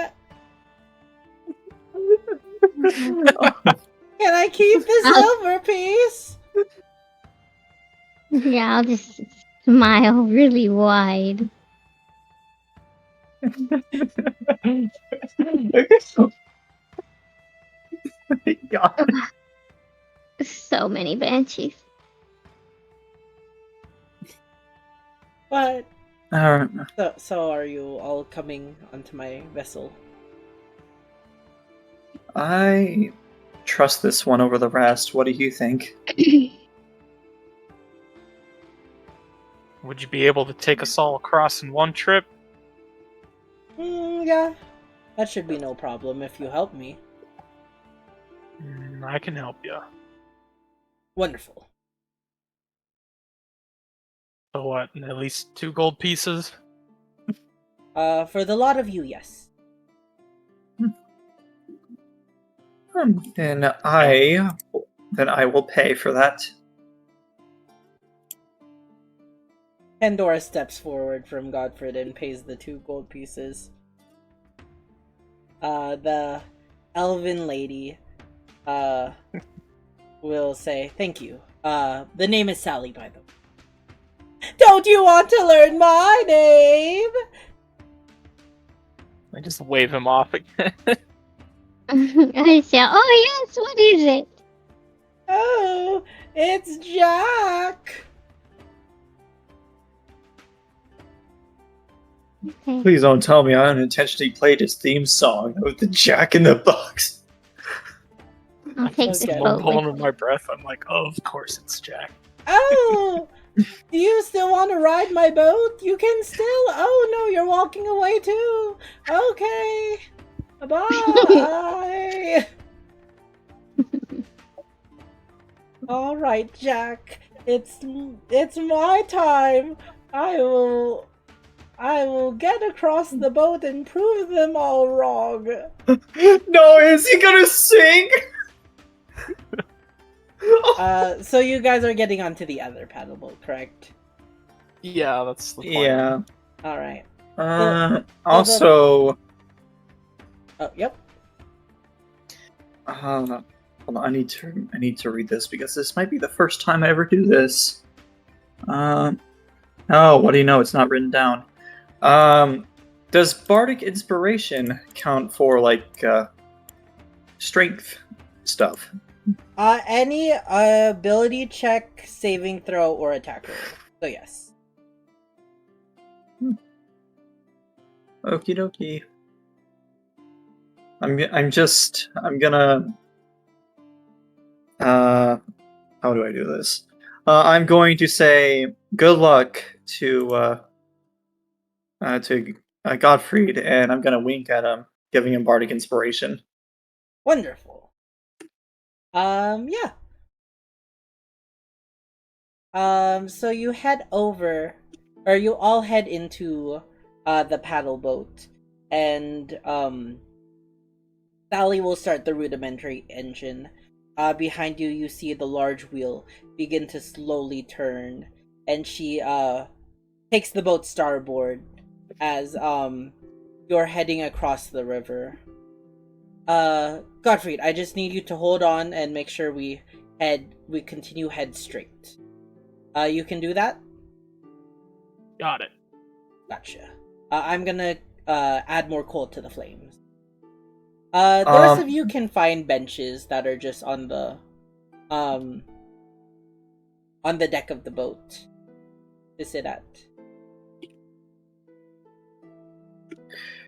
Can I keep the silver piece? Yeah, I'll just smile really wide. God. So many banshees. But Alright. so are you all coming onto my vessel? I trust this one over the rest. What do you think? Would you be able to take us all across in one trip? Yeah, that should be no problem if you help me. I can help you. Wonderful. So what, at least 2 gold pieces? For the lot of you, yes. Then I will pay for that. Pandora steps forward from Godfred and pays the 2 gold pieces. The elven lady, will say, thank you. The name is Sally, by the way. Don't you want to learn my name? I just wave him off again. I say, oh yes, what is it? Oh, it's Jack. Okay. Please don't tell me I unintentionally played his theme song with the Jack in the Box. I'll take this Okay. I'm boat pulling with in my breath. I'm like, oh, of course it's Jack. Oh, do you still want to ride my boat? You can still. Oh no, you're walking away too. Okay. Bye. All right, Jack. It's my time. I will get across the boat and prove them all wrong. No, is he gonna sing? So you guys are getting onto the other paddle boat, correct? Yeah, that's the plan. Yeah. All right. Also, Oh, yep. hold on, I need to read this because this might be the first time I ever do this. Oh, what do you know? It's not written down. Does bardic inspiration count for like strength stuff? Any ability check, saving throw, or attack roll. So yes. Okie dokie. I'm gonna how do I do this? I'm going to say good luck to Gottfried, and I'm gonna wink at him, giving him bardic inspiration. Wonderful. Yeah. So you head over, or you all head into the paddle boat, and Sally will start the rudimentary engine. Behind you, you see the large wheel begin to slowly turn, and she takes the boat starboard as you're heading across the river. Gottfried, I just need you to hold on and make sure we continue head straight. You can do that? Got it. Gotcha. I'm gonna add more coal to the flames. The rest of you can find benches that are just on the deck of the boat to sit at.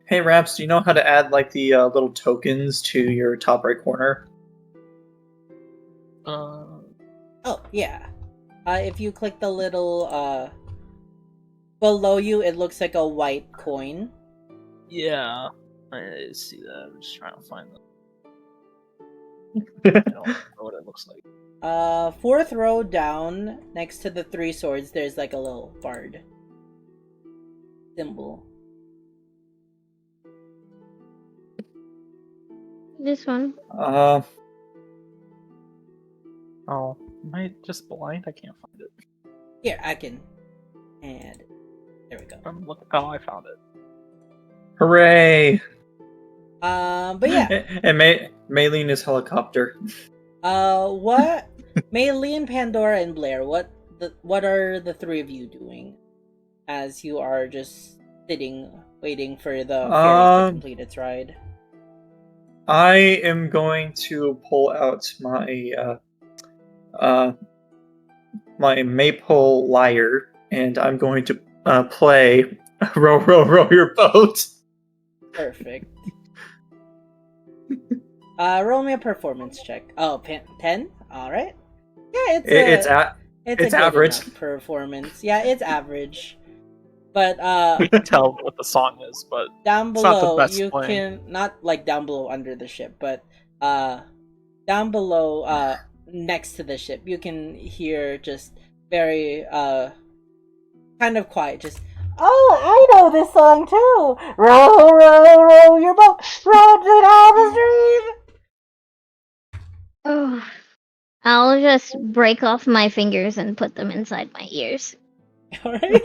Hey Raps, do you know how to add like the little tokens to your top right corner? Oh, yeah. If you click the little below you, it looks like a white coin. Yeah, I see that. I'm just trying to find them. I don't know what it looks like. Fourth row down, next to the 3 swords, there's like a little bard symbol. This one. Oh, am I just blind? I can't find it. Here, I can add. There we go. Look, oh, I found it. Hooray! But yeah. And Maylene is helicopter. What? Maylene, Pandora, and Blair, what are the 3 of you doing as you are just sitting, waiting for the ferry to complete its ride? I am going to pull out my my maple lyre, and I'm going to play row, row, row your boat. Perfect. Roll me a performance check. Oh, 10? Alright. Yeah, it's a good average. enough performance. Yeah, it's average. But We can tell what the song is, but down it's not the below best you playing. can not like down below under the ship, but down below next to the ship you can hear just very kind of quiet, just, oh, I know this song too. Row, row, row your boat, row to down the stream. Oh, I'll just break off my fingers and put them inside my ears. Alright.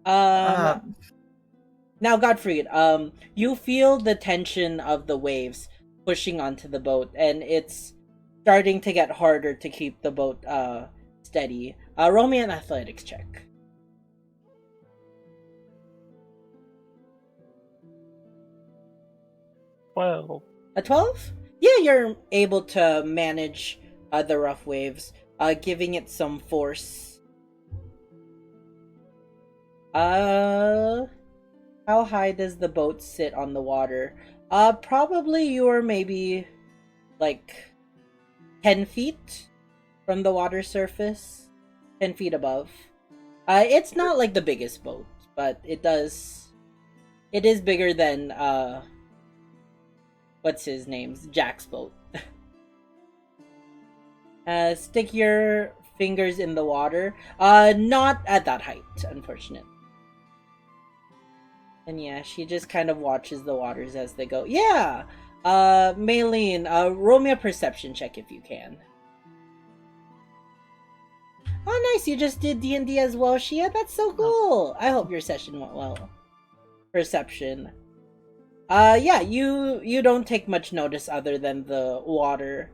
Uh, Now, Gottfried, you feel the tension of the waves pushing onto the boat, and it's starting to get harder to keep the boat steady. Roll me an athletics check. Well, A 12? Yeah, you're able to manage the rough waves, giving it some force. How high does the boat sit on the water? Probably you're maybe like 10 feet from the water surface. 10 feet above. It's not like the biggest boat, but it is bigger than what's his name's Jack's boat. Stick your fingers in the water. Not at that height, unfortunately. And yeah, she just kind of watches the waters as they go. Yeah! Maylene, roll me a perception check if you can. Oh, nice, you just did D&D as well, Shia? That's so cool! I hope your session went well. Perception. Yeah, you don't take much notice other than the water.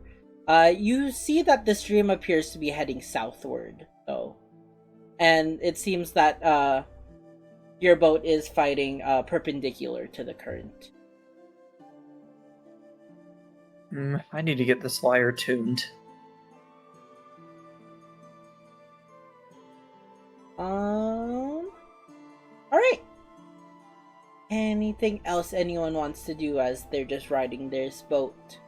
You see that the stream appears to be heading southward, though. And it seems that, your boat is fighting perpendicular to the current. I need to get this lyre tuned. Alright. Anything else anyone wants to do as they're just riding their boat?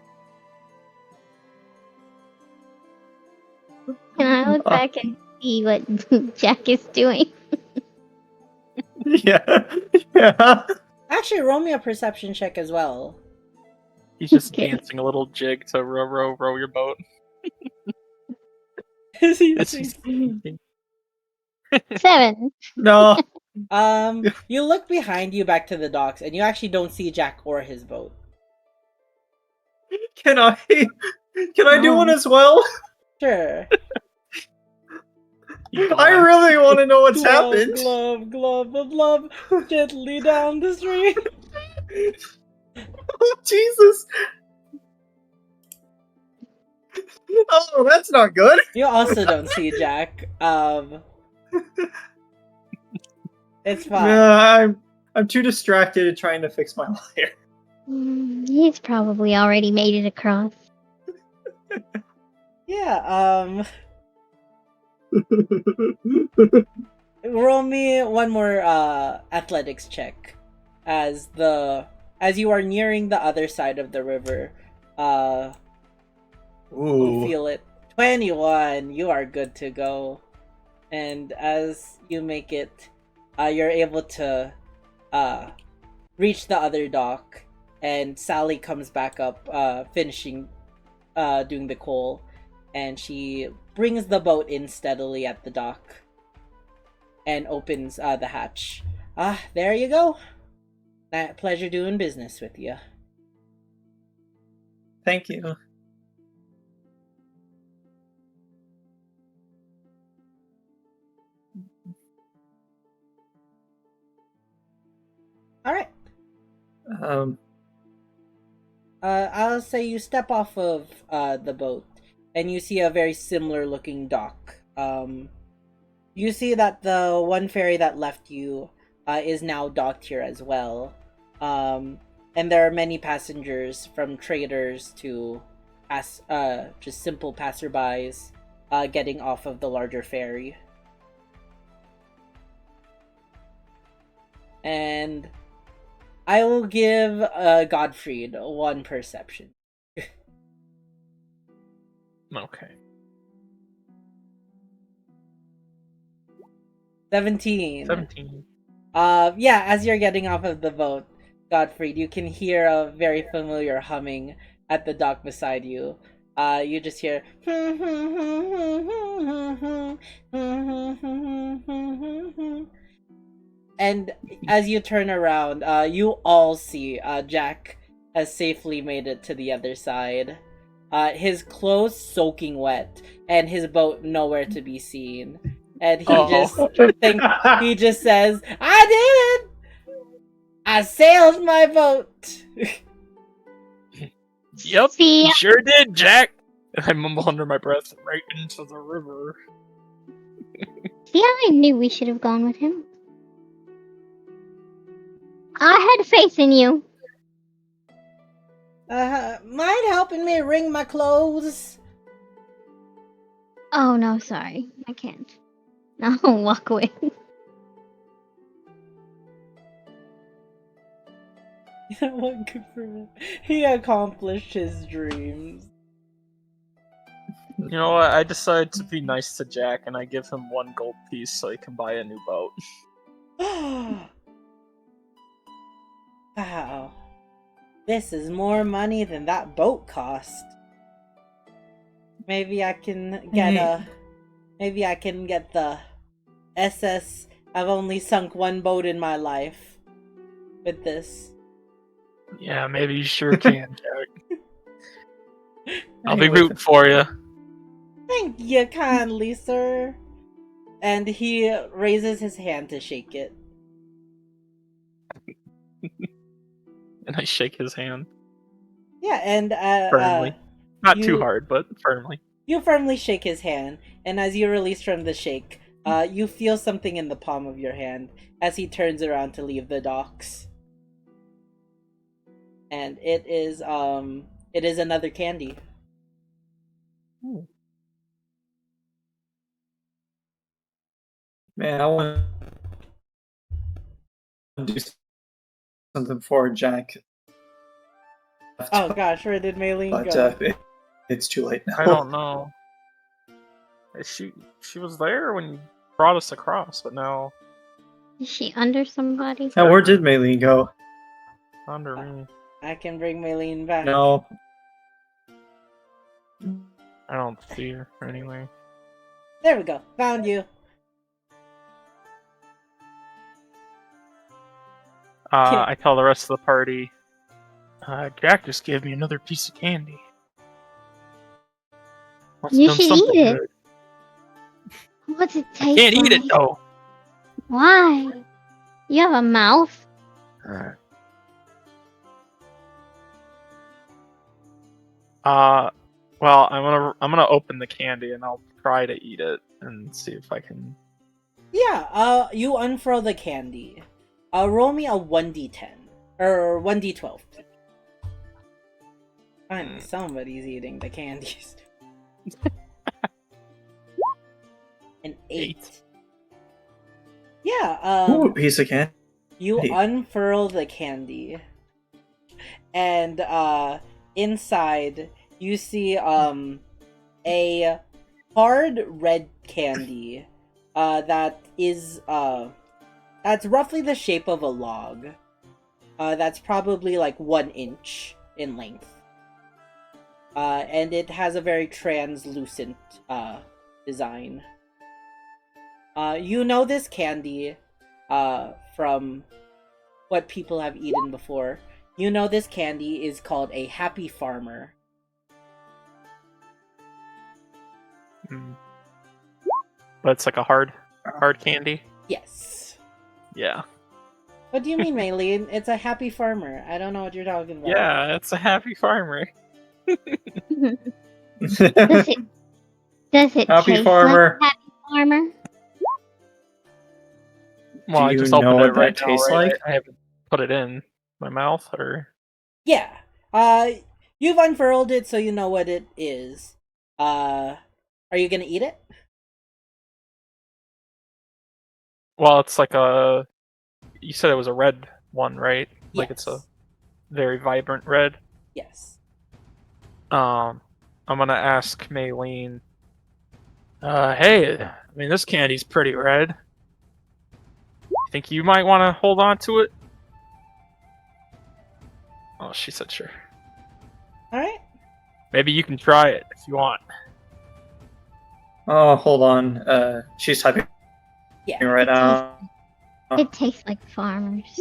Can I look back and see what Jack is doing? Yeah. Actually, roll me a perception check as well. he's just Okay. dancing a little jig to row, row, row your boat. Is he It's singing? just- 7. No. You look behind you back to the docks, and you actually don't see Jack or his boat. Can I do one as well? Sure. I really want to know what's happened. Glove, glove of love, gently down the stream. Oh, Jesus. Oh, that's not good. You also don't see Jack. It's fine. No, I'm too distracted in trying to fix my lyre. He's probably already made it across. Yeah, roll me one more athletics check as you are nearing the other side of the river. Ooh. Feel it. 21. You are good to go. And as you make it, you're able to reach the other dock, and Sally comes back up, finishing doing the coal, and she brings the boat in steadily at the dock and opens the hatch. There you go. Pleasure doing business with you. Thank you. Alright. I'll say you step off of the boat, and you see a very similar looking dock. You see that the one ferry that left you is now docked here as well. And there are many passengers, from traders to just simple passerbys, getting off of the larger ferry. And I will give Godfried 1 perception. Okay. 17. 17. Yeah, as you're getting off of the boat, Godfried, you can hear a very familiar humming at the dock beside you. You just hear and as you turn around, you all see Jack has safely made it to the other side. His clothes soaking wet, and his boat nowhere to be seen. And he just says, "I did it! I sailed my boat." Yep, See? sure did, Jack. I mumble under my breath, right into the river. See, I knew we should have gone with him. I had faith in you. Mind helping me wring my clothes? Oh no, sorry, I can't. No, walk away. You know what? Good for him. He accomplished his dreams. You know what? I decided to be nice to Jack, and I give him 1 gold piece so he can buy a new boat. Wow. This is more money than that boat cost. Maybe I can get the SS. I've only sunk 1 boat in my life with this. Yeah, maybe you sure can, Jack. I'll be rooting for you. Thank you kindly, sir. And he raises his hand to shake it. And I shake his hand. Yeah, and Firmly. Not too you- hard, but firmly. You firmly shake his hand, and as you release from the shake, you feel something in the palm of your hand as he turns around to leave the docks. And it is another candy. Ooh. Man, I want to do something for Jack. Oh gosh, where did Maylene But go? it's too late now. I don't know. She was there when you brought us across, but now Is she under somebody? Now, where did Maylene go? under me. I can bring Maylene back. No. I don't see her anyway. There we go. Found you. I tell the rest of the party, Jack just gave me another piece of candy. Must've You done should something eat it. good. What's it I taste can't eat it like? though. Why? You have a mouth. Well, I'm gonna open the candy and I'll try to eat it and see if I can. Yeah, you unfurl the candy. Roll me a 1d10. Or 1d12. Finally, somebody's eating the candies. An 8. Yeah, Ooh, a piece of candy. you unfurl the candy. And, inside, you see, a hard red candy, that is, that's roughly the shape of a log. That's probably like 1 inch in length. And it has a very translucent, design. You know this candy, from what people have eaten before. You know this candy is called a happy farmer. But it's like a hard candy. Yes. Yeah. What do you mean, Maylene? It's a happy farmer. I don't know what you're talking about. Yeah, it's a happy farmer. Does it Happy taste farmer. like Happy Farmer? Well, Do I you just know opened what it right that now, tastes right? like? I haven't put it in my mouth, or Yeah. You've unfurled it, so you know what it is. Are you gonna eat it? well, it's like a you said it was a red one, right? Like it's a Yes. very vibrant red. Yes. I'm gonna ask Maylene. Hey, I mean this candy's pretty red. Think you might want to hold on to it? Oh, she said sure. All right. Maybe you can try it if you want. Oh, hold on. She's typing Yeah. right now. It tastes like farmers.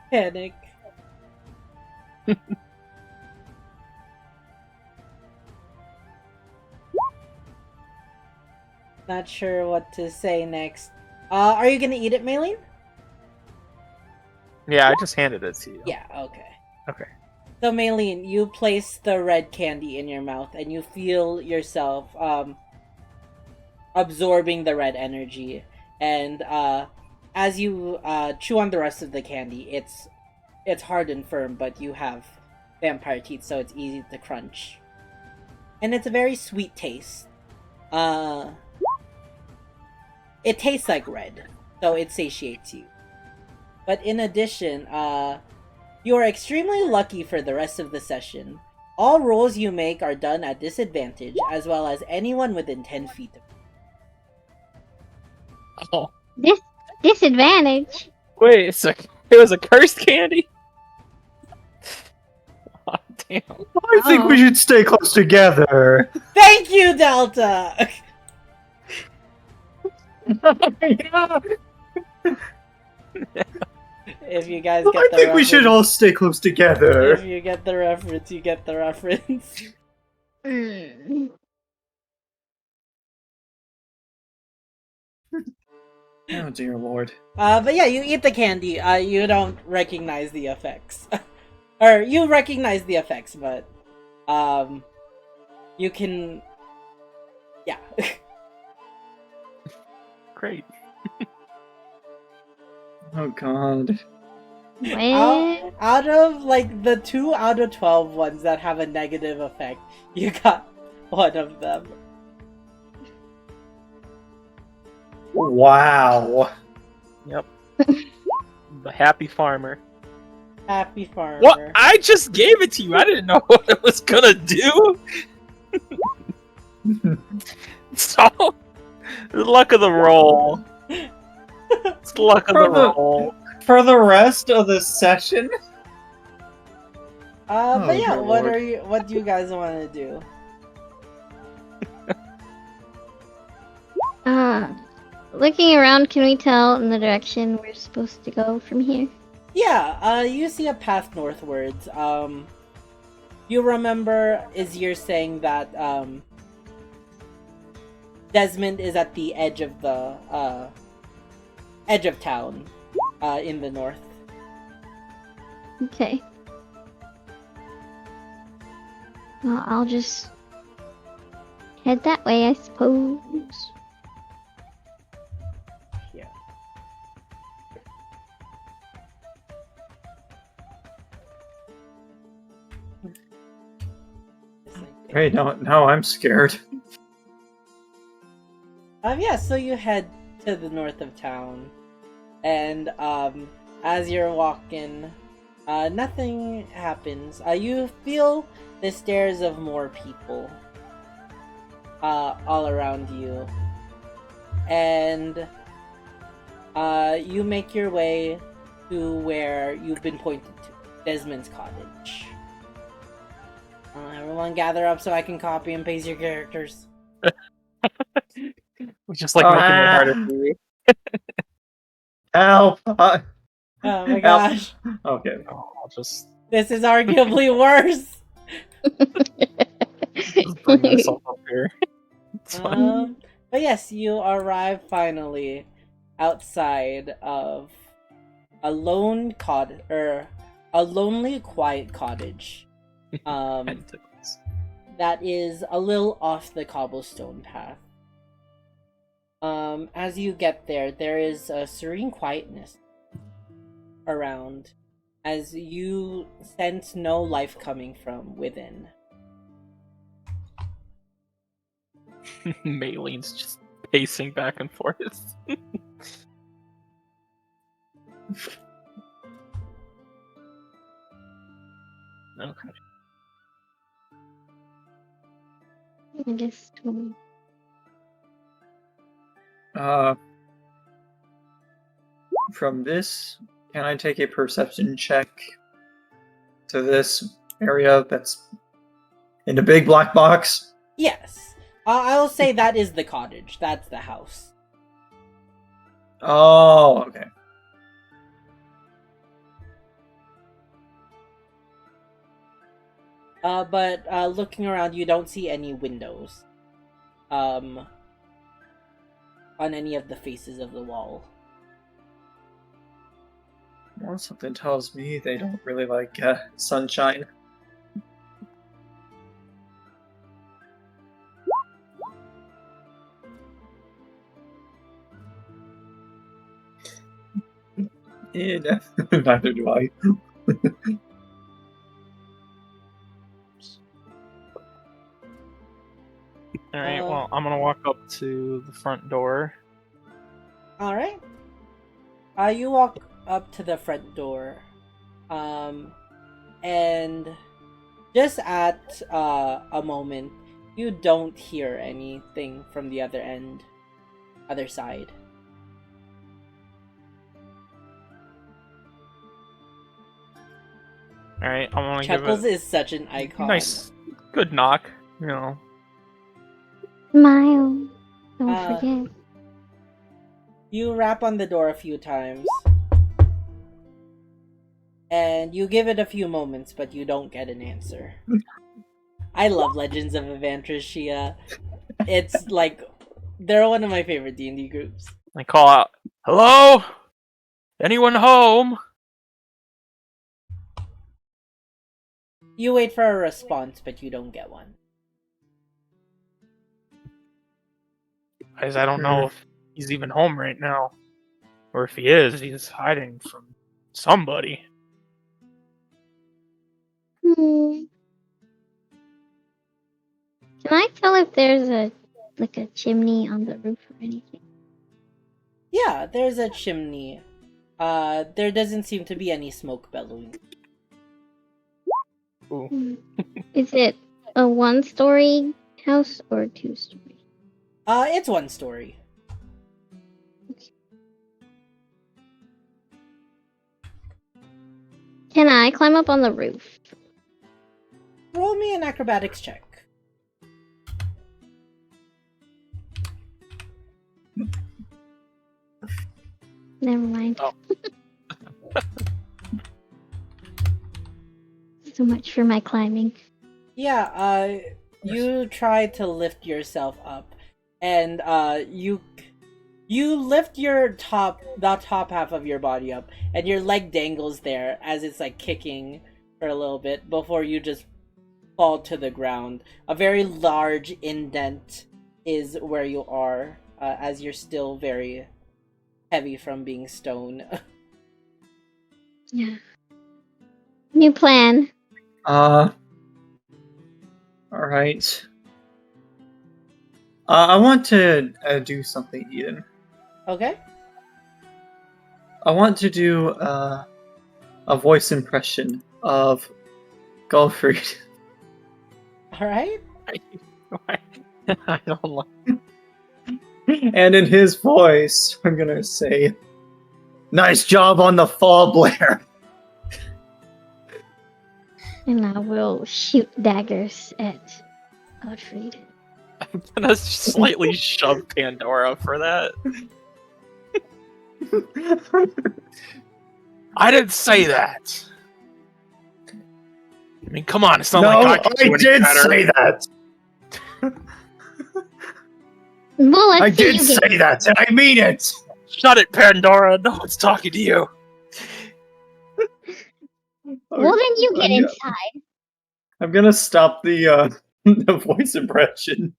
Panic. Not sure what to say next. Are you gonna eat it, Maylene? Yeah, I just handed it to you. Yeah. Okay. Okay. So, Maylene, you place the red candy in your mouth, and you feel yourself absorbing the red energy. And as you chew on the rest of the candy, it's hard and firm, but you have vampire teeth, so it's easy to crunch. And it's a very sweet taste. It tastes like red, so it satiates you. But in addition, you are extremely lucky for the rest of the session. All rolls you make are done at disadvantage, as well as anyone within 10 feet of you. Oh, Disadvantage. wait, it was a cursed candy? Oh, damn. I think we should stay close together. Thank you, Delta! Yeah. If you guys get I the think we should reference- all stay close together. If you get the reference, you get the reference. Mm. Oh dear lord. But yeah, you eat the candy. You don't recognize the effects. Or, you recognize the effects, but, you can... Yeah. Great. Oh god. What? Out of, like, the 2 out of 12 ones that have a negative effect, you got one of them. Wow. Yep. The happy farmer. Happy farmer. What? I just gave it to you. I didn't know what it was gonna do. So, the luck of the roll. It's the luck of the roll. For the rest of the session? But yeah, dear what lord. what do you guys want to do? Looking around, can we tell in the direction we're supposed to go from here? Yeah, you see a path northwards. You remember Izir saying that, Desmond is at the edge of the, edge of town, in the north. Okay. Well, I'll just head that way, I suppose. Yeah. Hey, now I'm scared. Yeah, so you head to the north of town, and, as you're walking, nothing happens. You feel the stares of more people, all around you, and, you make your way to where you've been pointed to, Desmond's cottage. Everyone gather up so I can copy and paste your characters. We just like making it harder for you. Help! Oh my gosh. Okay. Oh, I'll just This is arguably worse. bring myself up here. It's fine. But yes, you arrive finally outside of a lone cottage, or a lonely, quiet cottage. That is a little off the cobblestone path. As you get there, there is a serene quietness around, as you sense no life coming from within. Maylene's just pacing back and forth. Okay. I guess. From this, can I take a perception check to this area that's in the big black box? Yes. I'll say that is the cottage. That's the house. Oh, okay. But looking around, you don't see any windows. On any of the faces of the wall. Well, something tells me they don't really like sunshine. Yeah, neither do I. Alright, well, I'm gonna walk up to the front door. Alright. You walk up to the front door. And just at a moment, you don't hear anything from the other side. Alright, I'm gonna Chuckles give it is such an icon. nice, good knock, you know. Smile. Don't forget. You rap on the door a few times. And you give it a few moments, but you don't get an answer. I love Legends of Avantrashia. It's like, they're one of my favorite D&D groups. I call out, "Hello? Anyone home?" You wait for a response, but you don't get one. Guys, I don't know if he's even home right now. Or if he is, he's hiding from somebody. Can I tell if there's a chimney on the roof or anything? Yeah, there's a chimney. There doesn't seem to be any smoke bellowing. Ooh. Is it a one-story house or 2-story? It's one story. Can I climb up on the roof? Roll me an acrobatics check. Never mind. Oh. So much for my climbing. Yeah, you try to lift yourself up, and you lift the top half of your body up, and your leg dangles there as it's like kicking for a little bit before you just fall to the ground. A very large indent is where you are, as you're still very heavy from being stone. Yeah. New plan. Alright. I want to do something, Eden. Okay. I want to do a voice impression of Gottfried. Alright. I don't like. And in his voice, I'm gonna say, "Nice job on the fall, Blair." And I will shoot daggers at Gottfried. I'm gonna slightly shove Pandora for that. I didn't say that. I mean, come on, it's not like I can do any better. Say that. Well, let's I see did you say get... that, and I mean it. Shut it, Pandora. No one's talking to you. Well, then you get inside. I'm gonna stop the the voice impression.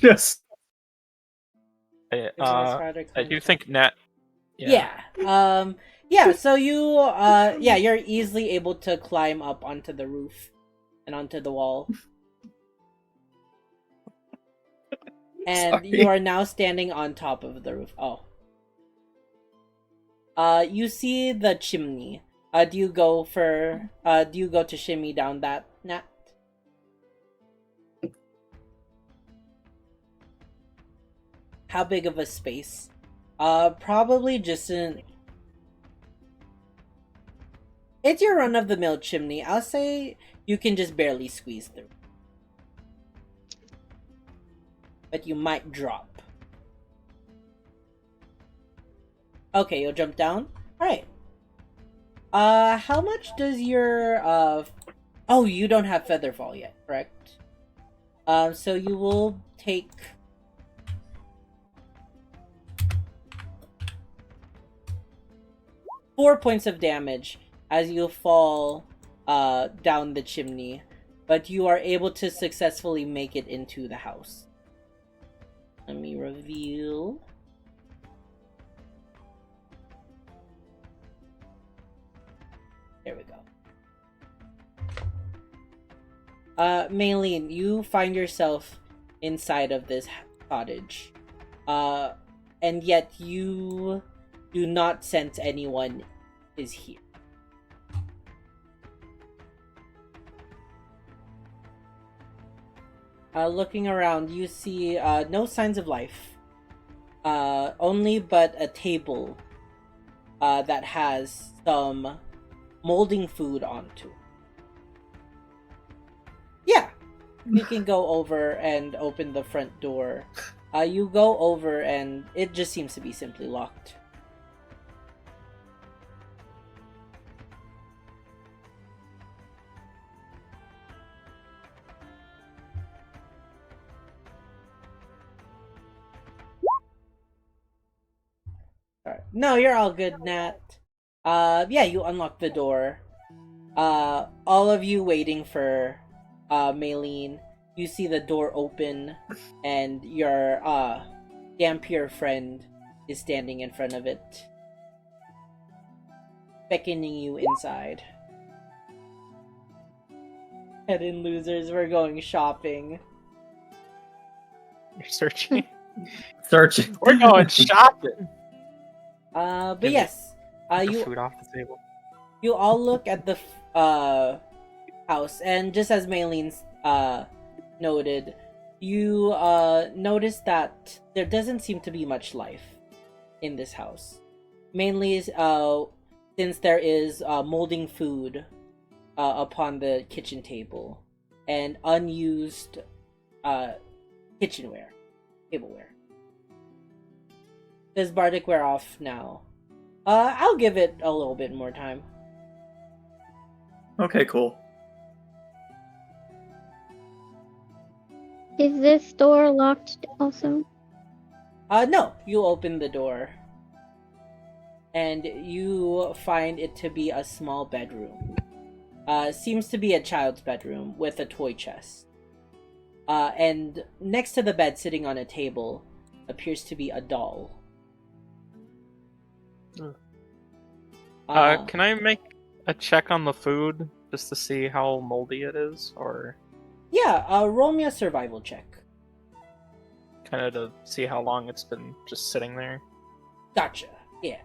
Just I do think Nat. Yeah. So you're easily able to climb up onto the roof and onto the wall. And Sorry. you are now standing on top of the roof. Oh. You see the chimney. Do you go to shimmy down that, Nat? How big of a space? Probably just it's your run-of-the-mill chimney. I'll say you can just barely squeeze through. But you might drop. Okay, you'll jump down? Alright. How much does your, Oh, you don't have Featherfall yet, correct? So you will take... 4 points of damage as you fall down the chimney, but you are able to successfully make it into the house. Let me reveal. There we go. Maylene, you find yourself inside of this cottage. And yet you do not sense anyone is here. Looking around, you see no signs of life. Only but a table that has some molding food onto. Yeah, you can go over and open the front door. You go over and it just seems to be simply locked. No, you're all good, Nat. Yeah, you unlock the door. All of you waiting for Maylene. You see the door open, and your Dampier friend is standing in front of it, beckoning you inside. Head in, losers, we're going shopping. You're searching. Searching. We're going shopping. But yes, you food off the table. You all look at the house, and just as Maylene's noted, you notice that there doesn't seem to be much life in this house. Mainly, since there is molding food upon the kitchen table and unused kitchenware, tableware. Does Bardic wear off now? I'll give it a little bit more time. Okay, cool. Is this door locked also? No, you open the door. And you find it to be a small bedroom. Seems to be a child's bedroom with a toy chest. And next to the bed, sitting on a table, appears to be a doll. Can I make a check on the food just to see how moldy it is, or Yeah, roll me a survival check. kind of to see how long it's been just sitting there? Gotcha. Yeah.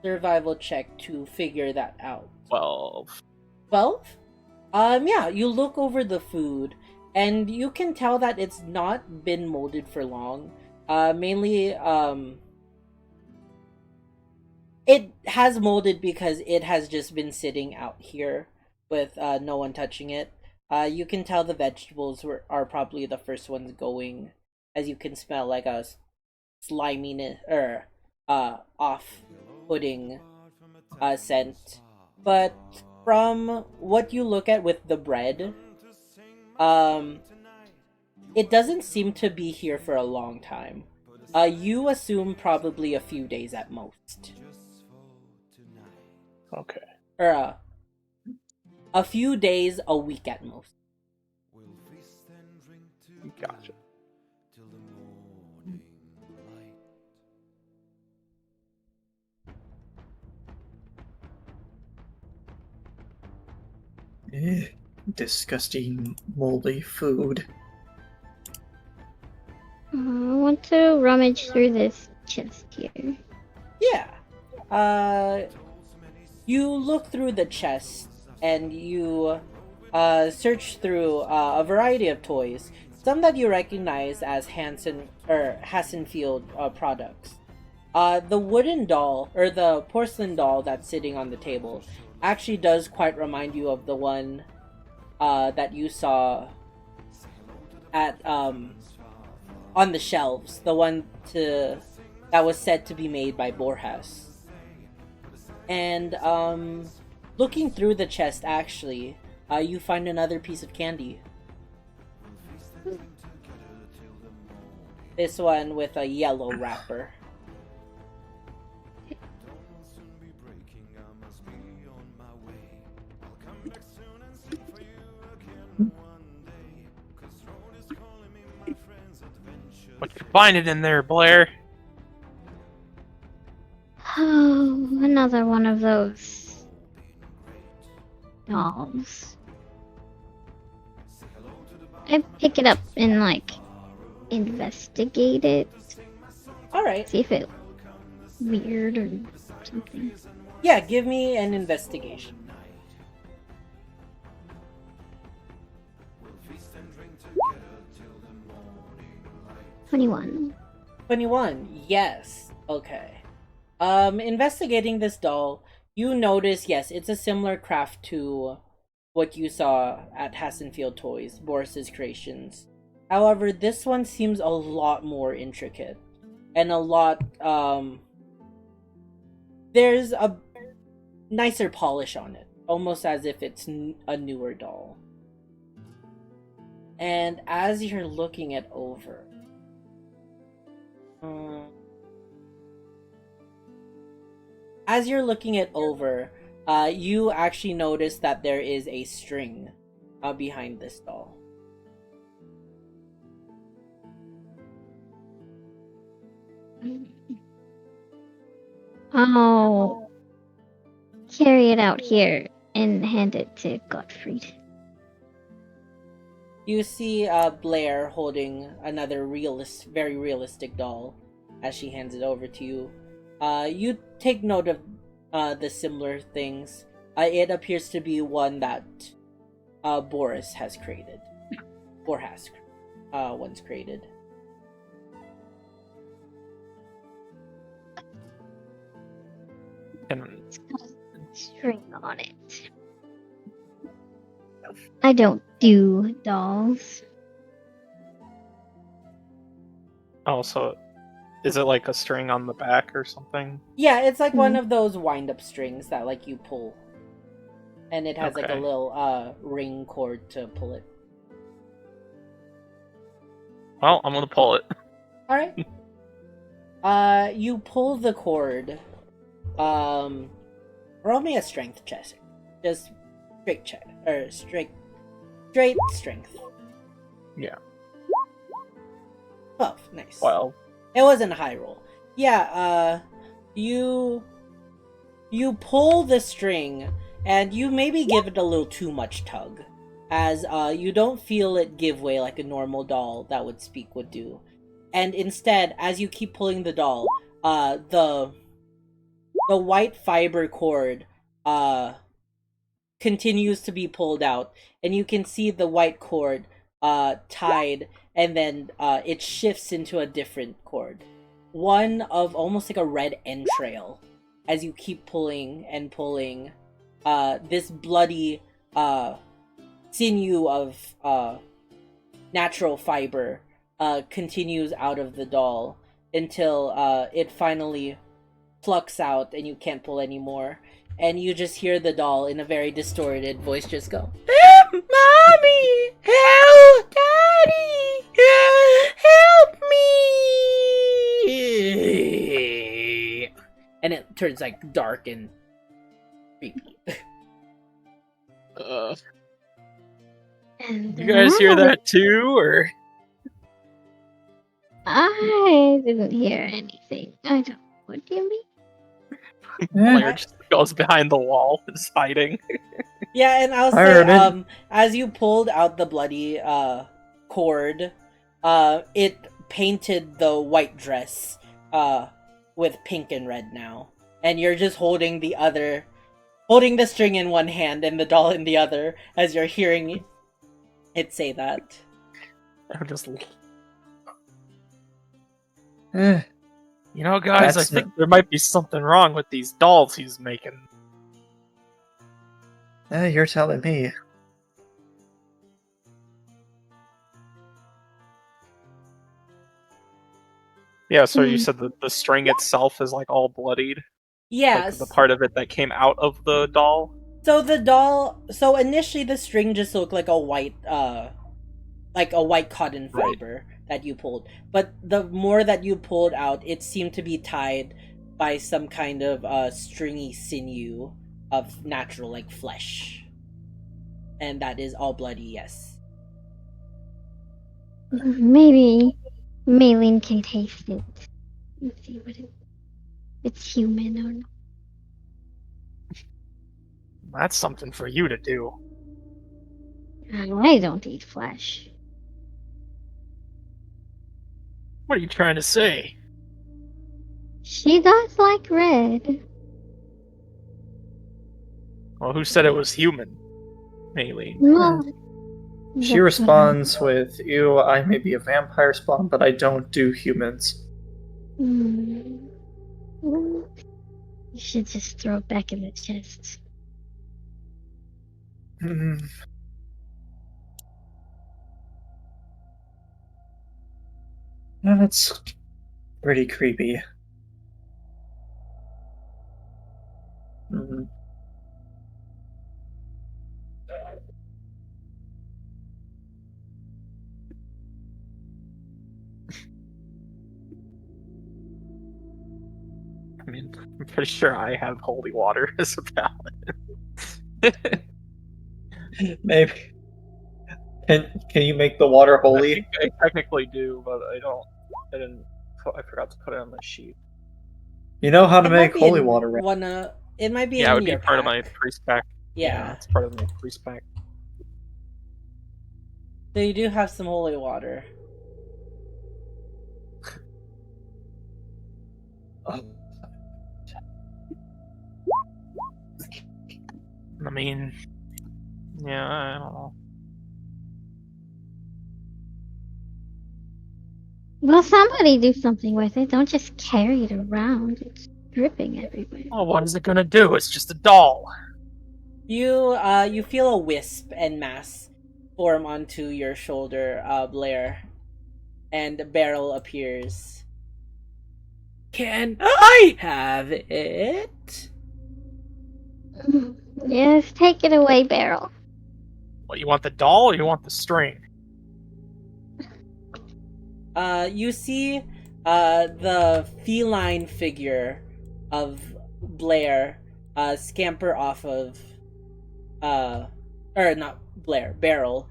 Survival check to figure that out. 12. 12? Yeah, you look over the food, and you can tell that it's not been molded for long. Mainly, it has molded because it has just been sitting out here with no one touching it. You can tell the vegetables are probably the first ones going, as you can smell like a sliminess or off-putting scent. But from what you look at with the bread, it doesn't seem to be here for a long time. You assume probably a few days at most. Okay. Or a few days, a week at most. Gotcha. Disgusting, moldy food. I want to rummage through this chest here. Yeah. you look through the chest and you search through a variety of toys. Some that you recognize as Hassenfield products. The wooden doll, or the porcelain doll that's sitting on the table, actually does quite remind you of the one that you saw at on the shelves. The one that was said to be made by Borjas. And looking through the chest, actually, you find another piece of candy. This one with a yellow wrapper. What you finding in there, Blair? Oh, another one of those dolls. I pick it up and, like, investigate it. Alright. See if it's weird or something. Yeah, give me an investigation. 21. 21, yes. Okay. Investigating this doll, you notice, yes, it's a similar craft to what you saw at Hassenfield Toys, Boris's creations. However, this one seems a lot more intricate. And a lot, there's a nicer polish on it. Almost as if it's a newer doll. And as you're looking it over... As you're looking it over, you actually notice that there is a string behind this doll. I'll carry it out here and hand it to Gottfried. You see Blair holding another very realistic doll as she hands it over to you. You take note of the similar things. It appears to be one that Boris has created. Or has once created. It's got a string on it. I don't do dolls. Also, is it like a string on the back or something? Yeah, it's like one of those wind-up strings that like you pull. And it has like a little ring cord to pull it. Well, I'm gonna pull it. Alright. You pull the cord. Roll me a strength check. Just straight check. Or straight strength. Yeah. 12, nice. Well, it wasn't a high roll. Yeah, you pull the string, and you maybe give it a little too much tug, as you don't feel it give way like a normal doll that would speak would do. And instead, as you keep pulling the doll, the white fiber cord continues to be pulled out, and you can see the white cord tied, and then it shifts into a different cord. One of almost like a red entrail. As you keep pulling and pulling, this bloody sinew of natural fiber continues out of the doll until it finally plucks out and you can't pull anymore. And you just hear the doll in a very distorted voice just go, "Mommy! Help! Daddy! Help me!" And it turns like dark and creepy. And you guys hear that too, or? I didn't hear anything. I don't. What do you mean? Blair just goes behind the wall, is hiding. Yeah, and I'll say, as you pulled out the bloody cord, it painted the white dress with pink and red now, and you're just holding the string in one hand and the doll in the other as you're hearing it say that. I'm just. Eh, You know, guys, That's I think there might be something wrong with these dolls he's making. you're telling me. Yeah, so you said that the string itself is like all bloodied? Yes. Like the part of it that came out of the doll? So initially the string just looked like a white cotton fiber that you pulled. But the more that you pulled out, it seemed to be tied by some kind of stringy sinew of natural like flesh. And that is all bloody, yes. Maybe Maylene can taste it. Let's see what it's human or not. That's something for you to do. I don't eat flesh. What are you trying to say? She does like red. Well, who said it was human? Maylene. Well, She responds with, "Ew, I may be a vampire spawn, but I don't do humans." You should just throw it back in the chest. Hmm. That's pretty creepy. Mhm. I mean, I'm pretty sure I have holy water as a paladin. Maybe. Can you make the water I holy? think I technically do, but I don't. I forgot to put it on my sheet. You know how to It might make be holy in water, right? it might be Yeah, it in would be your part of my pack. priest pack. Yeah. It's part of my priest pack. So you do have some holy water. I mean, yeah, I don't know. Well, somebody do something with it. Don't just carry it around. It's dripping everywhere. Oh, what is it gonna do? It's just a doll. You feel a wisp and mass form onto your shoulder, Blair, and a barrel appears. Can I have it? Yes, take it away, Beryl. What, you want the doll or you want the string? You see, the feline figure of Blair, scamper off of, or not Blair, Beryl,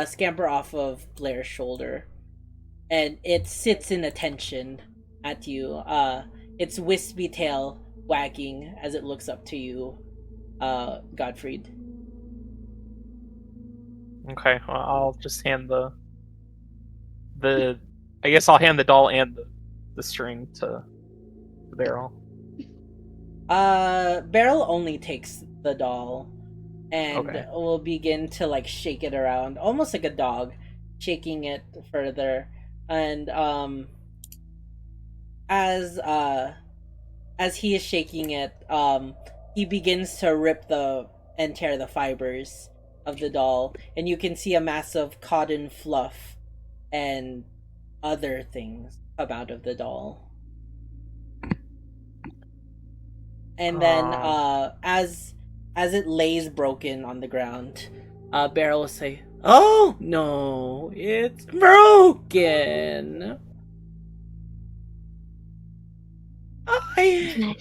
scamper off of Blair's shoulder, and it sits in attention at you. Its wispy tail wagging as it looks up to you, Godfried. Okay, well, I'll just hand the I guess I'll hand the doll and the string to Beryl. Beryl only takes the doll and Okay. will begin to like shake it around, almost like a dog, shaking it further. And as he is shaking it, he begins to rip and tear the fibers of the doll, and you can see a mass of cotton fluff and other things come out of the doll. And then as it lays broken on the ground, Beryl will say, "Oh no, it's broken. I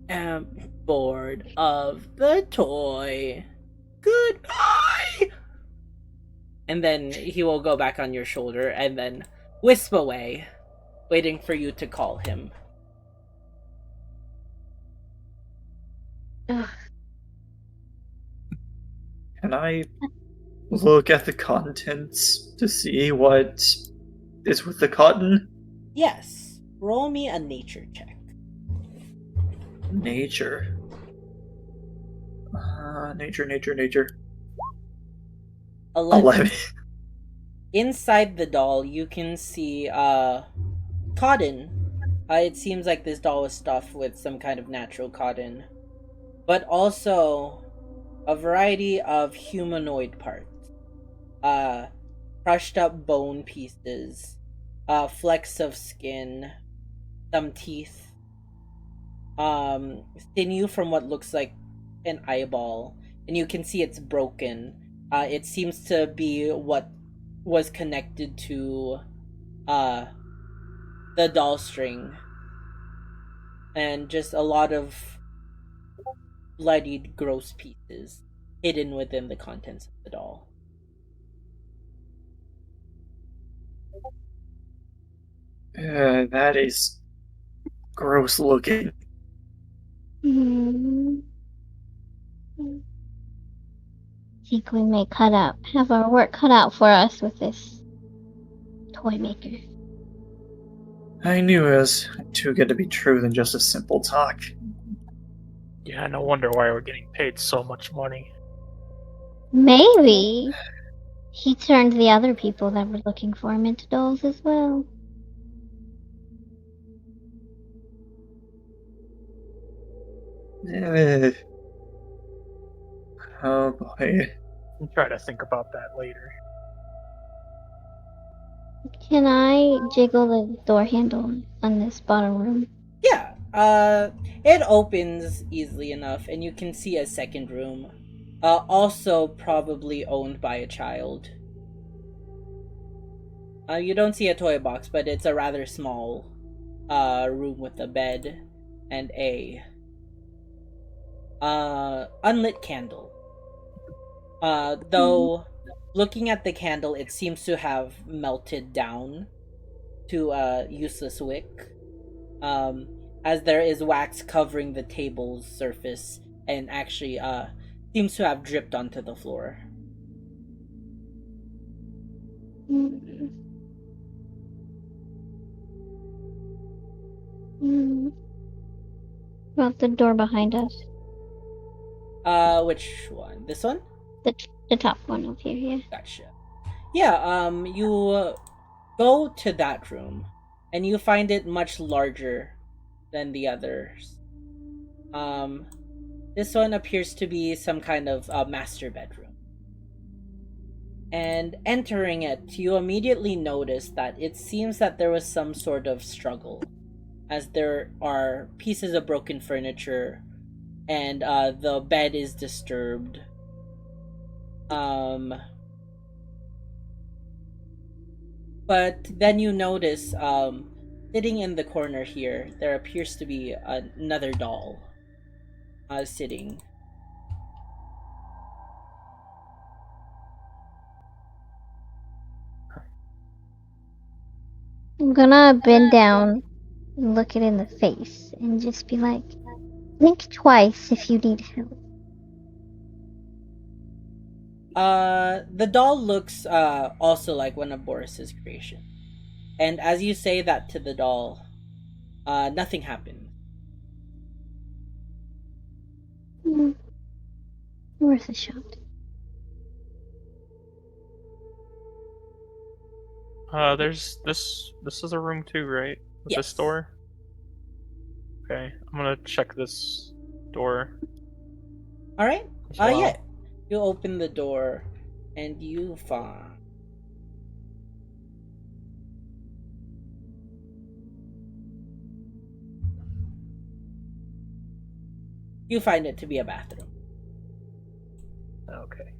am bored of the toy. Goodbye." And then he will go back on your shoulder and then wisp away, waiting for you to call him. Ugh. Can I look at the contents to see what is with the cotton? Yes, roll me a nature check. Nature. Nature. 11. Inside the doll, you can see cotton. It seems like this doll was stuffed with some kind of natural cotton, but also a variety of humanoid parts. Crushed up bone pieces, flecks of skin, some teeth, sinew from what looks like an eyeball, and you can see it's broken. It seems to be what was connected to the doll string, and just a lot of bloodied, gross pieces hidden within the contents of the doll. That is gross looking. Think we may have our work cut out for us with this toy maker. I knew it was too good to be true than just a simple talk. Yeah, no wonder why we're getting paid so much money. Maybe he turned the other people that were looking for him into dolls as well. Oh boy. I'll try to think about that later. Can I jiggle the door handle on this bottom room? Yeah, it opens easily enough, and you can see a second room. Also probably owned by a child. You don't see a toy box, but it's a rather small room with a bed and a unlit candle. Though looking at the candle, it seems to have melted down to a useless wick. As there is wax covering the table's surface and actually seems to have dripped onto the floor. About the door behind us. Which one? This one? The top one over here, yeah. Gotcha. Yeah, you go to that room, and you find it much larger than the others. This one appears to be some kind of master bedroom. And entering it, you immediately notice that it seems that there was some sort of struggle, as there are pieces of broken furniture, and the bed is disturbed. But then you notice, sitting in the corner here, there appears to be another doll, sitting. I'm gonna bend down and look it in the face and just be like, think twice if you need help. The doll looks also like one of Boris's creations. And as you say that to the doll, nothing happens. Worth a shot. There's this is a room too, right? With Yes. this door? Okay, I'm gonna check this door. Alright? as well. Yeah. You open the door, and you find... You find it to be a bathroom. Okay.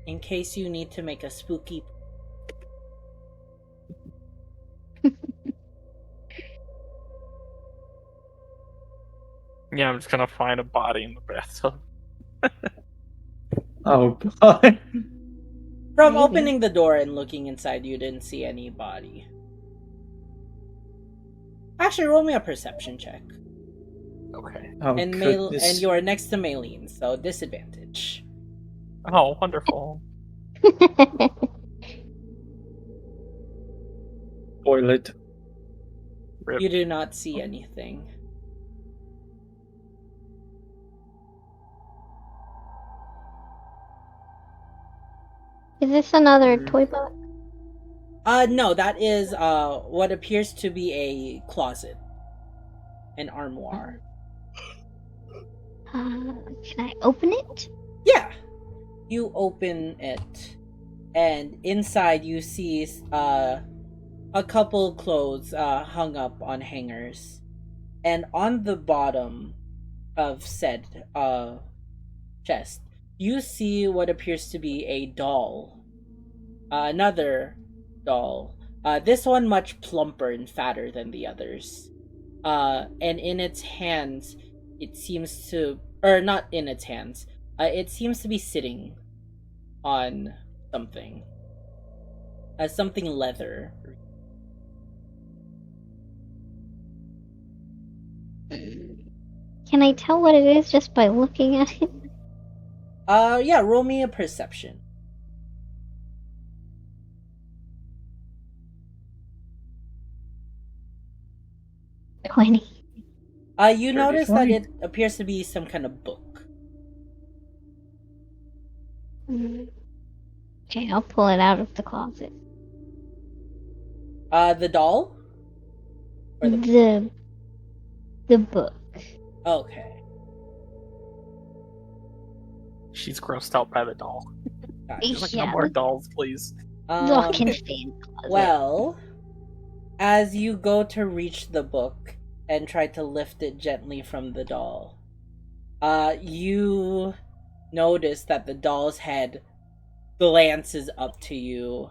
In case you need to make a spooky... Yeah, I'm just gonna find a body in the bathtub. Oh god. From Maybe. opening the door and looking inside, you didn't see anybody. Actually, roll me a perception check. Okay. Oh, And goodness. and you are next to Maylene, so disadvantage. Oh, wonderful. Toilet. You do not see anything. Is this another toy box? No, that is what appears to be a closet. An armoire. Can I open it? Yeah. You open it, and inside you see a couple clothes hung up on hangers, and on the bottom of said chest, you see what appears to be a doll. Another doll. This one much plumper and fatter than the others. And in its hands, it seems to, or not in its hands, it seems to be sitting on something. Something leather. Can I tell what it is just by looking at it? Yeah, roll me a perception. $20. You notice that it appears to be some kind of book. Okay, I'll pull it out of the closet. The doll? Or The book. Okay. She's grossed out by the doll. She's like, no Yeah. more dolls, please. Lock and fan closet. Well, as you go to reach the book and try to lift it gently from the doll, you notice that the doll's head glances up to you.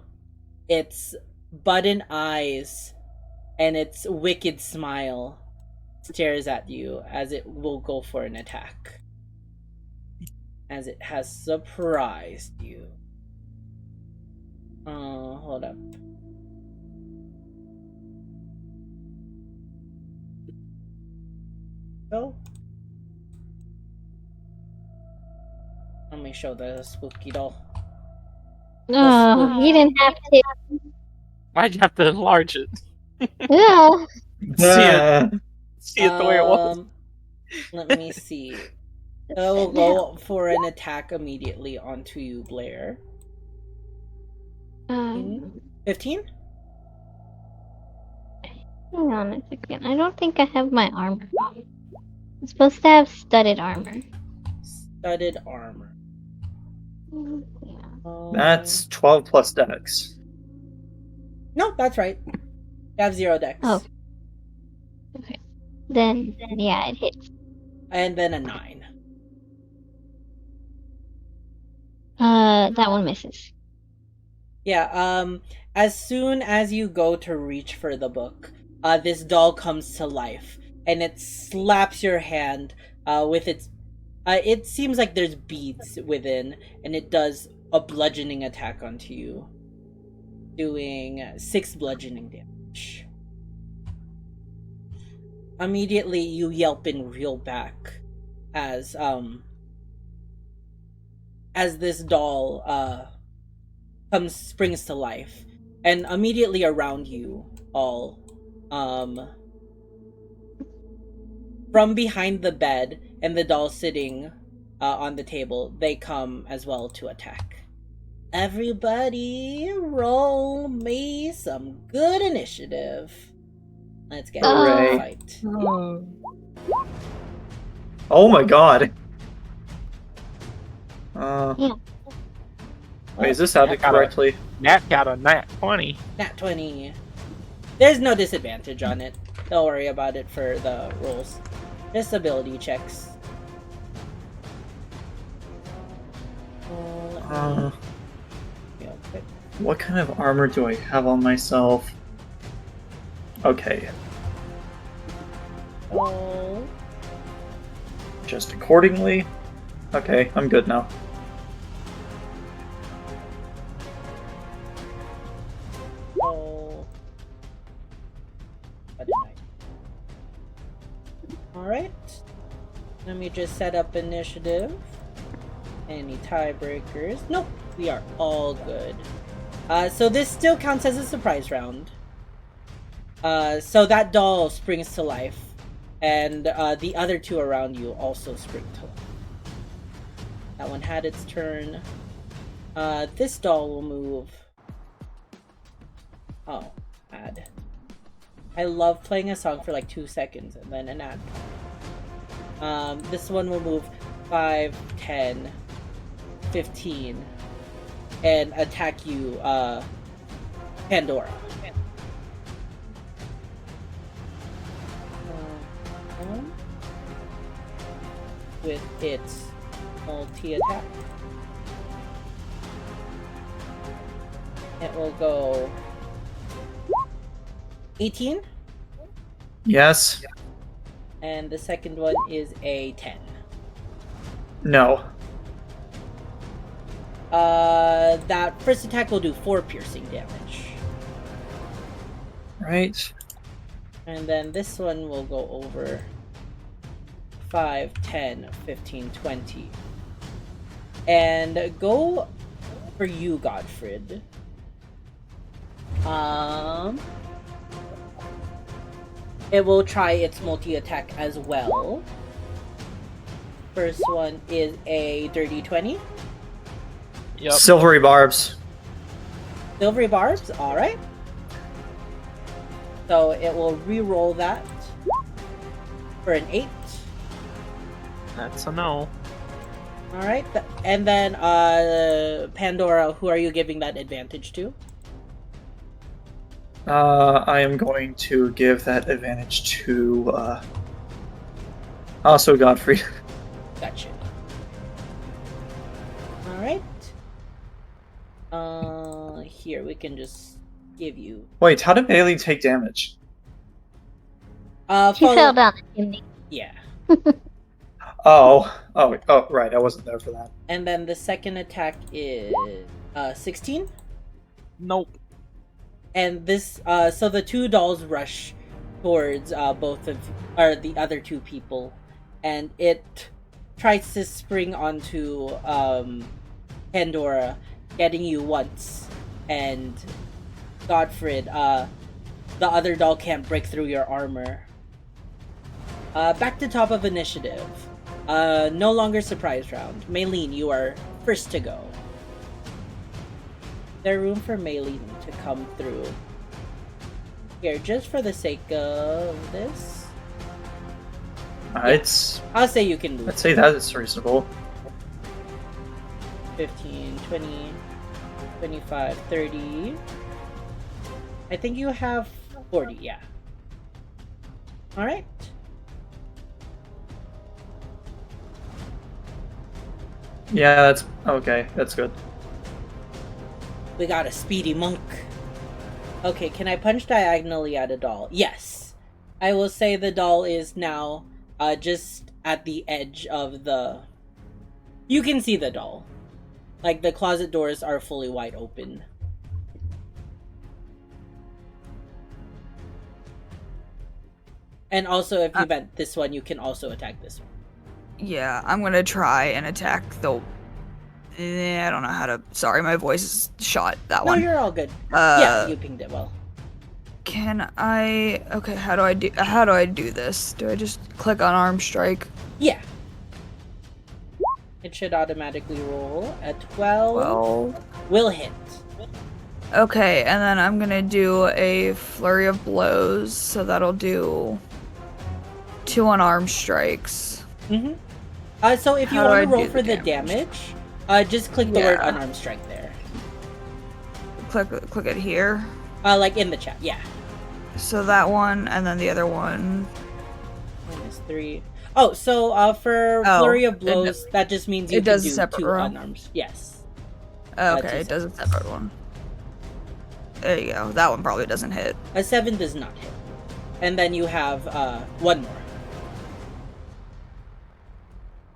Its button eyes and its wicked smile stares at you as it will go for an attack. As it has surprised you. Hold up. So, let me show the spooky doll. Oh, you didn't have to. Why'd you have to enlarge it? Yeah. See it the way it was. Let me see. I will go for an attack immediately onto you, Blair. 15? Hang on a second. I don't think I have my armor. I'm supposed to have studded armor. Studded armor. Yeah. That's 12 plus dex. No, that's right. You have 0 dex. Oh. Okay. Then yeah, it hits. And then a 9. That one misses. Yeah, as soon as you go to reach for the book, this doll comes to life, and it slaps your hand, with its, it seems like there's beads within, and it does a bludgeoning attack onto you, doing 6 bludgeoning damage. Immediately, you yelp and reel back, as this doll, springs to life, and immediately around you all, from behind the bed and the doll sitting on the table, they come as well to attack. Everybody roll me some good initiative. Let's get into the fight. Oh my god. Yeah. Wait, is this how to correctly? Nat got a nat 20. Nat 20. There's no disadvantage on it. Don't worry about it for the rolls. Just ability checks. What kind of armor do I have on myself? Okay. Just accordingly. Okay, I'm good now. Alright. Let me just set up initiative. Any tiebreakers? Nope, we are all good. So this still counts as a surprise round. So that doll springs to life, and the other two around you also spring to life. That one had its turn. This doll will move. Oh, ad. I love playing a song for like 2 seconds and then an ad. This one will move 5, 10, 15, and attack you, Pandora. With its multi-attack. It will go 18. Yes. And the second one is a 10. No. That first attack will do 4 piercing damage. Right. And then this one will go over 5, 10, 15, 20. And go for you, Godfred. It will try its multi-attack as well. First one is a dirty 20. Yep. Silvery barbs. Silvery barbs, alright. So it will re-roll that for an 8. That's a no. Alright, and then Pandora, who are you giving that advantage to? I am going to give that advantage to also Godfrey. Gotcha. Alright. Here, we can just give you... Wait, how did Bailey take damage? She fell down the chimney. Yeah. Oh, right, I wasn't there for that. And then the second attack is 16. Nope. And this, so the two dolls rush towards the other two people, and it tries to spring onto Pandora, getting you once, and Godfred, the other doll can't break through your armor. Back to top of initiative. No longer surprise round. Maylene, you are first to go. There's room for Maylene to come through. Here, just for the sake of this. I'll say you can move. I'd say that is reasonable. 15, 20, 25, 30. I think you have 40, yeah. Alright. Yeah, that's okay. That's good. We got a speedy monk. Okay, can I punch diagonally at a doll? Yes. I will say the doll is now just at the edge of the... You can see the doll. Like, the closet doors are fully wide open. And also, if you bent this one, you can also attack this one. Yeah, I'm gonna try and attack the... I don't know how to... Sorry, my voice is shot, that one. No, you're all good. Yeah, you pinged it well. Can I... Okay, how do I do this? Do I just click on arm strike? Yeah. It should automatically roll at 12. 12. Will hit. Okay, and then I'm gonna do a flurry of blows, so that'll do 2 unarmed strikes. Mm-hmm. So if you want to roll for the damage, just click the word unarmed strike there. Click it here. Like in the chat, yeah. So that one, and then the other one. -3. Oh, so for flurry of blows, that just means you can do 2 unarmed. Yes. Okay, it does a separate one. There you go. That one probably doesn't hit. A 7 does not hit. And then you have 1 more.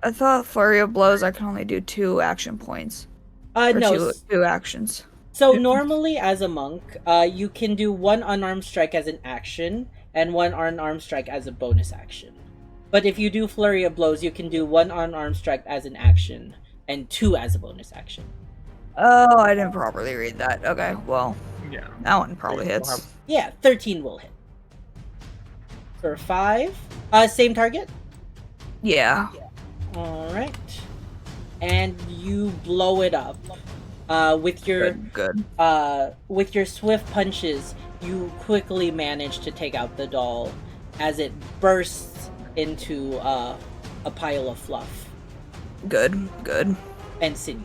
I thought flurry of blows I can only do 2 action points. No. 2 actions. So normally as a monk, you can do 1 unarmed strike as an action and 1 unarmed strike as a bonus action. But if you do flurry of blows, you can do 1 unarmed strike as an action and 2 as a bonus action. Oh, I didn't properly read that. Okay, well, yeah, that one probably hits. Yeah, 13 will hit. For 5. Same target? Yeah. Alright. And you blow it up. With your swift punches, you quickly manage to take out the doll as it bursts into a pile of fluff Good. and sinew.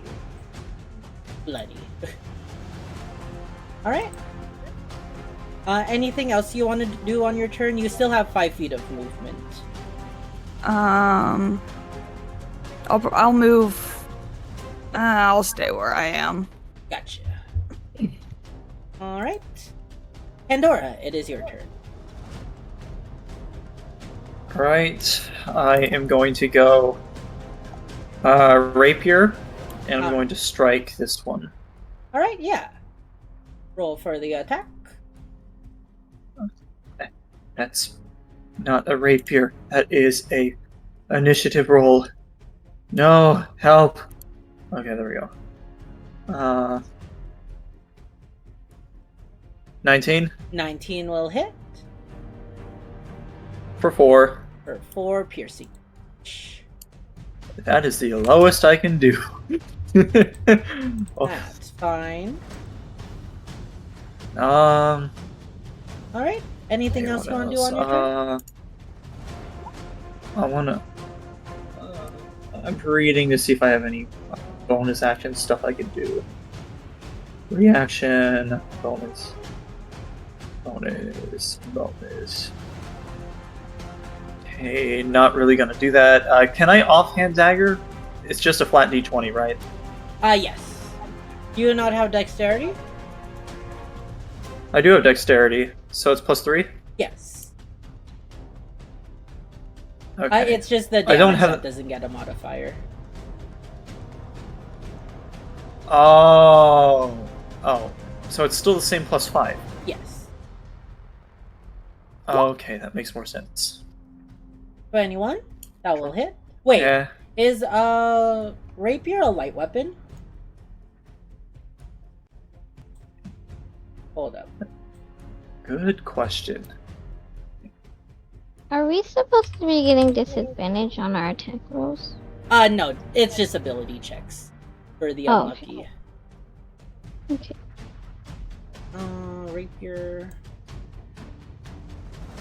Bloody. Alright. Anything else you want to do on your turn? You still have 5 feet of movement. I'll move. I'll stay where I am. Gotcha. Alright. Pandora, it is your turn. Right. I am going to go rapier, and I'm going to strike this one. Alright, yeah. Roll for the attack. That's not a rapier. That is a initiative roll. No, help. Okay, there we go. 19 19 will hit for 4. for 4 piercing. That is the lowest I can do. Oh. That's fine. Alright. Anything else you want to do on your turn? I wanna. I'm reading to see if I have any bonus action stuff I could do. Reaction, bonus. Okay, not really gonna do that. Can I offhand dagger? It's just a flat d20, right? Yes. Do you not have dexterity? I do have dexterity, so it's +3? Yes. Okay. It's just the I don't damage have- that doesn't get a modifier. Oh. So it's still the same +5. Yes. Okay, that makes more sense. 21? That will hit. Wait, Yeah. is rapier a light weapon? Hold up. Good question. Are we supposed to be getting disadvantage on our attack rolls? No, it's just ability checks for the Oh, unlucky. Okay. Rapier.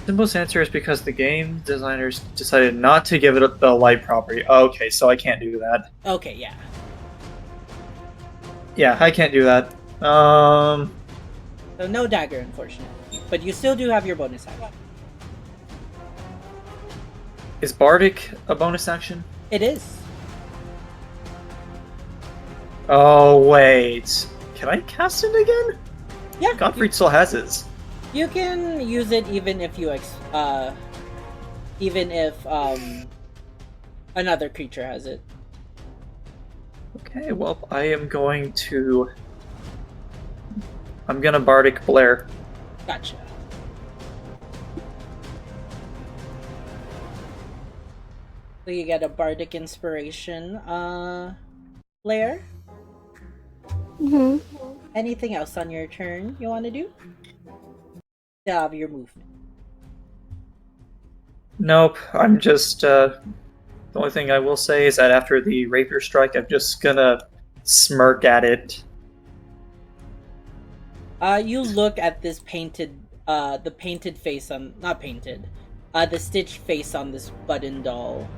Simplest answer is because the game designers decided not to give it the light property. Okay, so I can't do that. Okay, yeah. Yeah, I can't do that. So no dagger, unfortunately. But you still do have your bonus action. Is Bardic a bonus action? It is. Oh, wait. Can I cast it again? Yeah. Gottfried still has his. You can use it even if another creature has it. Okay, well, I'm gonna Bardic Blair. Gotcha. So you get a bardic inspiration. Blair? Mm-hmm. Anything else on your turn you want to do? To have your movement. Nope, I'm just, the only thing I will say is that after the rapier strike, I'm just gonna smirk at it. You look at this painted, the painted face on, not painted, the stitched face on this button doll,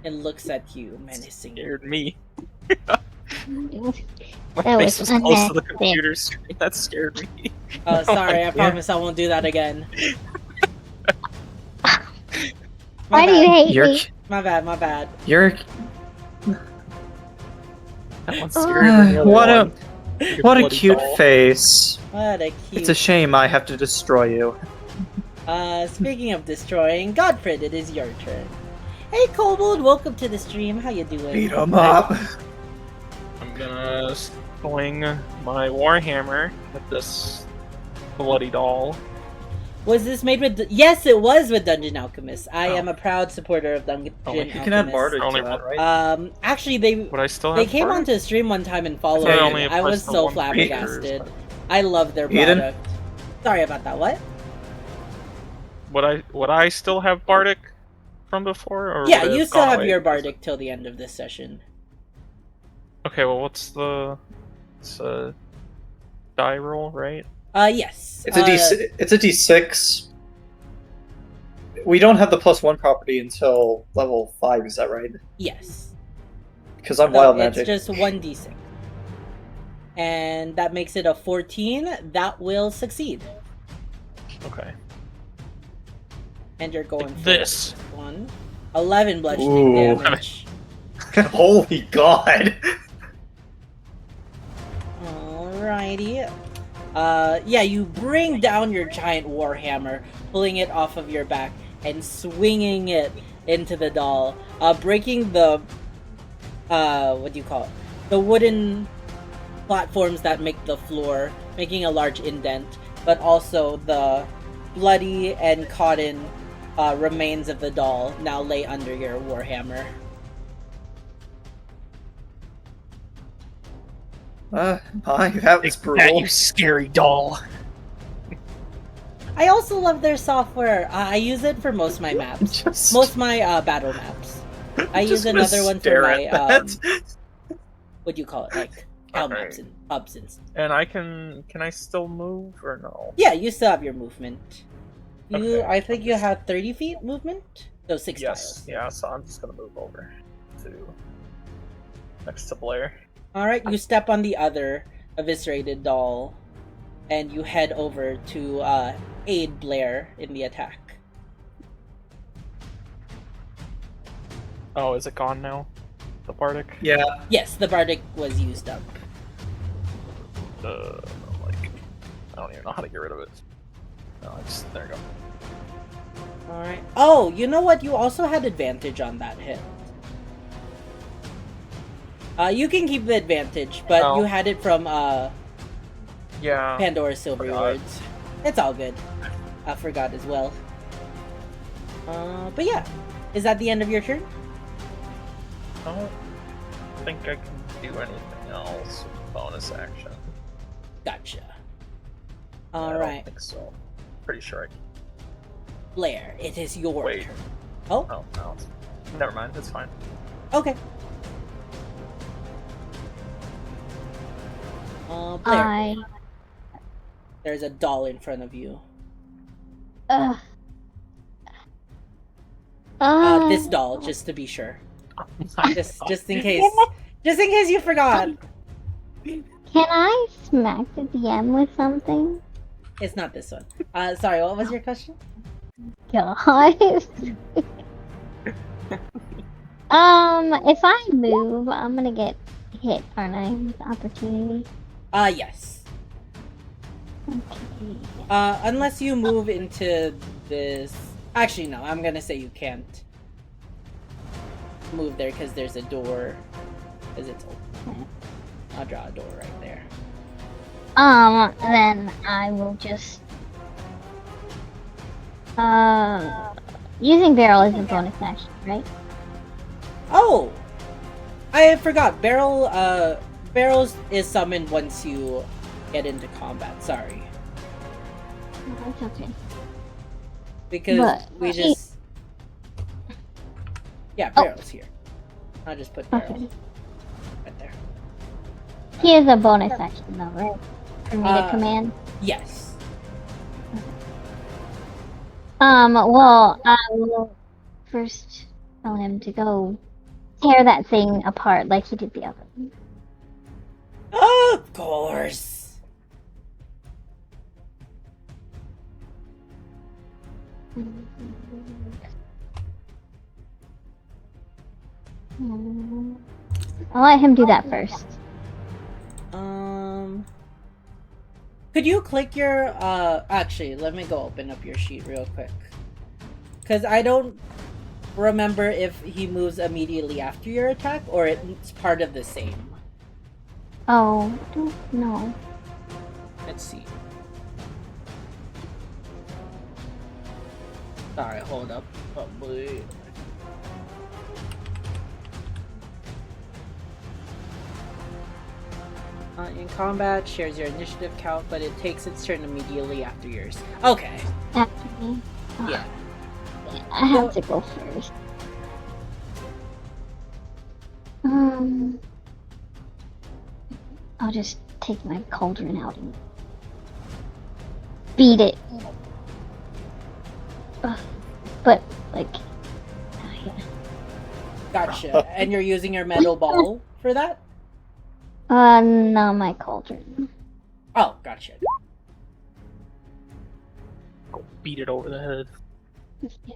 and looks at you menacingly. Scared me. My That face was was close to the unnecessary. computer screen. That scared me. Oh, sorry, I Yeah. promise I won't do that again. Why do you hate You're, me? My bad. you're, That one scared me. what a Your what a bloody cute doll. face. What a cute. It's a shame I have to destroy you. Speaking of destroying, Godfred, it is your turn. Hey, Kobold, welcome to the stream. How you doing? Beat 'em up. I'm gonna swing my warhammer at this bloody doll. Was this made with? Yes, it was with Dungeon Alchemist. I Oh. am a proud supporter of Dungeon Oh, You Alchemist. can add Bardic Only to that, one. right? Actually, they Would I still have they came Bardic? onto stream one time and followed I thought it me. only I applies was to so one flabbergasted. creature, I love their Eden? product. Sorry about that. What? would I still have Bardic from before, or Yeah, would it you have still gone have away? your Bardic till the end of this session. Okay, well, what's the... It's a die roll, right? Yes. It's a D6. We don't have the +1 property until level 5, is that right? Yes. Because I'm No, wild it's magic. just 1d6. And that makes it a 14. That will succeed. Okay. And you're going Like for this. 11 bludgeoning Ooh. damage. Holy god! Alrighty. Yeah, you bring down your giant warhammer, pulling it off of your back and swinging it into the doll, breaking the what do you call it? The wooden platforms that make the floor, making a large indent, but also the bloody and cotton remains of the doll now lay under your warhammer. That was brutal. you scary doll. I also love their software. I use it for most of my maps. Just- Most of my battle maps. I use just gonna another one for stare my at that. what do you call it? Like cow Okay. maps and pubs and stuff. And I can I still move or no? Yeah, you still have your movement. You Okay. I think you have 30 feet movement? So 6 Yes. tiles. Yeah. So I'm just gonna move over to next to Blair. Alright, you step on the other eviscerated doll and you head over to aid Blair in the attack. Oh, is it gone now? The Bardic? Yeah. Yes, the Bardic was used up. Like, I don't even know how to get rid of it. No, there you go. Alright. Oh, you know what? You also had advantage on that hit. You can keep the advantage, but Oh. you had it from Yeah. Pandora's Silver Forgot. Rewards. It's all good. I forgot as well. But yeah. Is that the end of your turn? I don't think I can do anything else with bonus action. Gotcha. I don't Alright. think so. Pretty sure I can. Blair, it is your Wait. turn. Oh, Oh, no. Never mind. It's fine. okay. Blair, there's a doll in front of you. This doll, just to be sure. Just in case. Just in case you forgot. Can I smack the DM with something? It's not this one. Sorry, what was your question? God. If I move, I'm gonna get hit, aren't I? With opportunity. Yes. Okay. Unless you move into this... Actually, no, I'm gonna say you can't move there because there's a door. Because it's open. I'll draw a door right there. Then I will just... using barrel is a bonus action, right? Oh! I forgot. Barrels is summoned once you get into combat. Sorry. That's okay. Because But- we just... Yeah, Oh. Barrel's here. I'll just put Barrel Okay. right there. He is a bonus action though, right? For me to command. Yes. Well, I will first tell him to go tear that thing apart like he did the other one. Of course. I'll let him do that first. Could you click your, actually, let me go open up your sheet real quick. Because I don't remember if he moves immediately after your attack, or it's part of the same. Oh, I don't know. Let's see. Sorry, hold up. Oh, boy. In combat, shares your initiative count, but it takes its turn immediately after yours. Okay. After me. Yeah. I have to go first. I'll just take my cauldron out and beat it. But, like, yeah. Gotcha. And you're using your metal ball for that? No, my cauldron. Oh, gotcha. Beat it over the head. Yeah.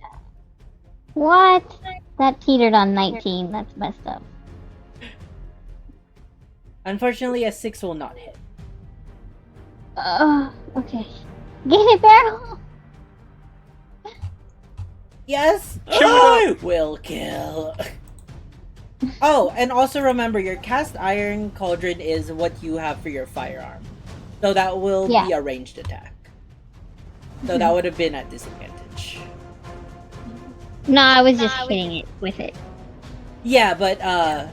What? That teetered on 19. That's messed up. Unfortunately, a 6 will not hit. Okay. Get it, Barrel! Yes! I will kill. Oh, and also remember, your cast iron cauldron is what you have for your firearm. So that will be a ranged attack. So that would have been at disadvantage. No, I was just hitting it with it. Yeah, but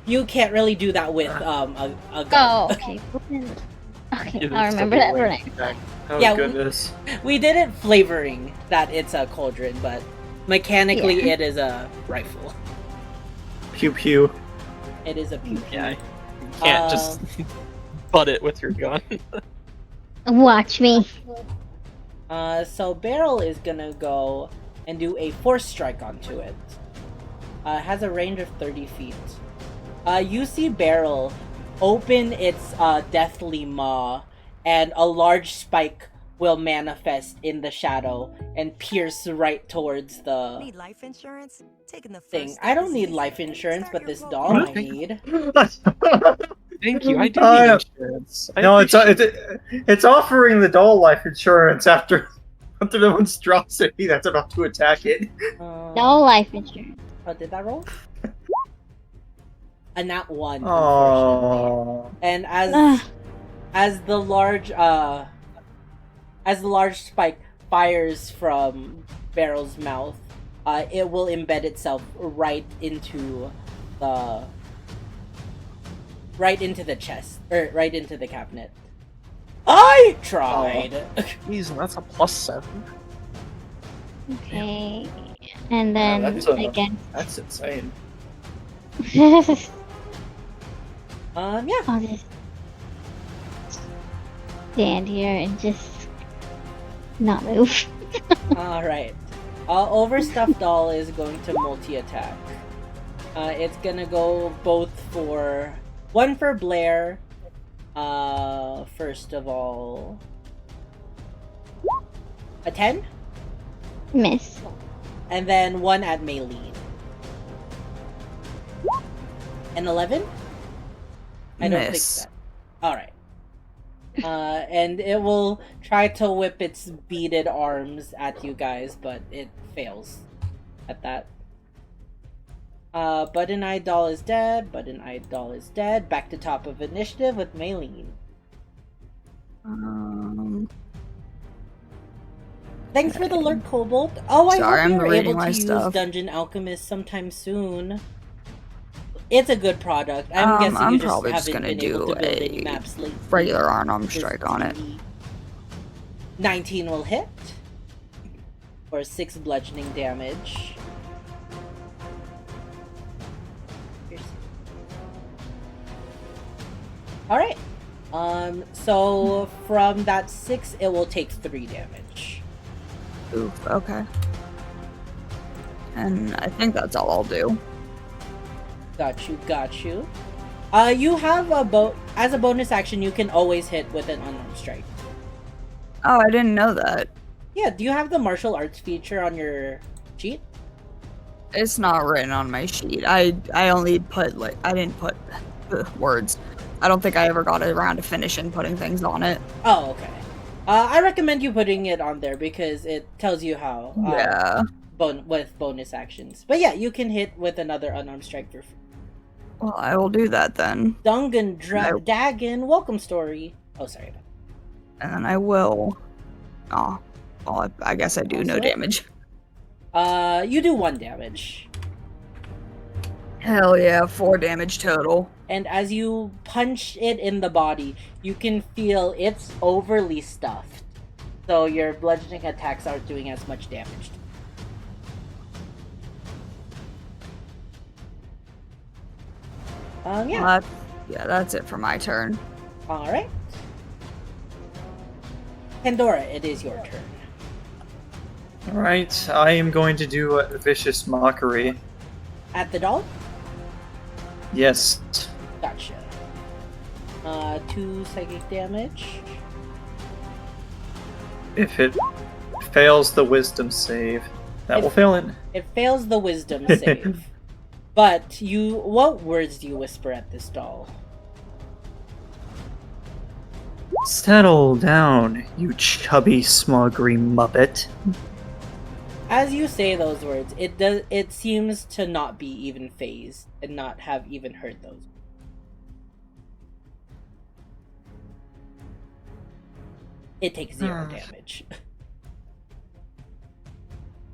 you can't really do that with a gun. Oh, okay. Okay, I'll remember that for next time. Oh, Yeah, goodness. We did it flavoring that it's a cauldron, but mechanically it is a rifle. Pew pew. It is a pew pew. Yeah, you can't just butt it with your gun. Watch me. So Barrel is gonna go and do a force strike onto it. It has a range of 30 feet. You see Barrel open its deathly maw, and a large spike will manifest in the shadow and pierce right towards the Need life insurance? Taking the thing. first I don't step need is life easy. insurance, but Start this your doll goal. I need. Thank you. I do need insurance. No, it's offering the doll life insurance after the monstrosity that's about to attack it. No life insurance. Oh, did that roll? A nat 1, Oh. unfortunately. And as the large spike fires from Barrel's mouth, it will embed itself right into the chest, or right into the cabinet. I tried. Jeez, that's a +7. Okay. And then again. That's insane. Yeah. I'll just stand here and just not move. Alright. Overstuffed doll is going to multi-attack. It's gonna go both for... One for Blair. First of all... A 10? Miss. And then one at Maylene. An 11? I don't think that. Alright. And it will try to whip its beaded arms at you guys, but it fails at that. Button-Eyed Doll is dead. Button-Eyed Doll is dead. Back to top of initiative with Maylene. Thanks for the lurk, Cobalt. Oh, I hope you're able to use Dungeon Alchemist sometime soon. It's a good product. I'm guessing I'm you just probably haven't just gonna been able do to build any a maps lately. regular unarmed strike on it. 19 will hit for 6 bludgeoning damage. Alright. So from that 6, it will take 3 damage. Oof, okay. And I think that's all I'll do. Got you. You have as a bonus action, you can always hit with an unarmed strike. Oh, I didn't know that. Yeah, do you have the martial arts feature on your sheet? It's not written on my sheet. I only put, I didn't put words. I don't think I ever got around to finishing putting things on it. Oh, okay. I recommend you putting it on there because it tells you how. Yeah. With bonus actions. But yeah, you can hit with another unarmed strike for free. Well, I will do that then. Dungan Dagon, welcome story. Oh, sorry. And then I will... Oh, well, I guess I do no damage. You do 1 damage. Hell yeah, 4 damage total. And as you punch it in the body, you can feel it's overly stuffed. So your bludgeoning attacks aren't doing as much damage. Yeah. That's it for my turn. Alright. Pandora, it is your turn. Alright, I am going to do a vicious mockery. At the doll? Yes. Gotcha. 2 psychic damage. If it fails the wisdom save, that will fail it. It fails the wisdom save. But what words do you whisper at this doll? Settle down, you chubby, smuggery muppet. As you say those words, it seems to not be even phased and not have even heard those. It takes 0 damage.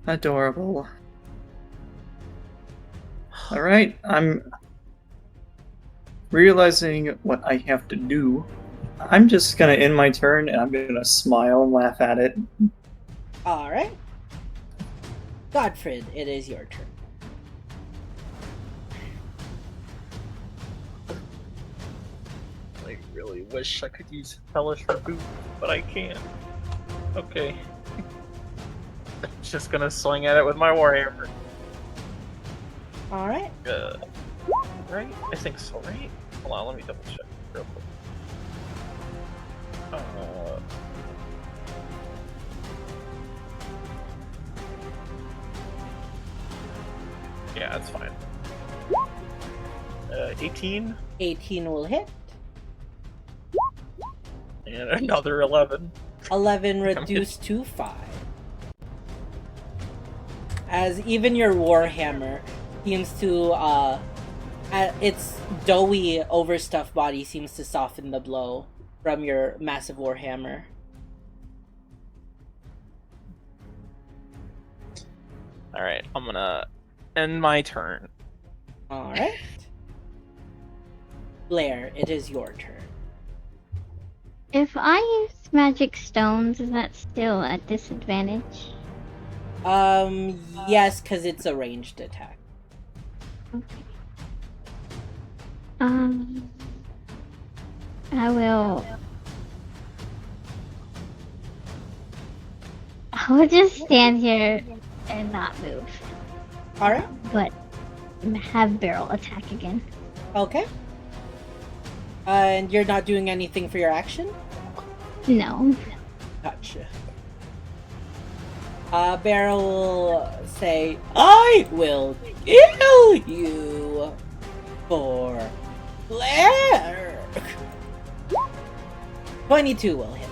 Adorable. Alright, I'm realizing what I have to do. I'm just gonna end my turn and I'm gonna smile and laugh at it. Alright. Godfred, it is your turn. I really wish I could use Hellish Rebuke, but I can't. Okay. I'm just gonna swing at it with my Warhammer. Alright. Right? I think so, right? Hold on, let me double check real quick. Yeah, that's fine. 18. 18 will hit. And another 11. 11 reduced to 5. As even your Warhammer seems to, its doughy, overstuffed body seems to soften the blow from your massive Warhammer. Alright, I'm gonna end my turn. Alright. Blair, it is your turn. If I use magic stones, is that still a disadvantage? Yes, because it's a ranged attack. Okay. I will just stand here and not move. Alright. But have barrel attack again. Okay. And you're not doing anything for your action? No. Gotcha. Barrel will say, I will kill you for Blair. 22 will hit.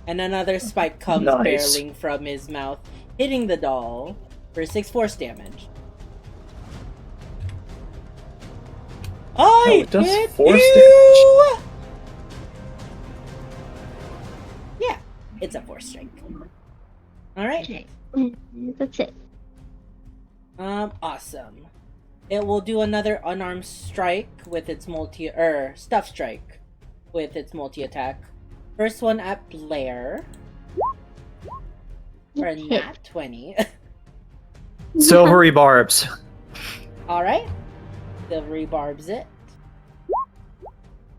And another spike comes barreling from his mouth, hitting the doll for 6 force damage. I hit you! Damage. Yeah, it's a force strike. Alright. Okay. That's it. Awesome. It will do another unarmed strike with its stuff strike with its multi-attack. First one at Blair. For a nat 20. Silvery barbs. Alright. Silvery barbs it.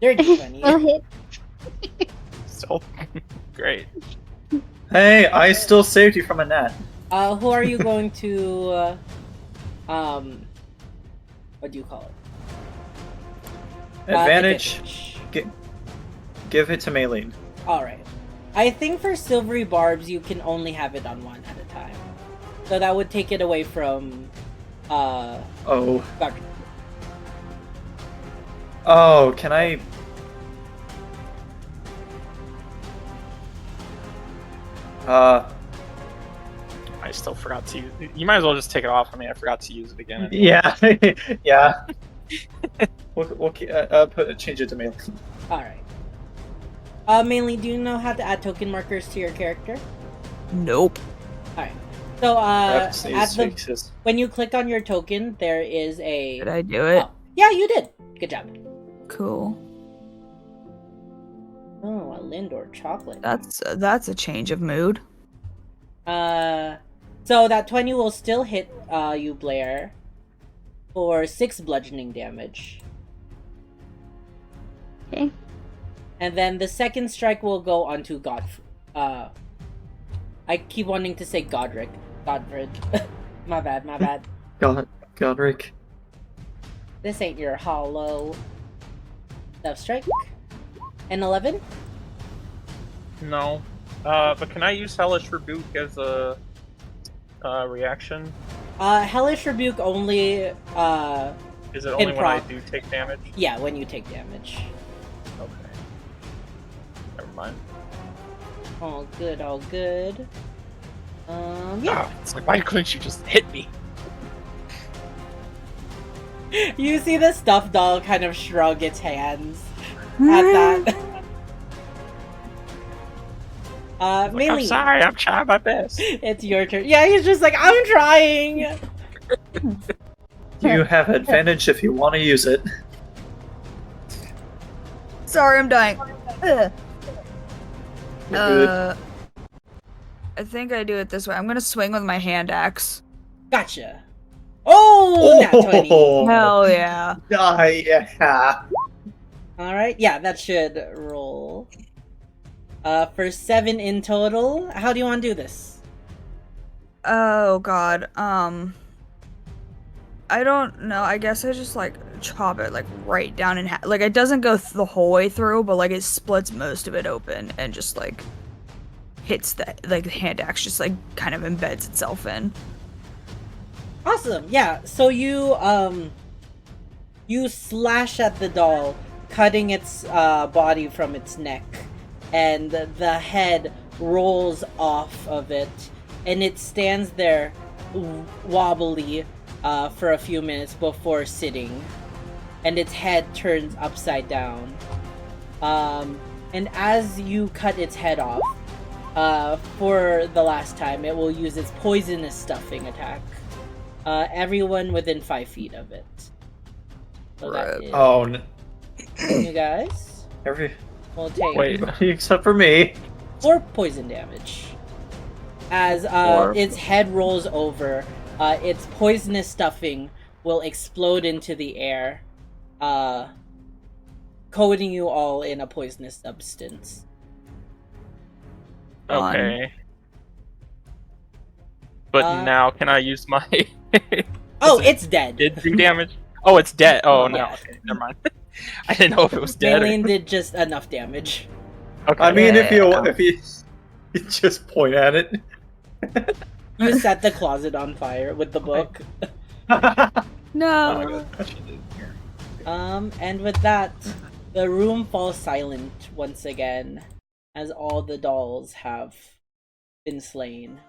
Dirty 20. hit. So great. Hey, I still saved you from a net. Who are you going to what do you call it? Advantage. Give it to Maylene. Alright. I think for silvery barbs you can only have it on one at a time. So that would take it away from Oh, can I? I still forgot to use it. You might as well just take it off. I mean, I forgot to use it again. Anyway. Yeah, yeah. We'll change it to Maylene. Alright. Mainly, do you know how to add token markers to your character? Nope. Alright. So, when you click on your token, there is a... Did I do it? Oh, yeah, you did. Good job. Cool. Oh, a Lindor chocolate. That's a change of mood. So that 20 will still hit you, Blair, for 6 bludgeoning damage. Okay. And then the second strike will go onto I keep wanting to say Godric. Godfred. my bad. Godric. This ain't your hollow. Stuff strike. An 11? No. But can I use Hellish Rebuke as a reaction? Hellish Rebuke only, Is it only when I proc. do take damage? Yeah, when you take damage. Okay. Never mind. All good, all good. Yeah. Ah, it's like, why couldn't you just hit me? You see the stuffed doll kind of shrug its hands at that. Like, I'm sorry, I'm trying my best. It's your turn. Yeah, he's just like, I'm trying! You have advantage if you want to use it. Sorry, I'm dying. You're good. I think I do it this way. I'm gonna swing with my hand axe. Gotcha. Oh, nat 20. Hell yeah. Yeah. Alright, yeah, that should roll. For 7 in total. How do you want to do this? Oh god. I don't know. I guess I just like chop it like right down in half. Like it doesn't go the whole way through, but like it splits most of it open and just like hits the hand axe just like kind of embeds itself in. Awesome, yeah. So you slash at the doll, cutting its body from its neck, and the head rolls off of it, and it stands there wobbly for a few minutes before sitting, and its head turns upside down. And as you cut its head off, for the last time, it will use its poisonous stuffing attack. Everyone within 5 feet of it. So that is Oh, no. you guys will take Wait. Except for me. 4 poison damage. As its head rolls over, its poisonous stuffing will explode into the air, coating you all in a poisonous substance. Okay. But now can I use my... Oh, it's dead. Did do damage? Oh, it's dead. Oh, no. Yeah. Okay, never mind. I didn't know if it was dead. Maylene did just enough damage. Okay. I mean, if you just point at it. You set the closet on fire with the book. No. And with that, the room falls silent once again, as all the dolls have been slain.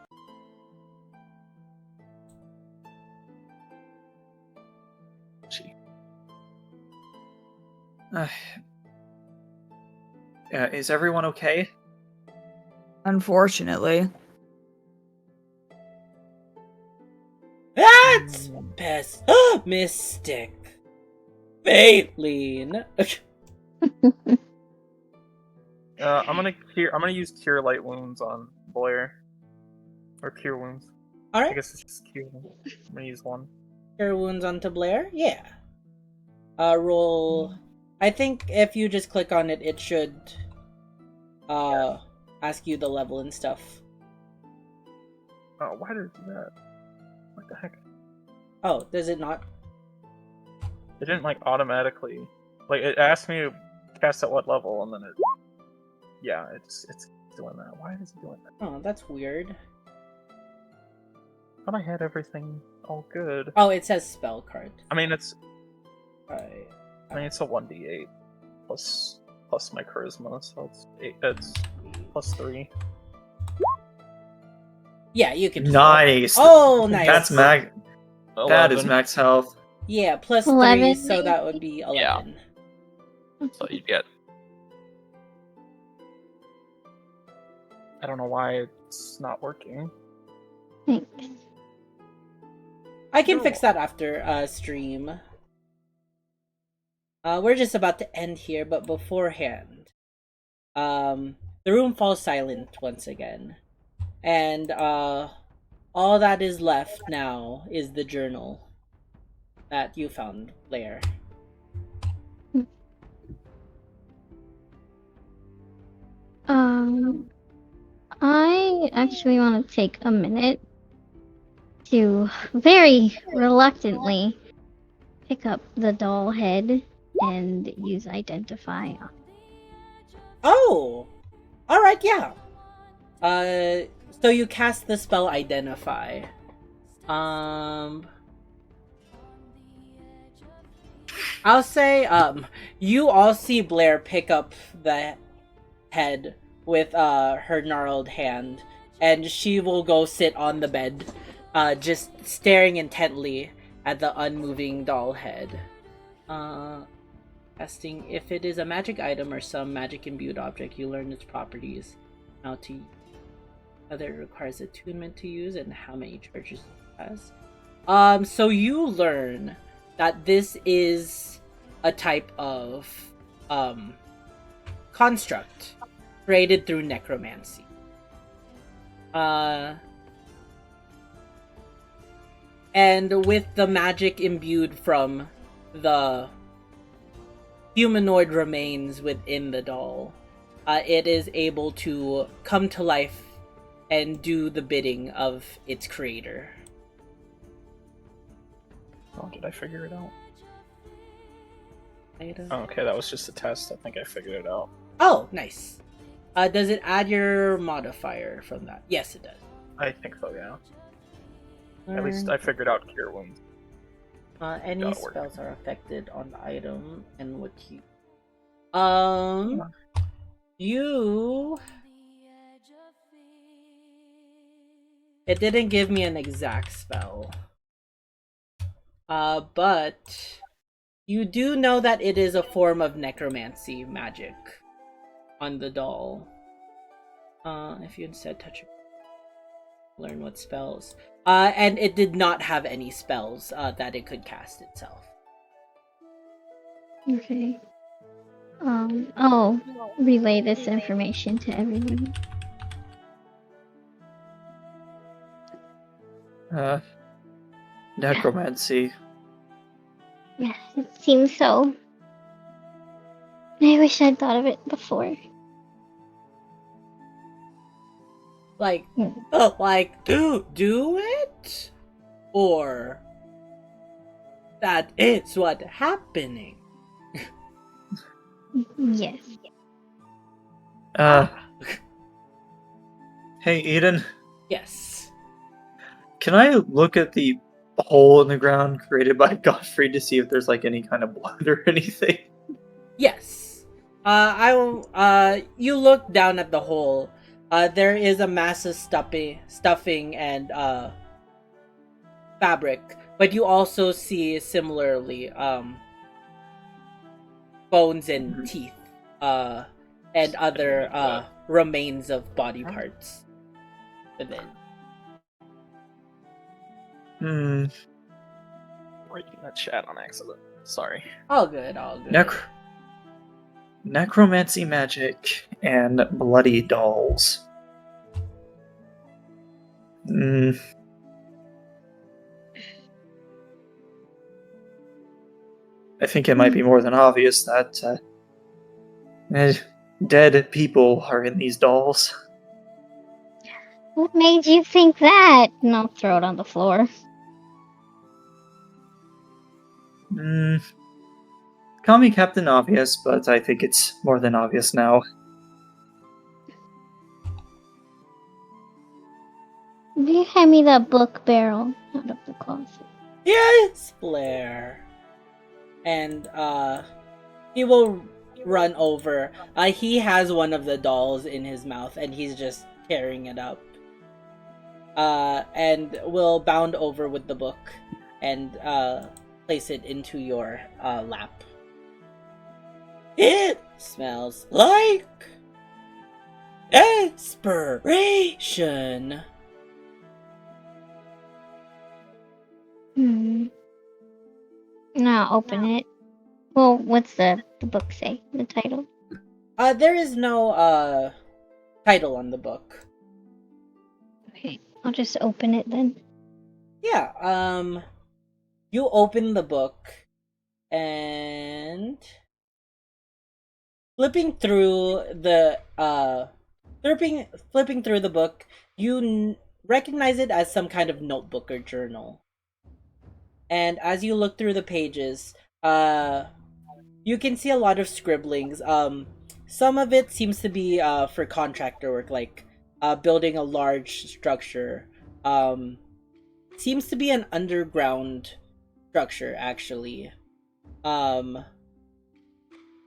Is everyone okay? Unfortunately. That's mystic. Baleen. I'm gonna use Cure Light Wounds on Blair. Or Cure Wounds. I Alright. guess it's just Cure Wounds. I'm gonna use one. Cure wounds onto Blair? Yeah. Roll. I think if you just click on it, it should ask you the level and stuff. Oh, why did it do that? What the heck? Oh, does it not? It didn't like automatically. Like it asked me to cast at what level, and then it. Yeah, it's doing that. Why is it doing that? Oh, that's weird. I thought I had everything all good. Oh, it says spell card. I mean, it's Right. a 1d8 plus my charisma, so it's plus 3. Yeah, you can. Nice. Oh, nice. That's max. 11. That is max health. Yeah, plus 11, 3, so that would be 11. Yeah. So you get. I don't know why it's not working. Thanks. I can fix that after stream. We're just about to end here, but beforehand, the room falls silent once again. And all that is left now is the journal that you found, Blair. I actually want to take a minute to very reluctantly pick up the doll head and use identify. Oh! Alright, yeah. So you cast the spell Identify. I'll say, you all see Blair pick up the head with, her gnarled hand, and she will go sit on the bed, just staring intently at the unmoving doll head. Testing if it is a magic item or some magic imbued object, you learn its properties. How to whether it requires attunement to use and how many charges it has. So you learn that this is a type of construct created through necromancy. And with the magic imbued from the humanoid remains within the doll, it is able to come to life and do the bidding of its creator. Oh, did I figure it out? Item. Oh, okay, that was just a test. I think I figured it out. Oh, nice. Does it add your modifier from that? Yes, it does. I think so, yeah. At least I figured out Cure Wounds. Any spells are affected on the item and what you... You... It didn't give me an exact spell. But... You do know that it is a form of necromancy magic on the doll. If you instead touch it, learn what spells. And it did not have any spells that it could cast itself. Okay. I'll relay this information to everyone. Necromancy. Yes, it seems so. I wish I'd thought of it before. Like, do it? Or that is what happening? Yes. Hey, Eden. Yes. Can I look at the hole in the ground created by Godfrey to see if there's like any kind of blood or anything? Yes. I will. You look down at the hole. There is a massive stuffing and fabric, but you also see similarly bones and teeth, and other remains of body parts within. Writing that chat on accident. Sorry. All good, all good. Necromancy magic and bloody dolls. I think it might be more than obvious that dead people are in these dolls. What made you think that? And I'll throw it on the floor. Call me Captain Obvious, but I think it's more than obvious now. Will you hand me that book barrel out of the closet? Yes, Blair. And he will run over. He has one of the dolls in his mouth, and he's just tearing it up. And will bound over with the book and place it into your lap. It smells like desperation. I'll open it. Well, what's the book say? The title? There is no title on the book. Okay, I'll just open it then. Yeah, you open the book and flipping through the book, you recognize it as some kind of notebook or journal. And as you look through the pages, you can see a lot of scribblings. Some of it seems to be for contractor work, like building a large structure. Seems to be an underground structure, actually.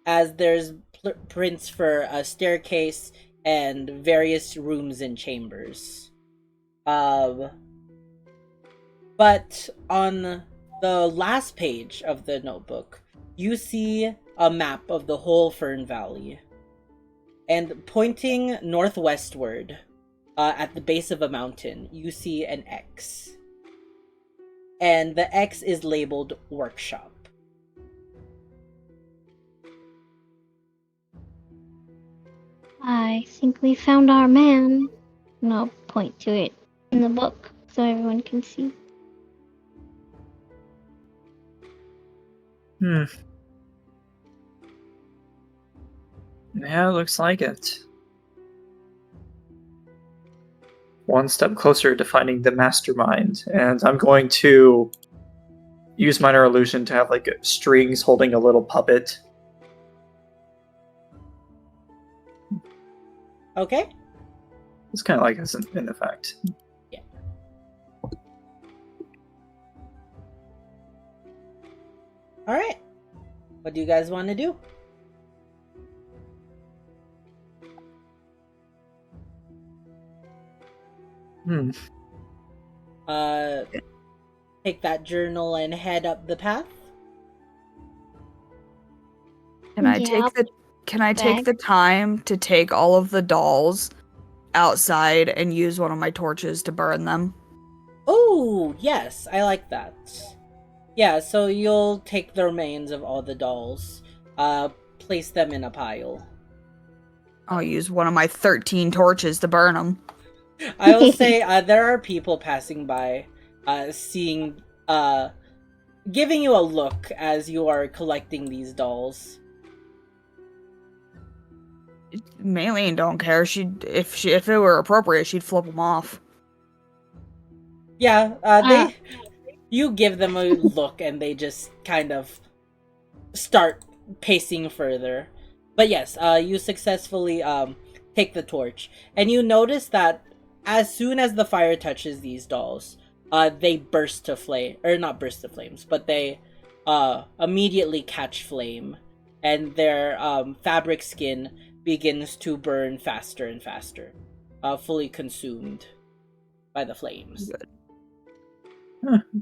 As there's prints for a staircase and various rooms and chambers. But on the last page of the notebook, you see a map of the whole Fern Valley. And pointing northwestward, at the base of a mountain, you see an X. And the X is labeled Workshop. I think we found our man. And I'll point to it in the book so everyone can see. Yeah, looks like it. One step closer to finding the mastermind, and I'm going to use minor illusion to have like strings holding a little puppet. Okay. It's kind of like it's in effect. Yeah. Alright. What do you guys want to do? Take that journal and head up the path. Can I take the time to take all of the dolls outside and use one of my torches to burn them? Oh, yes, I like that. Yeah, so you'll take the remains of all the dolls, place them in a pile. I'll use one of my 13 torches to burn them. I will say, there are people passing by, seeing, giving you a look as you are collecting these dolls. Maylene don't care. If it were appropriate, she'd flip them off. Yeah, you give them a look and they just kind of start pacing further. But yes, you successfully take the torch, and you notice that as soon as the fire touches these dolls, they burst to flame, or not burst to flames, but they immediately catch flame, and their fabric skin begins to burn faster and faster, fully consumed by the flames.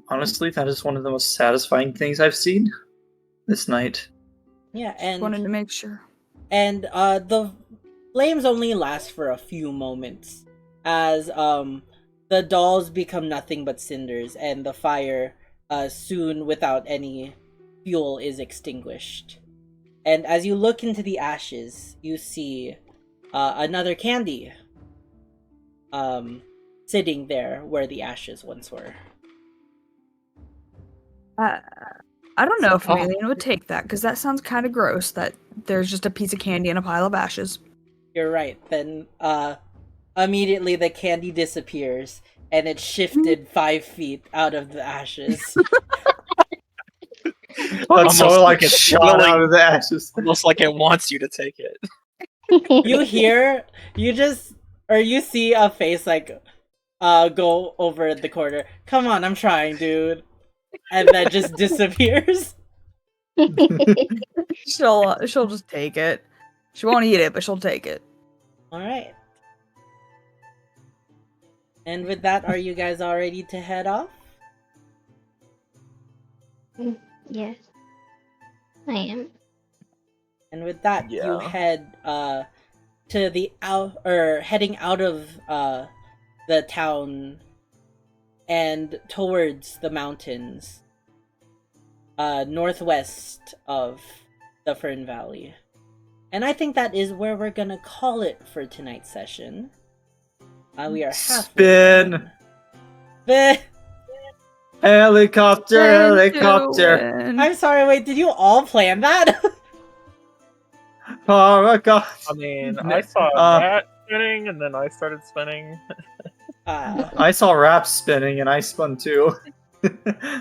Honestly, that is one of the most satisfying things I've seen this night. Yeah, and just wanted to make sure. And the flames only last for a few moments, as the dolls become nothing but cinders, and the fire soon, without any fuel, is extinguished. And as you look into the ashes, you see another candy sitting there where the ashes once were. I don't know if Maylene would take that, because that sounds kind of gross, that there's just a piece of candy in a pile of ashes. You're right. Then immediately the candy disappears, and it's shifted 5 feet out of the ashes. Well, it's so like it's shot out of the ashes. Almost like it wants you to take it. You see a face like go over the corner. Come on, I'm trying, dude. And then just disappears. She'll just take it. She won't eat it, but she'll take it. Alright. And with that, are you guys all ready to head off? Yes. I am. And with that, you head to the heading out of the town and towards the mountains northwest of the Fern Valley. And I think that is where we're gonna call it for tonight's session. We are halfway done. Spin! Helicopter! I'm sorry, wait, did you all plan that? Paragon! I mean, I saw that spinning, and then I started spinning. I saw Rap spinning, and I spun too.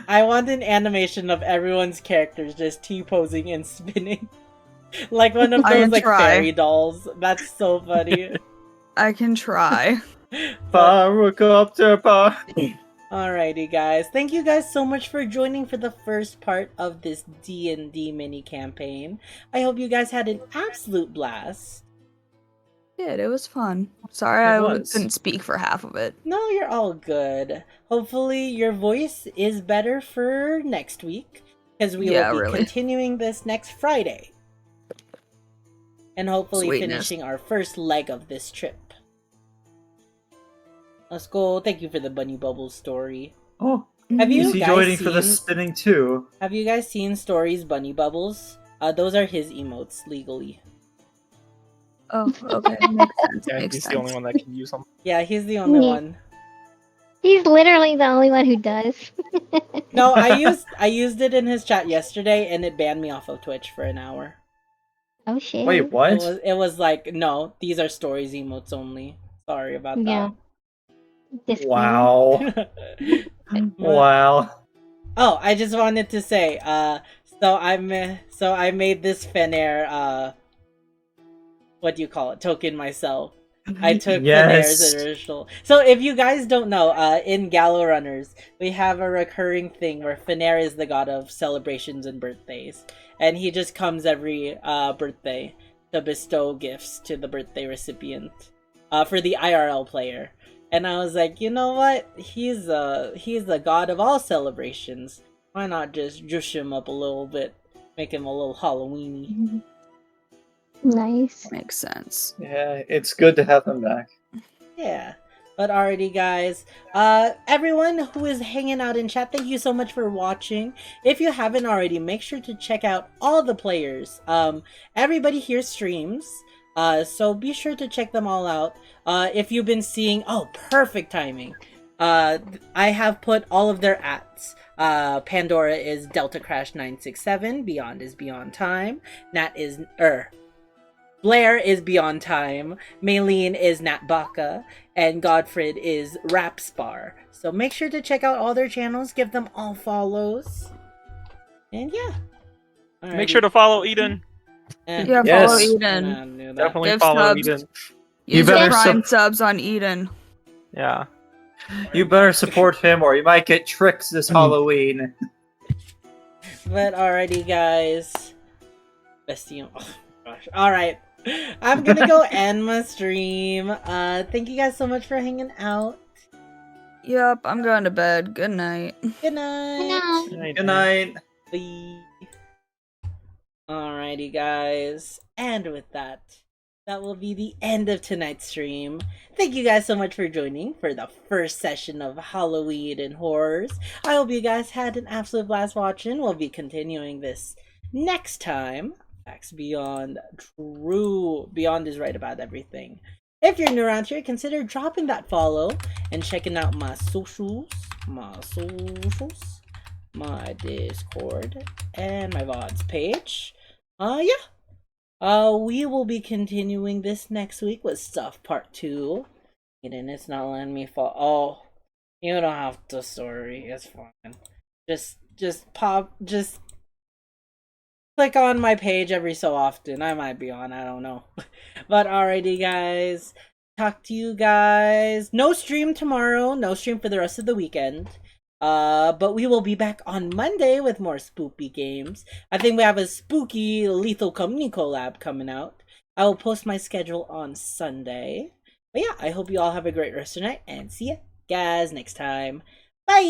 I want an animation of everyone's characters just T-posing and spinning. Like one of those like fairy dolls. That's so funny. I can try. Pyrocopter. Alrighty, guys. Thank you guys so much for joining for the first part of this D&D mini campaign. I hope you guys had an absolute blast. It was fun. Sorry I couldn't speak for half of it. No, you're all good. Hopefully your voice is better for next week, because we will be continuing this next Friday. And hopefully finishing our first leg of this trip. Let's go. Thank you for the Bunny Bubbles story. Oh, have you is he joining for the spinning too? Have you guys seen Story's Bunny Bubbles? Those are his emotes legally. Oh, okay. Makes sense. Yeah, he's the only one that can use them. Yeah, he's the only one. He's literally the only one who does. No, I used it in his chat yesterday, and it banned me off of Twitch for an hour. Oh shit! Wait, what? It was like, no, these are Stories emotes only. Sorry about that. Wow. Wow. Oh, I just wanted to say, so I made this Fener, what do you call it? Token myself. I took Fener's original. So if you guys don't know, in Gallo Runners, we have a recurring thing where Fener is the god of celebrations and birthdays. And he just comes every birthday to bestow gifts to the birthday recipient for the IRL player. And I was like, you know what? He's the god of all celebrations. Why not just juice him up a little bit, make him a little Halloween-y? Nice. Makes sense. Yeah, it's good to have him back. Yeah. But alrighty, guys. Everyone who is hanging out in chat, thank you so much for watching. If you haven't already, make sure to check out all the players. Everybody here streams. So be sure to check them all out. If you've been seeing... Oh, perfect timing. I have put all of their ats. Pandora is Delta Crash 967. Beyond is Beyond Time. Nat is... Blair is Beyond Time. Maylene is Nat Baka. And Godfred is Rapspar. So make sure to check out all their channels. Give them all follows. And yeah. Alrighty. Make sure to follow Eden. Yeah, follow Eden. Definitely follow Eden. You better Prime subs on Eden. Yeah. You better support him or you might get tricks this Halloween. But alrighty, guys. Bestie. Oh, gosh. Alright. I'm gonna go end my stream. Thank you guys so much for hanging out. Yep, I'm going to bed. Good night. Good night. Good night. Good night. Bye. Alrighty, guys. And with that, that will be the end of tonight's stream. Thank you guys so much for joining for the first session of Hallow-Eden Horrors. I hope you guys had an absolute blast watching. We'll be continuing this next time. Facts Beyond True. Beyond is right about everything. If you're new around here, consider dropping that follow and checking out my socials, my Discord, and my VODs page. We will be continuing this next week with Stuff Part 2. And it's not letting me fall. Oh, you don't have to story. It's fine. Just click on my page every so often. I might be on, I don't know. But alrighty, guys. Talk to you guys. No stream tomorrow. No stream for the rest of the weekend. But we will be back on Monday with more spoopy games. I think we have a spooky Lethal Company collab coming out. I will post my schedule on Sunday. But yeah, I hope you all have a great rest of the night, and see ya guys next time. Bye!